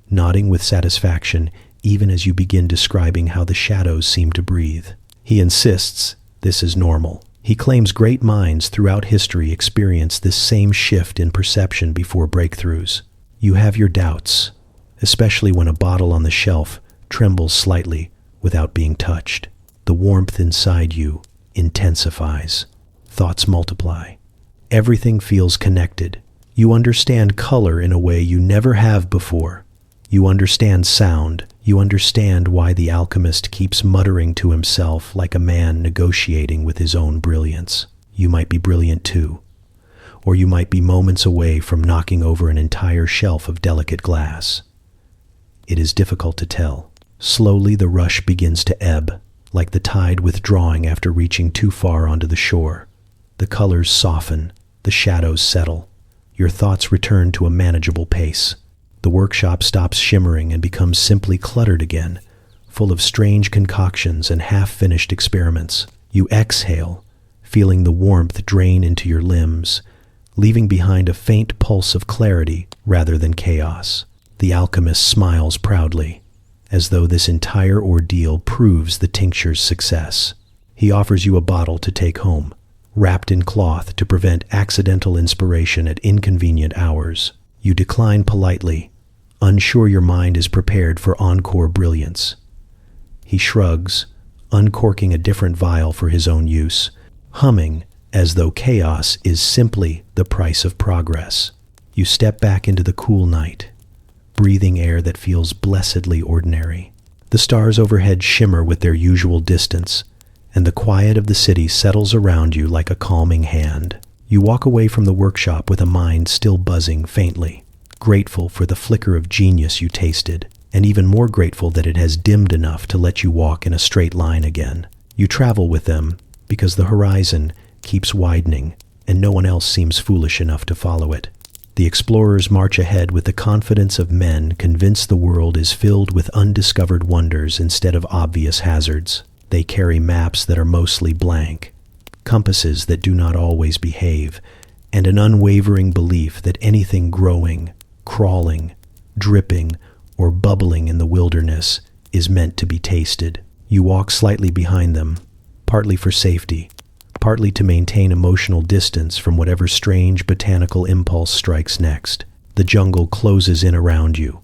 nodding with satisfaction even as you begin describing how the shadows seem to breathe. He insists this is normal. He claims great minds throughout history experience this same shift in perception before breakthroughs. You have your doubts, especially when a bottle on the shelf trembles slightly without being touched. The warmth inside you intensifies. Thoughts multiply. Everything feels connected. You understand color in a way you never have before. You understand sound. You understand why the alchemist keeps muttering to himself like a man negotiating with his own brilliance. You might be brilliant too, or you might be moments away from knocking over an entire shelf of delicate glass. It is difficult to tell. Slowly the rush begins to ebb, like the tide withdrawing after reaching too far onto the shore. The colors soften, the shadows settle. Your thoughts return to a manageable pace. The workshop stops shimmering and becomes simply cluttered again, full of strange concoctions and half-finished experiments. You exhale, feeling the warmth drain into your limbs, leaving behind a faint pulse of clarity rather than chaos. The alchemist smiles proudly, as though this entire ordeal proves the tincture's success. He offers you a bottle to take home, wrapped in cloth to prevent accidental inspiration at inconvenient hours. You decline politely, unsure your mind is prepared for encore brilliance. He shrugs, uncorking a different vial for his own use, humming as though chaos is simply the price of progress. You step back into the cool night, breathing air that feels blessedly ordinary. The stars overhead shimmer with their usual distance, and the quiet of the city settles around you like a calming hand. You walk away from the workshop with a mind still buzzing faintly, grateful for the flicker of genius you tasted, and even more grateful that it has dimmed enough to let you walk in a straight line again. You travel with them because the horizon keeps widening, and no one else seems foolish enough to follow it. The explorers march ahead with the confidence of men convinced the world is filled with undiscovered wonders instead of obvious hazards. They carry maps that are mostly blank, compasses that do not always behave, and an unwavering belief that anything growing, crawling, dripping, or bubbling in the wilderness is meant to be tasted. You walk slightly behind them, partly for safety, partly to maintain emotional distance from whatever strange botanical impulse strikes next. The jungle closes in around you,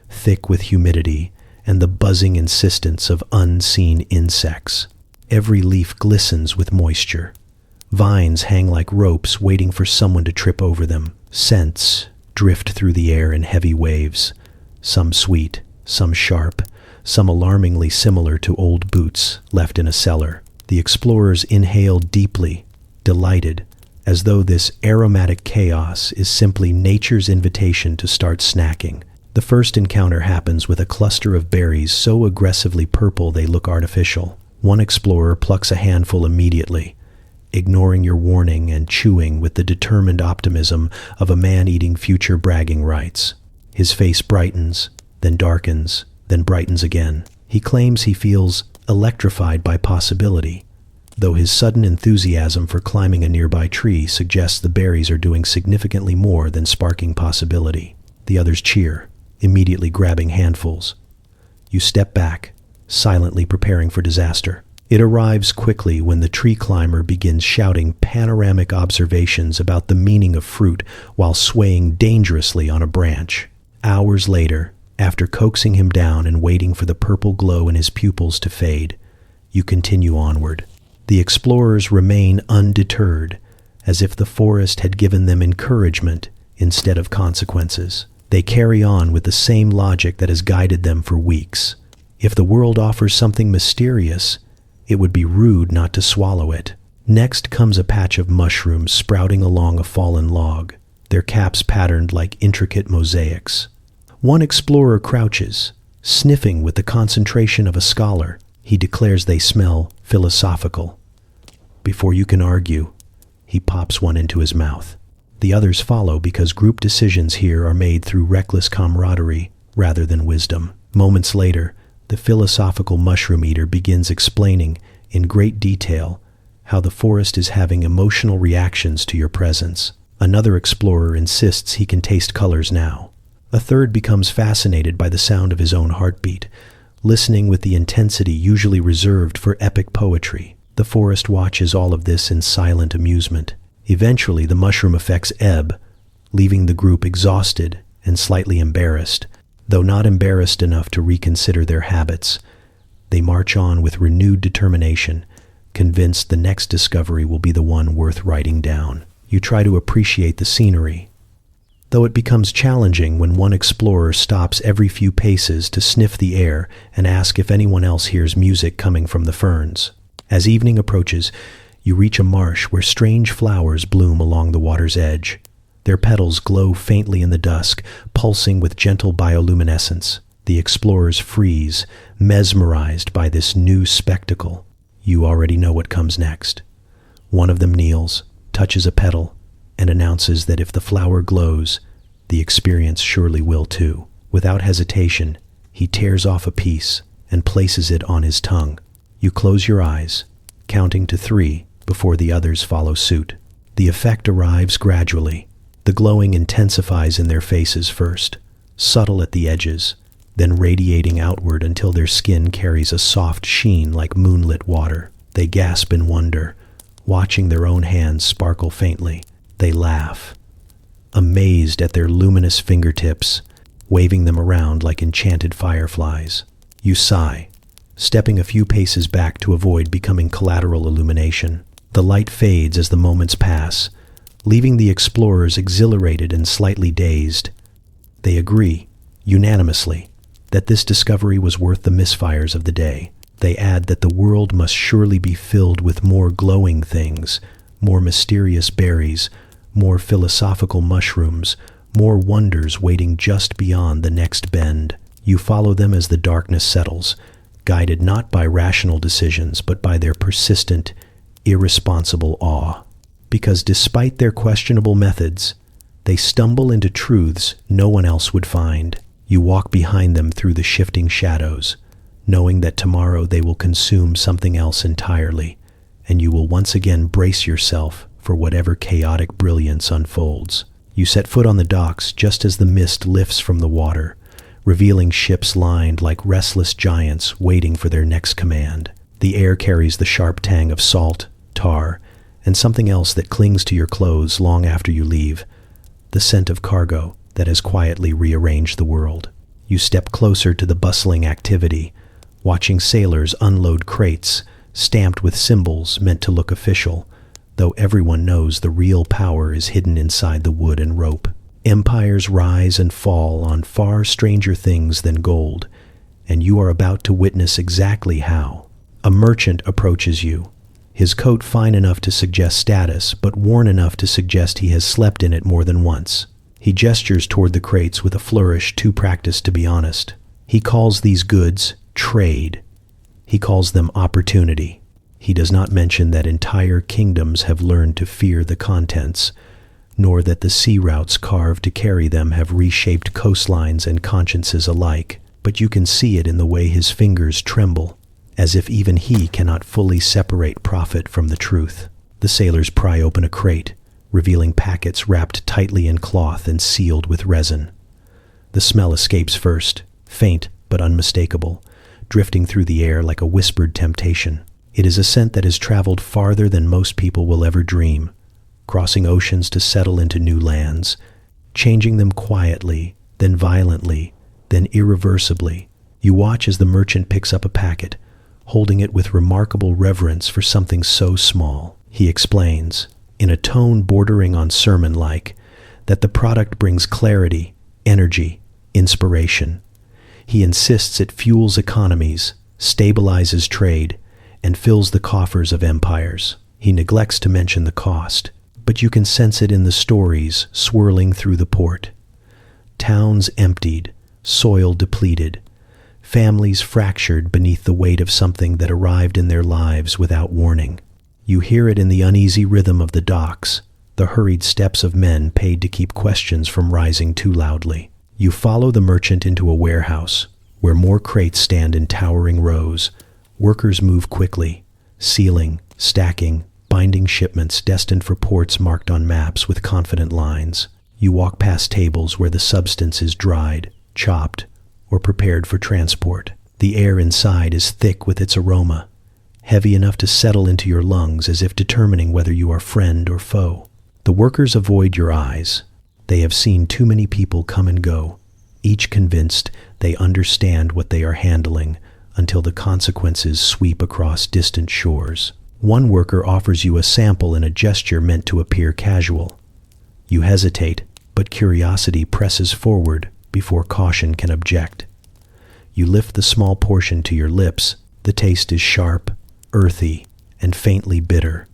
thick with humidity and the buzzing insistence of unseen insects. Every leaf glistens with moisture. Vines hang like ropes waiting for someone to trip over them. Scents drift through the air in heavy waves, some sweet, some sharp, some alarmingly similar to old boots left in a cellar. The explorers inhale deeply, delighted, as though this aromatic chaos is simply nature's invitation to start snacking. The first encounter happens with a cluster of berries so aggressively purple they look artificial. One explorer plucks a handful immediately, ignoring your warning and chewing with the determined optimism of a man eating future bragging rights. His face brightens, then darkens, then brightens again. He claims he feels electrified by possibility, though his sudden enthusiasm for climbing a nearby tree suggests the berries are doing significantly more than sparking possibility. The others cheer, immediately grabbing handfuls. You step back, silently preparing for disaster. It arrives quickly when the tree climber begins shouting panoramic observations about the meaning of fruit while swaying dangerously on a branch. Hours later, after coaxing him down and waiting for the purple glow in his pupils to fade, you continue onward. The explorers remain undeterred, as if the forest had given them encouragement instead of consequences. They carry on with the same logic that has guided them for weeks. If the world offers something mysterious, it would be rude not to swallow it. Next comes a patch of mushrooms sprouting along a fallen log, their caps patterned like intricate mosaics. One explorer crouches, sniffing with the concentration of a scholar. He declares they smell philosophical. Before you can argue, he pops one into his mouth. The others follow because group decisions here are made through reckless camaraderie rather than wisdom. Moments later, the philosophical mushroom eater begins explaining in great detail how the forest is having emotional reactions to your presence. Another explorer insists he can taste colors now. A third becomes fascinated by the sound of his own heartbeat, listening with the intensity usually reserved for epic poetry. The forest watches all of this in silent amusement. Eventually, the mushroom effects ebb, leaving the group exhausted and slightly embarrassed. Though not embarrassed enough to reconsider their habits, they march on with renewed determination, convinced the next discovery will be the one worth writing down. You try to appreciate the scenery, though it becomes challenging when one explorer stops every few paces to sniff the air and ask if anyone else hears music coming from the ferns. As evening approaches, you reach a marsh where strange flowers bloom along the water's edge. Their petals glow faintly in the dusk, pulsing with gentle bioluminescence. The explorers freeze, mesmerized by this new spectacle. You already know what comes next. One of them kneels, touches a petal, and announces that if the flower glows, the experience surely will too. Without hesitation, he tears off a piece and places it on his tongue. You close your eyes, counting to 3 before the others follow suit. The effect arrives gradually. The glowing intensifies in their faces first, subtle at the edges, then radiating outward until their skin carries a soft sheen like moonlit water. They gasp in wonder, watching their own hands sparkle faintly. They laugh, amazed at their luminous fingertips, waving them around like enchanted fireflies. You sigh, stepping a few paces back to avoid becoming collateral illumination. The light fades as the moments pass, leaving the explorers exhilarated and slightly dazed. They agree, unanimously, that this discovery was worth the misfires of the day. They add that the world must surely be filled with more glowing things, more mysterious berries, more philosophical mushrooms, more wonders waiting just beyond the next bend. You follow them as the darkness settles, guided not by rational decisions but by their persistent, irresponsible awe. Because despite their questionable methods, they stumble into truths no one else would find. You walk behind them through the shifting shadows, knowing that tomorrow they will consume something else entirely, and you will once again brace yourself for whatever chaotic brilliance unfolds. You set foot on the docks just as the mist lifts from the water, revealing ships lined like restless giants waiting for their next command. The air carries the sharp tang of salt, tar, and something else that clings to your clothes long after you leave, the scent of cargo that has quietly rearranged the world. You step closer to the bustling activity, watching sailors unload crates stamped with symbols meant to look official, though everyone knows the real power is hidden inside the wood and rope. Empires rise and fall on far stranger things than gold, and you are about to witness exactly how. A merchant approaches you, his coat fine enough to suggest status, but worn enough to suggest he has slept in it more than once. He gestures toward the crates with a flourish too practiced to be honest. He calls these goods trade. He calls them opportunity. He does not mention that entire kingdoms have learned to fear the contents, nor that the sea routes carved to carry them have reshaped coastlines and consciences alike. But you can see it in the way his fingers tremble, as if even he cannot fully separate profit from the truth. The sailors pry open a crate, revealing packets wrapped tightly in cloth and sealed with resin. The smell escapes first, faint but unmistakable, drifting through the air like a whispered temptation. It is a scent that has traveled farther than most people will ever dream, crossing oceans to settle into new lands, changing them quietly, then violently, then irreversibly. You watch as the merchant picks up a packet, holding it with remarkable reverence for something so small. He explains, in a tone bordering on sermon-like, that the product brings clarity, energy, inspiration. He insists it fuels economies, stabilizes trade, and fills the coffers of empires. He neglects to mention the cost, but you can sense it in the stories swirling through the port. Towns emptied, soil depleted, families fractured beneath the weight of something that arrived in their lives without warning. You hear it in the uneasy rhythm of the docks, the hurried steps of men paid to keep questions from rising too loudly. You follow the merchant into a warehouse, where more crates stand in towering rows. Workers move quickly, sealing, stacking, binding shipments destined for ports marked on maps with confident lines. You walk past tables where the substance is dried, chopped, or prepared for transport. The air inside is thick with its aroma, heavy enough to settle into your lungs as if determining whether you are friend or foe. The workers avoid your eyes. They have seen too many people come and go, each convinced they understand what they are handling, until the consequences sweep across distant shores. One worker offers you a sample in a gesture meant to appear casual. You hesitate, but curiosity presses forward before caution can object. You lift the small portion to your lips. The taste is sharp, earthy, and faintly bitter,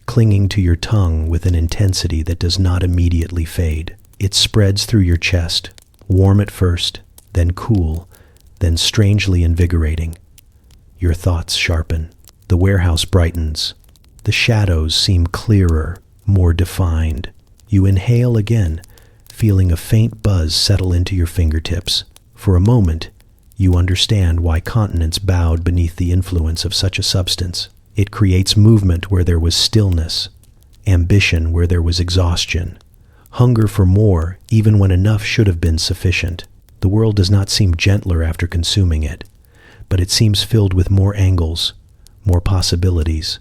clinging to your tongue with an intensity that does not immediately fade. It spreads through your chest, warm at first, then cool, then strangely invigorating. Your thoughts sharpen. The warehouse brightens. The shadows seem clearer, more defined. You inhale again, feeling a faint buzz settle into your fingertips. For a moment, you understand why continents bowed beneath the influence of such a substance. It creates movement where there was stillness, ambition where there was exhaustion, hunger for more even when enough should have been sufficient. The world does not seem gentler after consuming it, but it seems filled with more angles, more possibilities,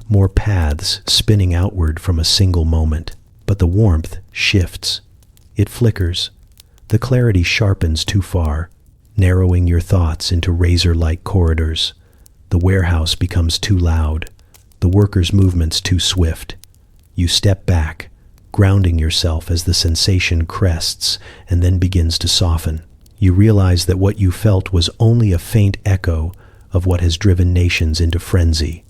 more paths spinning outward from a single moment. But the warmth shifts. It flickers. The clarity sharpens too far, narrowing your thoughts into razor-like corridors. The warehouse becomes too loud. The workers' movements too swift. You step back, grounding yourself as the sensation crests and then begins to soften. You realize that what you felt was only a faint echo of what has driven nations into frenzy,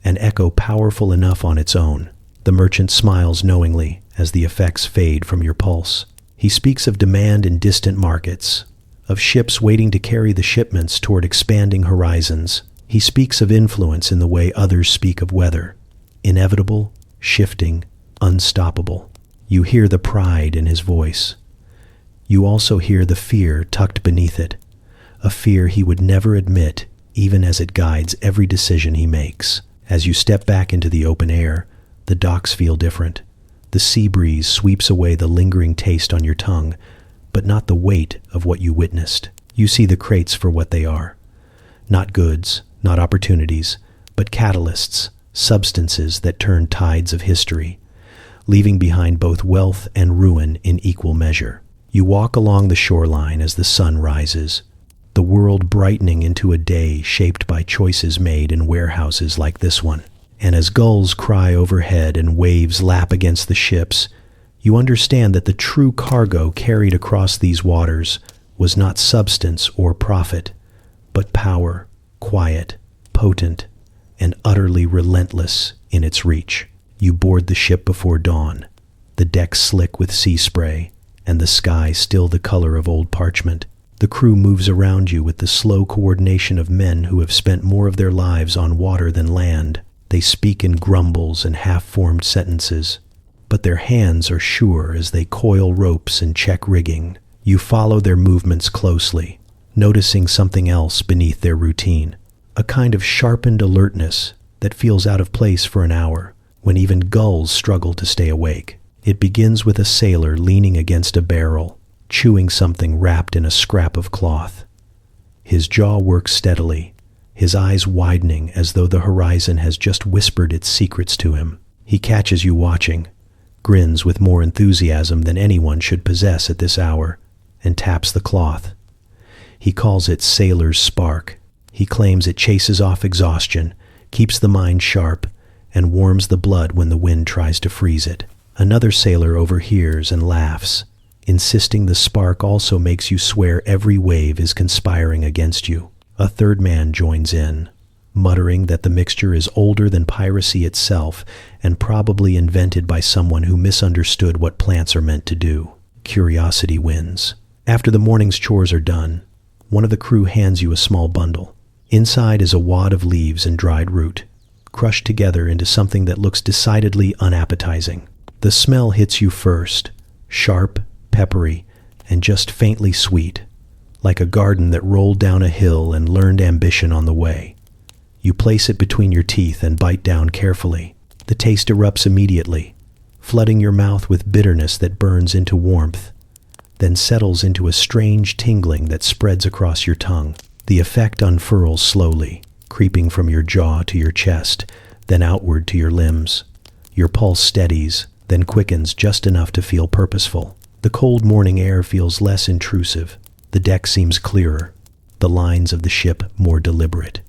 an echo powerful enough on its own. The merchant smiles knowingly as the effects fade from your pulse. He speaks of demand in distant markets, of ships waiting to carry the shipments toward expanding horizons. He speaks of influence in the way others speak of weather, inevitable, shifting, unstoppable. You hear the pride in his voice. You also hear the fear tucked beneath it, a fear he would never admit even as it guides every decision he makes. As you step back into the open air, the docks feel different. The sea breeze sweeps away the lingering taste on your tongue, but not the weight of what you witnessed. You see the crates for what they are. Not goods, not opportunities, but catalysts, substances that turn tides of history, leaving behind both wealth and ruin in equal measure. You walk along the shoreline as the sun rises, the world brightening into a day shaped by choices made in warehouses like this one. And as gulls cry overhead and waves lap against the ships, you understand that the true cargo carried across these waters was not substance or profit, but power, quiet, potent, and utterly relentless in its reach. You board the ship before dawn, the deck slick with sea spray, and the sky still the color of old parchment. The crew moves around you with the slow coordination of men who have spent more of their lives on water than land. They speak in grumbles and half-formed sentences, but their hands are sure as they coil ropes and check rigging. You follow their movements closely, noticing something else beneath their routine, a kind of sharpened alertness that feels out of place for an hour, when even gulls struggle to stay awake. It begins with a sailor leaning against a barrel, chewing something wrapped in a scrap of cloth. His jaw works steadily, his eyes widening as though the horizon has just whispered its secrets to him. He catches you watching, grins with more enthusiasm than anyone should possess at this hour, and taps the cloth. He calls it sailor's spark. He claims it chases off exhaustion, keeps the mind sharp, and warms the blood when the wind tries to freeze it. Another sailor overhears and laughs, insisting the spark also makes you swear every wave is conspiring against you. A third man joins in, muttering that the mixture is older than piracy itself and probably invented by someone who misunderstood what plants are meant to do. Curiosity wins. After the morning's chores are done, one of the crew hands you a small bundle. Inside is a wad of leaves and dried root, crushed together into something that looks decidedly unappetizing. The smell hits you first, sharp, peppery, and just faintly sweet, like a garden that rolled down a hill and learned ambition on the way. You place it between your teeth and bite down carefully. The taste erupts immediately, flooding your mouth with bitterness that burns into warmth, then settles into a strange tingling that spreads across your tongue. The effect unfurls slowly, creeping from your jaw to your chest, then outward to your limbs. Your pulse steadies, then quickens just enough to feel purposeful. The cold morning air feels less intrusive. The deck seems clearer, the lines of the ship more deliberate.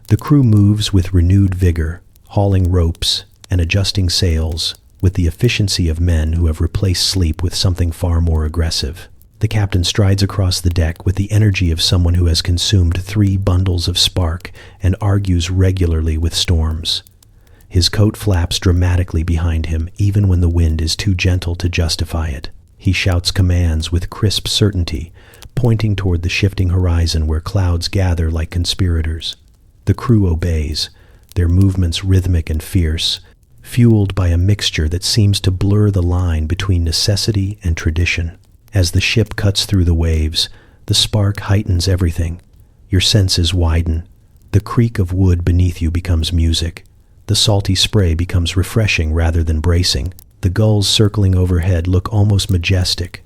The crew moves with renewed vigor, hauling ropes and adjusting sails with the efficiency of men who have replaced sleep with something far more aggressive. The captain strides across the deck with the energy of someone who has consumed 3 bundles of spark and argues regularly with storms. His coat flaps dramatically behind him even when the wind is too gentle to justify it. He shouts commands with crisp certainty, pointing toward the shifting horizon where clouds gather like conspirators. The crew obeys, their movements rhythmic and fierce, fueled by a mixture that seems to blur the line between necessity and tradition. As the ship cuts through the waves, the spark heightens everything. Your senses widen. The creak of wood beneath you becomes music. The salty spray becomes refreshing rather than bracing. The gulls circling overhead look almost majestic,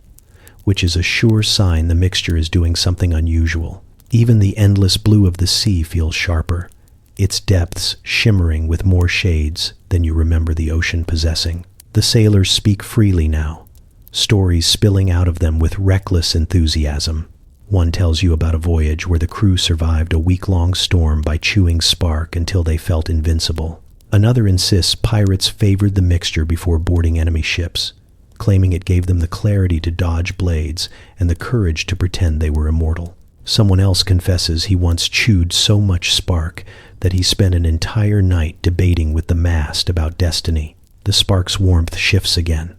which is a sure sign the mixture is doing something unusual. Even the endless blue of the sea feels sharper, its depths shimmering with more shades than you remember the ocean possessing. The sailors speak freely now, stories spilling out of them with reckless enthusiasm. One tells you about a voyage where the crew survived a week-long storm by chewing spark until they felt invincible. Another insists pirates favored the mixture before boarding enemy ships, claiming it gave them the clarity to dodge blades and the courage to pretend they were immortal. Someone else confesses he once chewed so much spark that he spent an entire night debating with the mast about destiny. The spark's warmth shifts again.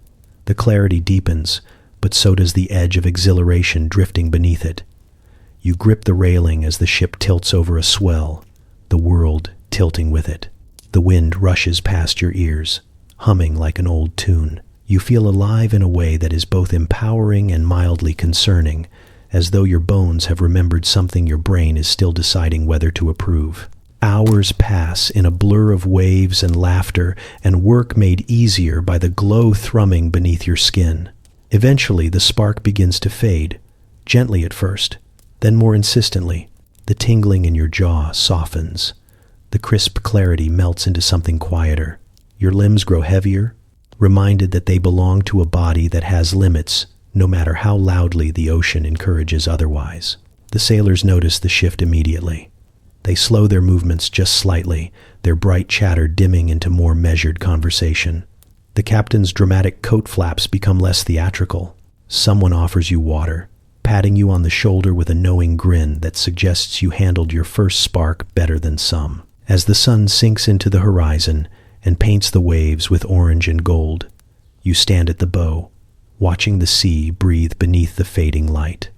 The clarity deepens, but so does the edge of exhilaration drifting beneath it. You grip the railing as the ship tilts over a swell, the world tilting with it. The wind rushes past your ears, humming like an old tune. You feel alive in a way that is both empowering and mildly concerning, as though your bones have remembered something your brain is still deciding whether to approve. Hours pass in a blur of waves and laughter and work made easier by the glow thrumming beneath your skin. Eventually, the spark begins to fade, gently at first, then more insistently. The tingling in your jaw softens. The crisp clarity melts into something quieter. Your limbs grow heavier, reminded that they belong to a body that has limits, no matter how loudly the ocean encourages otherwise. The sailors notice the shift immediately. They slow their movements just slightly, their bright chatter dimming into more measured conversation. The captain's dramatic coat flaps become less theatrical. Someone offers you water, patting you on the shoulder with a knowing grin that suggests you handled your first spark better than some. As the sun sinks into the horizon and paints the waves with orange and gold, you stand at the bow, watching the sea breathe beneath the fading light.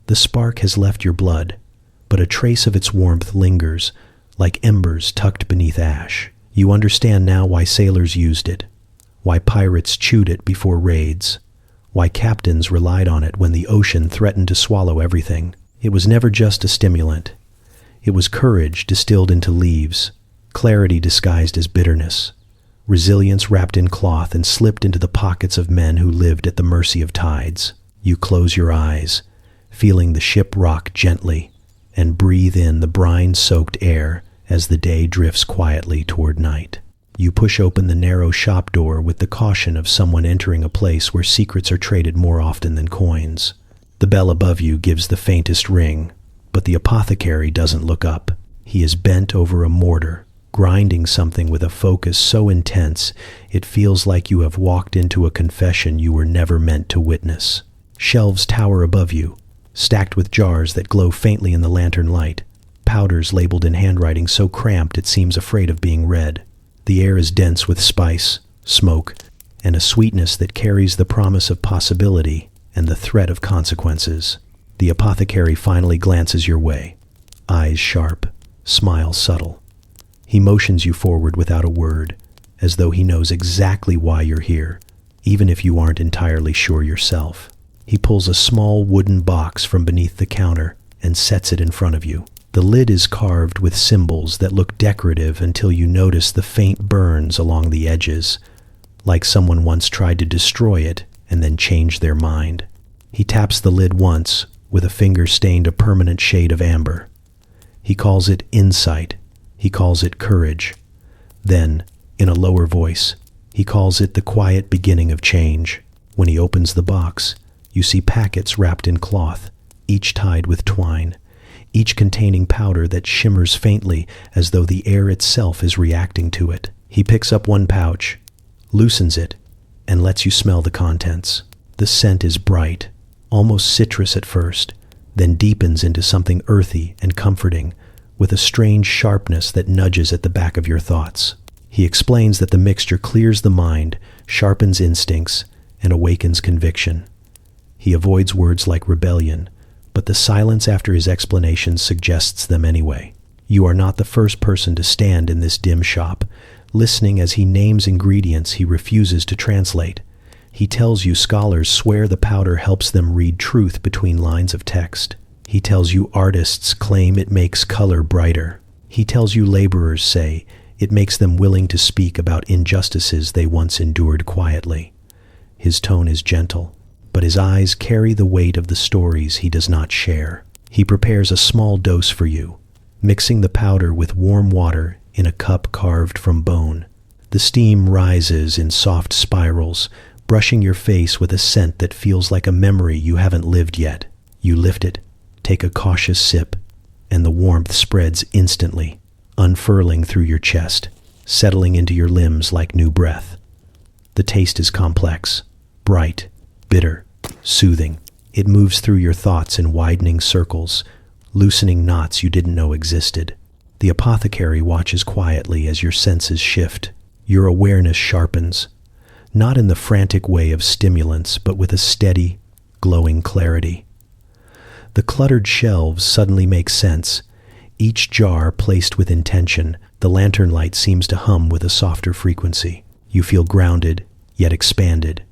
The spark has left your blood, but a trace of its warmth lingers, like embers tucked beneath ash. You understand now why sailors used it, why pirates chewed it before raids, why captains relied on it when the ocean threatened to swallow everything. It was never just a stimulant. It was courage distilled into leaves, clarity disguised as bitterness, resilience wrapped in cloth and slipped into the pockets of men who lived at the mercy of tides. You close your eyes, feeling the ship rock gently, and breathe in the brine-soaked air as the day drifts quietly toward night. You push open the narrow shop door with the caution of someone entering a place where secrets are traded more often than coins. The bell above you gives the faintest ring, but the apothecary doesn't look up. He is bent over a mortar, grinding something with a focus so intense it feels like you have walked into a confession you were never meant to witness. Shelves tower above you, stacked with jars that glow faintly in the lantern light, powders labeled in handwriting so cramped it seems afraid of being read. The air is dense with spice, smoke, and a sweetness that carries the promise of possibility and the threat of consequences. The apothecary finally glances your way, eyes sharp, smile subtle. He motions you forward without a word, as though he knows exactly why you're here, even if you aren't entirely sure yourself. He pulls a small wooden box from beneath the counter and sets it in front of you. The lid is carved with symbols that look decorative until you notice the faint burns along the edges, like someone once tried to destroy it and then changed their mind. He taps the lid once, with a finger stained a permanent shade of amber. He calls it insight. He calls it courage. Then, in a lower voice, he calls it the quiet beginning of change. When he opens the box, you see packets wrapped in cloth, each tied with twine, each containing powder that shimmers faintly as though the air itself is reacting to it. He picks up one pouch, loosens it, and lets you smell the contents. The scent is bright, almost citrus at first, then deepens into something earthy and comforting, with a strange sharpness that nudges at the back of your thoughts. He explains that the mixture clears the mind, sharpens instincts, and awakens conviction. He avoids words like rebellion, but the silence after his explanation suggests them anyway. You are not the first person to stand in this dim shop, listening as he names ingredients he refuses to translate. He tells you scholars swear the powder helps them read truth between lines of text. He tells you artists claim it makes color brighter. He tells you laborers say it makes them willing to speak about injustices they once endured quietly. His tone is gentle, but his eyes carry the weight of the stories he does not share. He prepares a small dose for you, mixing the powder with warm water in a cup carved from bone. The steam rises in soft spirals, brushing your face with a scent that feels like a memory you haven't lived yet. You lift it, Take a cautious sip, and the warmth spreads instantly, unfurling through your chest, settling into your limbs like new breath. The taste is complex, bright, bitter, soothing. It moves through your thoughts in widening circles, loosening knots you didn't know existed. The apothecary watches quietly as your senses shift. Your awareness sharpens, not in the frantic way of stimulants, but with a steady, glowing clarity. The cluttered shelves suddenly make sense. Each jar placed with intention, the lantern light seems to hum with a softer frequency. You feel grounded, yet expanded,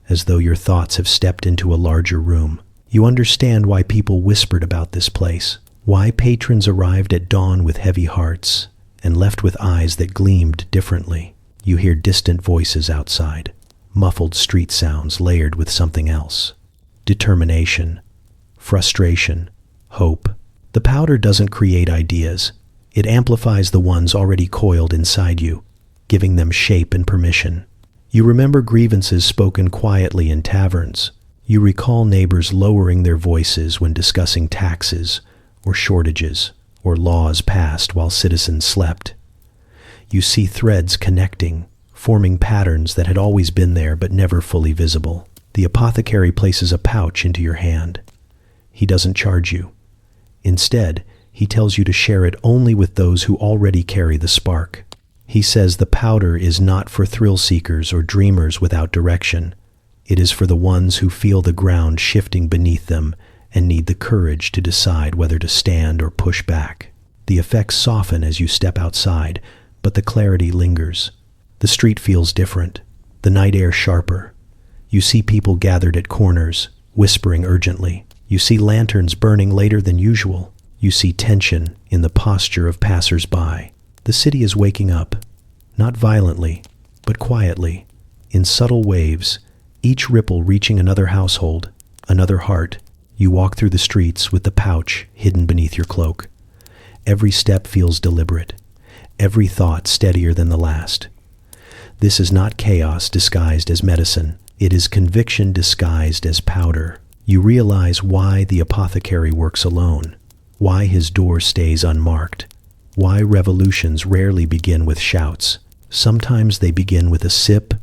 as though your thoughts have stepped into a larger room. You understand why people whispered about this place, why patrons arrived at dawn with heavy hearts and left with eyes that gleamed differently. You hear distant voices outside, muffled street sounds layered with something else. Determination, frustration, hope. The powder doesn't create ideas. It amplifies the ones already coiled inside you, giving them shape and permission. You remember grievances spoken quietly in taverns. You recall neighbors lowering their voices when discussing taxes or shortages or laws passed while citizens slept. You see threads connecting, forming patterns that had always been there but never fully visible. The apothecary places a pouch into your hand. He doesn't charge you. Instead, he tells you to share it only with those who already carry the spark. He says the powder is not for thrill seekers or dreamers without direction. It is for the ones who feel the ground shifting beneath them and need the courage to decide whether to stand or push back. The effects soften as you step outside, but the clarity lingers. The street feels different, the night air sharper. You see people gathered at corners, whispering urgently. You see lanterns burning later than usual. You see tension in the posture of passers-by. The city is waking up, not violently, but quietly, in subtle waves, each ripple reaching another household, another heart. You walk through the streets with the pouch hidden beneath your cloak. Every step feels deliberate, every thought steadier than the last. This is not chaos disguised as medicine. It is conviction disguised as powder. You realize why the apothecary works alone, why his door stays unmarked, why revolutions rarely begin with shouts. Sometimes they begin with a sip,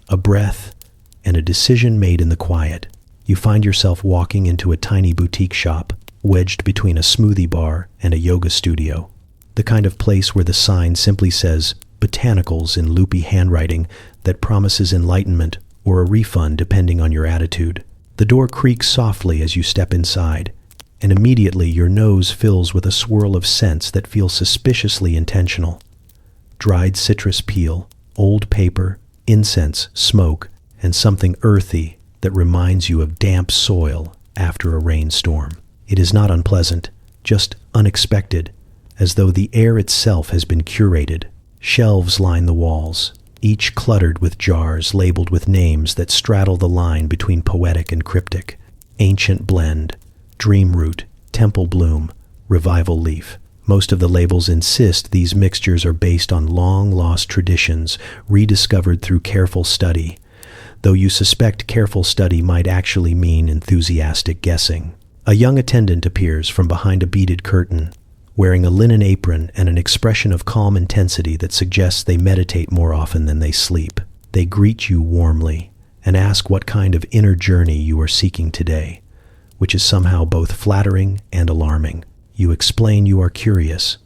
a breath, and a decision made in the quiet. You find yourself walking into a tiny boutique shop, wedged between a smoothie bar and a yoga studio. The kind of place where the sign simply says botanicals in loopy handwriting that promises enlightenment or a refund depending on your attitude. The door creaks softly as you step inside, and immediately your nose fills with a swirl of scents that feel suspiciously intentional. Dried citrus peel, old paper, incense, smoke, and something earthy that reminds you of damp soil after a rainstorm. It is not unpleasant, just unexpected, as though the air itself has been curated. Shelves line the walls, each cluttered with jars labeled with names that straddle the line between poetic and cryptic. Ancient blend, dream root, temple bloom, revival leaf. Most of the labels insist these mixtures are based on long-lost traditions, rediscovered through careful study, though you suspect careful study might actually mean enthusiastic guessing. A young attendant appears from behind a beaded curtain, wearing a linen apron and an expression of calm intensity that suggests they meditate more often than they sleep. They greet you warmly and ask what kind of inner journey you are seeking today, which is somehow both flattering and alarming. You explain you are curious.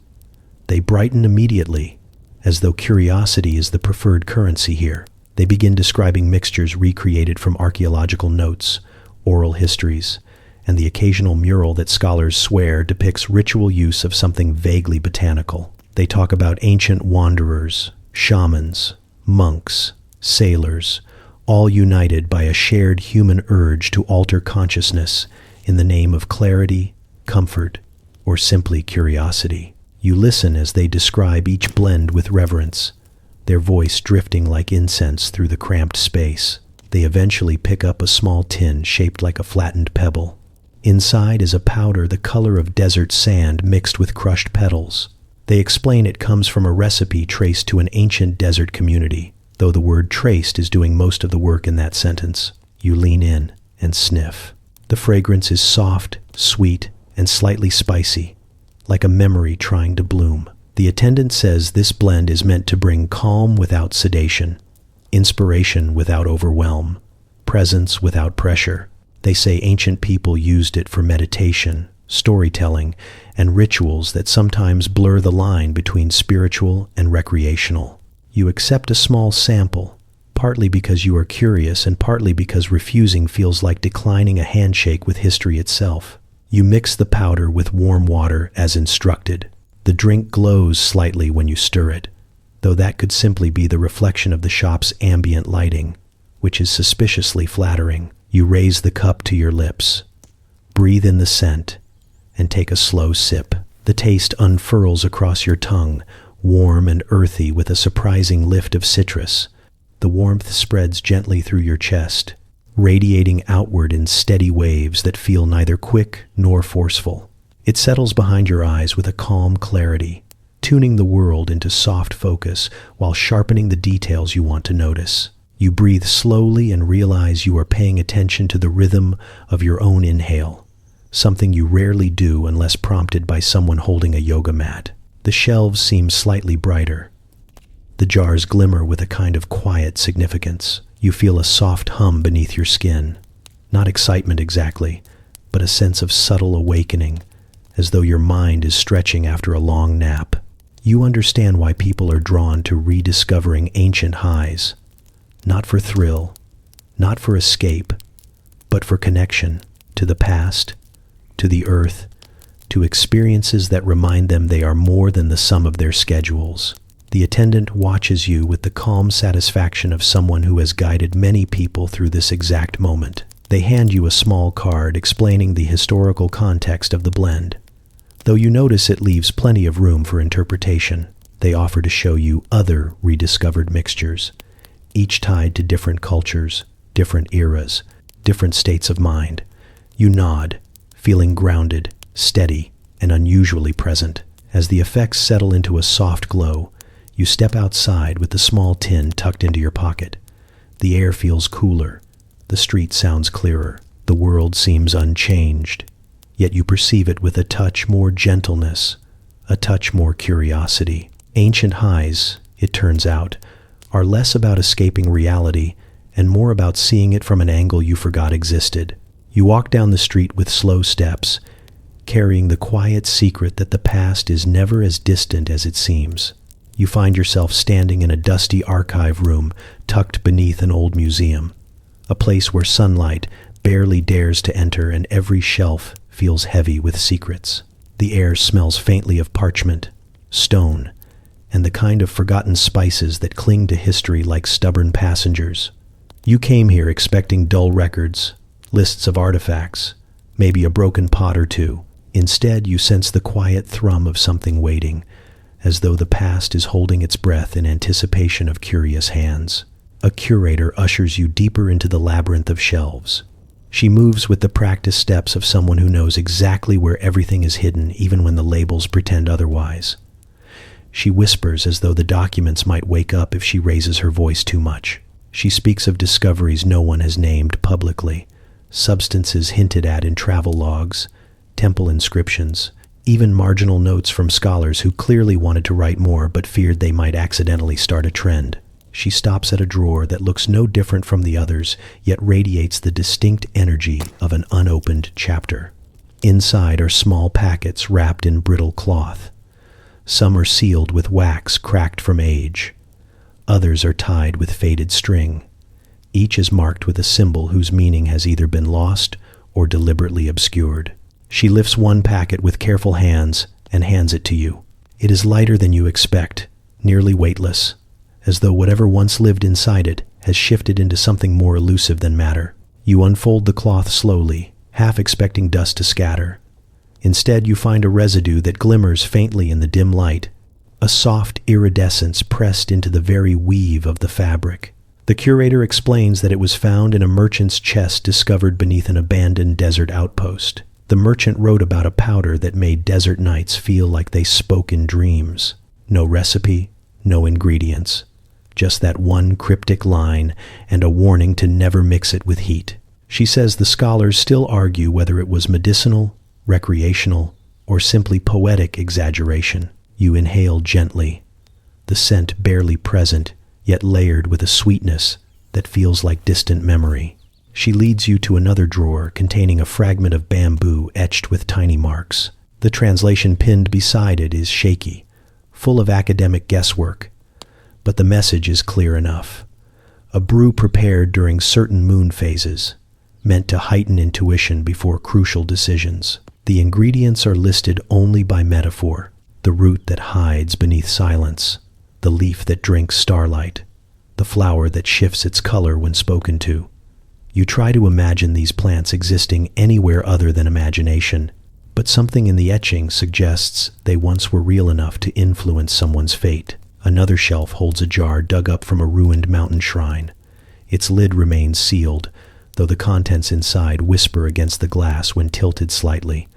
They brighten immediately, as though curiosity is the preferred currency here. They begin describing mixtures recreated from archaeological notes, oral histories, and the occasional mural that scholars swear depicts ritual use of something vaguely botanical. They talk about ancient wanderers, shamans, monks, sailors, all united by a shared human urge to alter consciousness in the name of clarity, comfort, or simply curiosity. You listen as they describe each blend with reverence, their voice drifting like incense through the cramped space. They eventually pick up a small tin shaped like a flattened pebble. Inside is a powder the color of desert sand mixed with crushed petals. They explain it comes from a recipe traced to an ancient desert community, though the word traced is doing most of the work in that sentence. You lean in and sniff. The fragrance is soft, sweet, and slightly spicy, like a memory trying to bloom. The attendant says this blend is meant to bring calm without sedation, inspiration without overwhelm, presence without pressure. They say ancient people used it for meditation, storytelling, and rituals that sometimes blur the line between spiritual and recreational. You accept a small sample, partly because you are curious and partly because refusing feels like declining a handshake with history itself. You mix the powder with warm water as instructed. The drink glows slightly when you stir it, though that could simply be the reflection of the shop's ambient lighting, which is suspiciously flattering. You raise the cup to your lips, breathe in the scent, and take a slow sip. The taste unfurls across your tongue, warm and earthy with a surprising lift of citrus. The warmth spreads gently through your chest, radiating outward in steady waves that feel neither quick nor forceful. It settles behind your eyes with a calm clarity, tuning the world into soft focus while sharpening the details you want to notice. You breathe slowly and realize you are paying attention to the rhythm of your own inhale, something you rarely do unless prompted by someone holding a yoga mat. The shelves seem slightly brighter. The jars glimmer with a kind of quiet significance. You feel a soft hum beneath your skin. Not excitement exactly, but a sense of subtle awakening, as though your mind is stretching after a long nap. You understand why people are drawn to rediscovering ancient highs. Not for thrill, not for escape, but for connection to the past, to the earth, to experiences that remind them they are more than the sum of their schedules. The attendant watches you with the calm satisfaction of someone who has guided many people through this exact moment. They hand you a small card explaining the historical context of the blend. Though you notice it leaves plenty of room for interpretation, they offer to show you other rediscovered mixtures, each tied to different cultures, different eras, different states of mind. You nod, feeling grounded, steady, and unusually present. As the effects settle into a soft glow, you step outside with the small tin tucked into your pocket. The air feels cooler. The street sounds clearer. The world seems unchanged. Yet you perceive it with a touch more gentleness, a touch more curiosity. Ancient highs, it turns out, are less about escaping reality and more about seeing it from an angle you forgot existed. You walk down the street with slow steps, carrying the quiet secret that the past is never as distant as it seems. You find yourself standing in a dusty archive room tucked beneath an old museum, a place where sunlight barely dares to enter and every shelf feels heavy with secrets. The air smells faintly of parchment, stone, and the kind of forgotten spices that cling to history like stubborn passengers. You came here expecting dull records, lists of artifacts, maybe a broken pot or two. Instead, you sense the quiet thrum of something waiting, as though the past is holding its breath in anticipation of curious hands. A curator ushers you deeper into the labyrinth of shelves. She moves with the practiced steps of someone who knows exactly where everything is hidden, even when the labels pretend otherwise. She whispers as though the documents might wake up if she raises her voice too much. She speaks of discoveries no one has named publicly, substances hinted at in travel logs, temple inscriptions, even marginal notes from scholars who clearly wanted to write more but feared they might accidentally start a trend. She stops at a drawer that looks no different from the others, yet radiates the distinct energy of an unopened chapter. Inside are small packets wrapped in brittle cloth. Some are sealed with wax cracked from age. Others are tied with faded string. Each is marked with a symbol whose meaning has either been lost or deliberately obscured. She lifts one packet with careful hands and hands it to you. It is lighter than you expect, nearly weightless, as though whatever once lived inside it has shifted into something more elusive than matter. You unfold the cloth slowly, half expecting dust to scatter. Instead, you find a residue that glimmers faintly in the dim light, a soft iridescence pressed into the very weave of the fabric. The curator explains that it was found in a merchant's chest discovered beneath an abandoned desert outpost. The merchant wrote about a powder that made desert nights feel like they spoke in dreams. No recipe, no ingredients. Just that one cryptic line and a warning to never mix it with heat. She says the scholars still argue whether it was medicinal recreational, or simply poetic exaggeration. You inhale gently, the scent barely present, yet layered with a sweetness that feels like distant memory. She leads you to another drawer containing a fragment of bamboo etched with tiny marks. The translation pinned beside it is shaky, full of academic guesswork, but the message is clear enough. A brew prepared during certain moon phases, meant to heighten intuition before crucial decisions. The ingredients are listed only by metaphor: the root that hides beneath silence, the leaf that drinks starlight, the flower that shifts its color when spoken to. You try to imagine these plants existing anywhere other than imagination, but something in the etching suggests they once were real enough to influence someone's fate. Another shelf holds a jar dug up from a ruined mountain shrine. Its lid remains sealed, though the contents inside whisper against the glass when tilted slightly.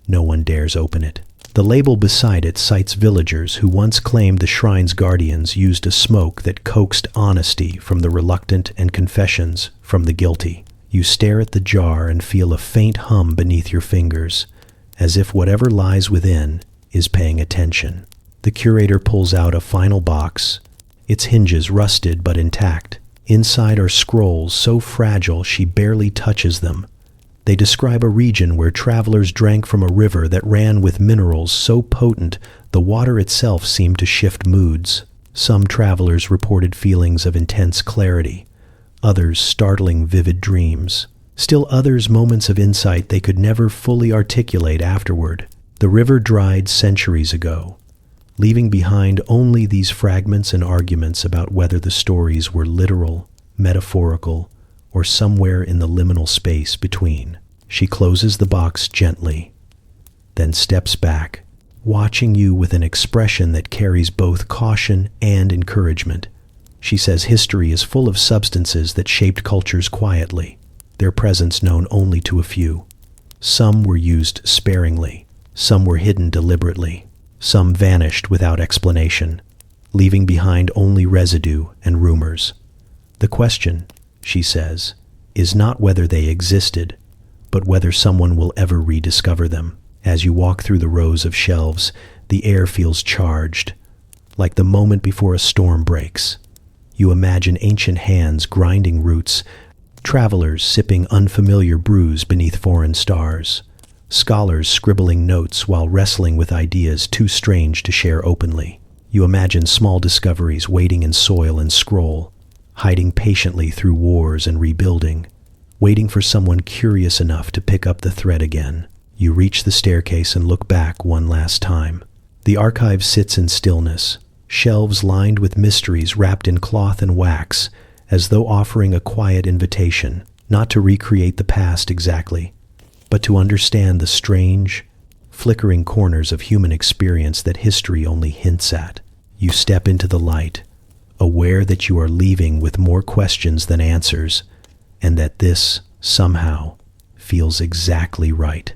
No one dares open it. The label beside it cites villagers who once claimed the shrine's guardians used a smoke that coaxed honesty from the reluctant and confessions from the guilty. You stare at the jar and feel a faint hum beneath your fingers, as if whatever lies within is paying attention. The curator pulls out a final box, its hinges rusted but intact. Inside are scrolls so fragile she barely touches them. They describe a region where travelers drank from a river that ran with minerals so potent the water itself seemed to shift moods. Some travelers reported feelings of intense clarity, others startling vivid dreams. Still others moments of insight they could never fully articulate afterward. The river dried centuries ago, leaving behind only these fragments and arguments about whether the stories were literal, metaphorical, or somewhere in the liminal space between. She closes the box gently, then steps back, watching you with an expression that carries both caution and encouragement. She says history is full of substances that shaped cultures quietly, their presence known only to a few. Some were used sparingly, some were hidden deliberately, some vanished without explanation, leaving behind only residue and rumors. The question, she says, is not whether they existed, but whether someone will ever rediscover them. As you walk through the rows of shelves, the air feels charged, like the moment before a storm breaks. You imagine ancient hands grinding roots, travelers sipping unfamiliar brews beneath foreign stars, scholars scribbling notes while wrestling with ideas too strange to share openly. You imagine small discoveries waiting in soil and scroll, hiding patiently through wars and rebuilding, waiting for someone curious enough to pick up the thread again. You reach the staircase and look back one last time. The archive sits in stillness, shelves lined with mysteries wrapped in cloth and wax, as though offering a quiet invitation, not to recreate the past exactly, but to understand the strange, flickering corners of human experience that history only hints at. You step into the light, aware that you are leaving with more questions than answers, and that this, somehow, feels exactly right.